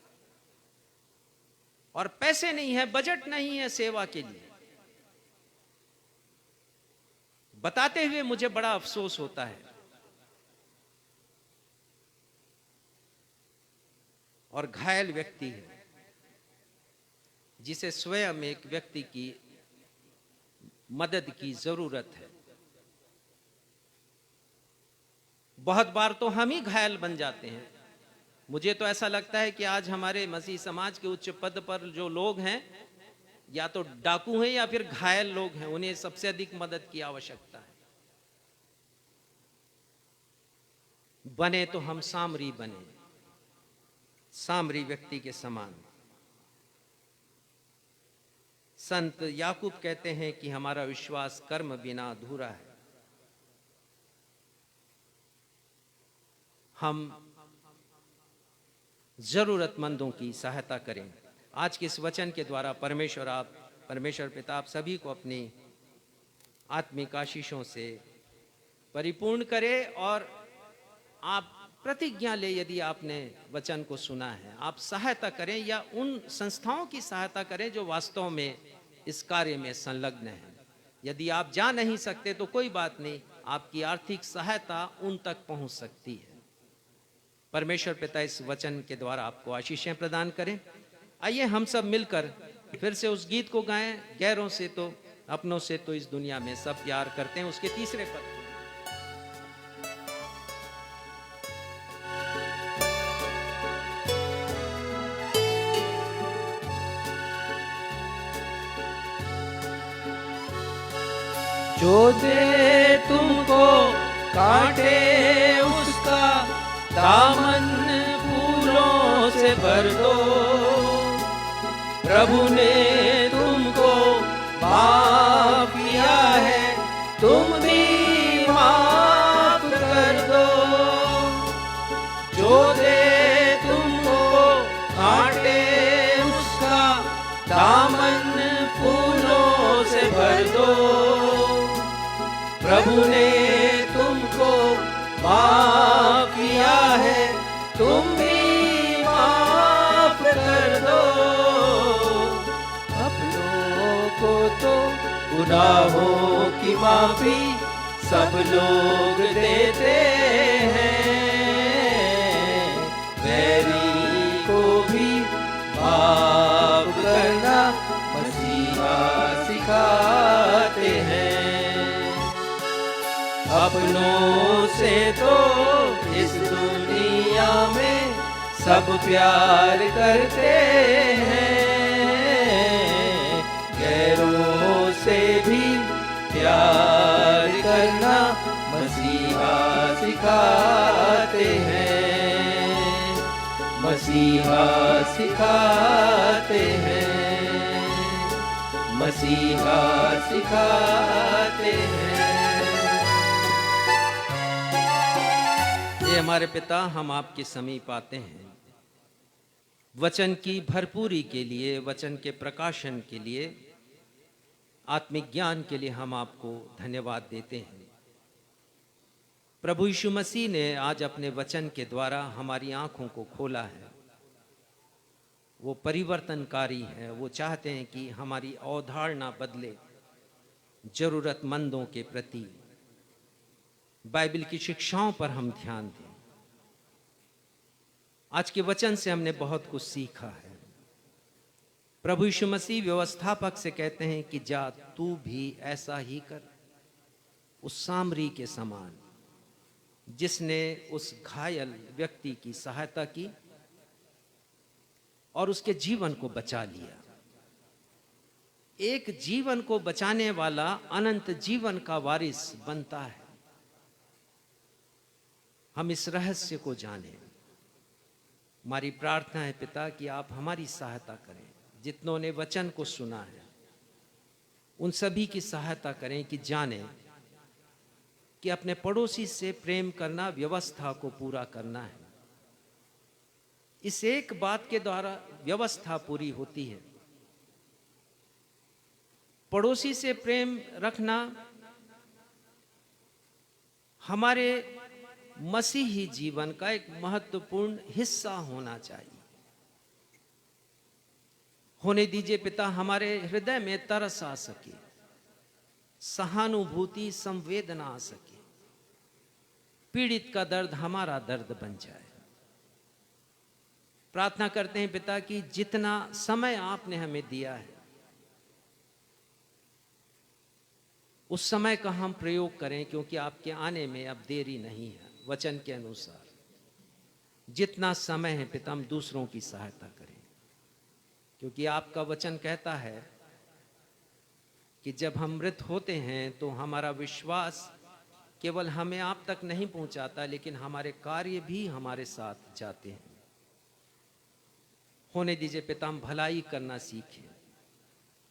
[SPEAKER 1] और पैसे नहीं है, बजट नहीं है सेवा के लिए। बताते हुए मुझे बड़ा अफसोस होता है। और घायल व्यक्ति है जिसे स्वयं एक व्यक्ति की मदद की जरूरत है। बहुत बार तो हम ही घायल बन जाते हैं। मुझे तो ऐसा लगता है कि आज हमारे मसीह समाज के उच्च पद पर जो लोग हैं, या तो डाकू हैं या फिर घायल लोग हैं, उन्हें सबसे अधिक मदद की आवश्यकता है। बने तो हम सामरी बने, सामरी व्यक्ति के समान। संत याकूब कहते हैं कि हमारा विश्वास कर्म बिना अधूरा है। हम जरूरतमंदों की सहायता करें। आज के इस वचन के द्वारा परमेश्वर पिता आप सभी को अपनी आत्मिक आशीषों से परिपूर्ण करे। और आप प्रतिज्ञा ले, यदि आपने वचन को सुना है, आप सहायता करें या उन संस्थाओं की सहायता करें जो वास्तव में इस कार्य में संलग्न हैं। यदि आप जा नहीं सकते तो कोई बात नहीं, आपकी आर्थिक सहायता उन तक पहुंच सकती है। परमेश्वर पिता इस वचन के द्वारा आपको आशीषें प्रदान करें। आइए हम सब मिलकर फिर से उस गीत को गाएं, गैरों से तो अपनों से तो इस दुनिया में सब प्यार करते हैं, उसके तीसरे पद।
[SPEAKER 3] जो दे तुमको काटे उसका दामन फूलों से भर दो। प्रभु ने तुमको माफ किया है, तुम भी माफ कर दो। जो दे तुमको काटे उसका दामन फूलों से भर दो। प्रभु ने तुमको माफ किया है, तुम भी माफ कर दो। अपनों को तो गुनाहों की माफी सब लोग देते हैं, वैरी को भी माफ करना मसीहा सिखाते हैं। अपनों से तो इस दुनिया में सब प्यार करते हैं, गैरों से भी प्यार करना मसीहा सिखाते हैं, मसीहा सिखाते हैं, मसीहा सिखाते हैं।
[SPEAKER 1] ये हमारे पिता, हम आपके समीप आते हैं वचन की भरपूरी के लिए, वचन के प्रकाशन के लिए, आत्मिक ज्ञान के लिए हम आपको धन्यवाद देते हैं। प्रभु यीशु मसीह ने आज अपने वचन के द्वारा हमारी आंखों को खोला है। वो परिवर्तनकारी है। वो चाहते हैं कि हमारी अवधारणा बदले, जरूरतमंदों के प्रति बाइबल की शिक्षाओं पर हम ध्यान दें। आज के वचन से हमने बहुत कुछ सीखा है। प्रभु यीशु मसीह व्यवस्थापक से कहते हैं कि जा तू भी ऐसा ही कर, उस सामरी के समान जिसने उस घायल व्यक्ति की सहायता की और उसके जीवन को बचा लिया। एक जीवन को बचाने वाला अनंत जीवन का वारिस बनता है। हम इस रहस्य को जानें। हमारी प्रार्थना है पिता कि आप हमारी सहायता करें। जितनों ने वचन को सुना है उन सभी की सहायता करें कि जानें कि अपने पड़ोसी से प्रेम करना व्यवस्था को पूरा करना है। इस एक बात के द्वारा व्यवस्था पूरी होती है। पड़ोसी से प्रेम रखना हमारे मसीही जीवन का एक महत्वपूर्ण हिस्सा होना चाहिए। होने दीजिए पिता हमारे हृदय में तरस आ सके, सहानुभूति संवेदना आ सके, पीड़ित का दर्द हमारा दर्द बन जाए। प्रार्थना करते हैं पिता कि जितना समय आपने हमें दिया है उस समय का हम प्रयोग करें, क्योंकि आपके आने में अब देरी नहीं है। वचन के अनुसार जितना समय है पिता हम दूसरों की सहायता करें, क्योंकि आपका वचन कहता है कि जब हम मृत होते हैं तो हमारा विश्वास केवल हमें आप तक नहीं पहुंचाता, लेकिन हमारे कार्य भी हमारे साथ जाते हैं। होने दीजिए पिता हम भलाई करना सीखें,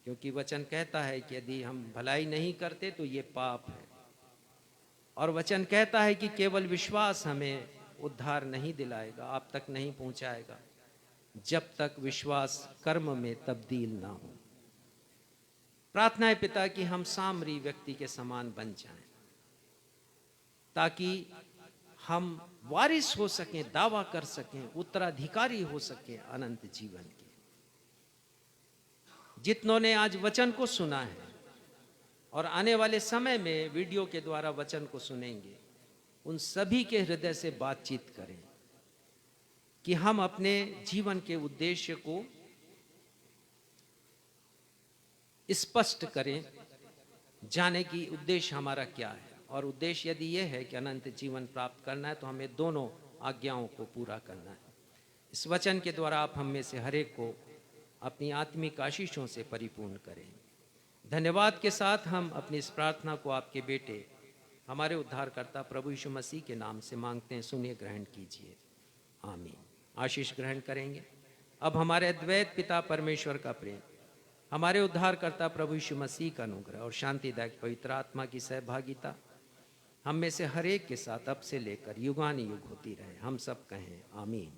[SPEAKER 1] क्योंकि वचन कहता है कि यदि हम भलाई नहीं करते तो ये पाप है। और वचन कहता है कि केवल विश्वास हमें उद्धार नहीं दिलाएगा, आप तक नहीं पहुंचाएगा, जब तक विश्वास कर्म में तब्दील ना हो। प्रार्थना है पिता कि हम सामरी व्यक्ति के समान बन जाएं, ताकि हम वारिस हो सकें, दावा कर सकें, उत्तराधिकारी हो सकें अनंत जीवन के। जितनों ने आज वचन को सुना है और आने वाले समय में वीडियो के द्वारा वचन को सुनेंगे, उन सभी के हृदय से बातचीत करें कि हम अपने जीवन के उद्देश्य को स्पष्ट करें, जाने कि उद्देश्य हमारा क्या है। और उद्देश्य यदि यह है कि अनंत जीवन प्राप्त करना है तो हमें दोनों आज्ञाओं को पूरा करना है। इस वचन के द्वारा आप हम में से हर एक को अपनी आत्मिक आशीषों से परिपूर्ण करें। धन्यवाद के साथ हम अपनी इस प्रार्थना को आपके बेटे हमारे उद्धारकर्ता प्रभु यीशु मसीह के नाम से मांगते हैं, सुनिए, ग्रहण कीजिए। आमीन। आशीष ग्रहण करेंगे। अब हमारे अद्वैत पिता परमेश्वर का प्रेम, हमारे उद्धारकर्ता प्रभु यीशु मसीह का अनुग्रह और शांतिदायक पवित्र आत्मा की सहभागिता हम में से हर एक के साथ अब से लेकर युगानुयुग होती रहे। हम सब कहें आमीन।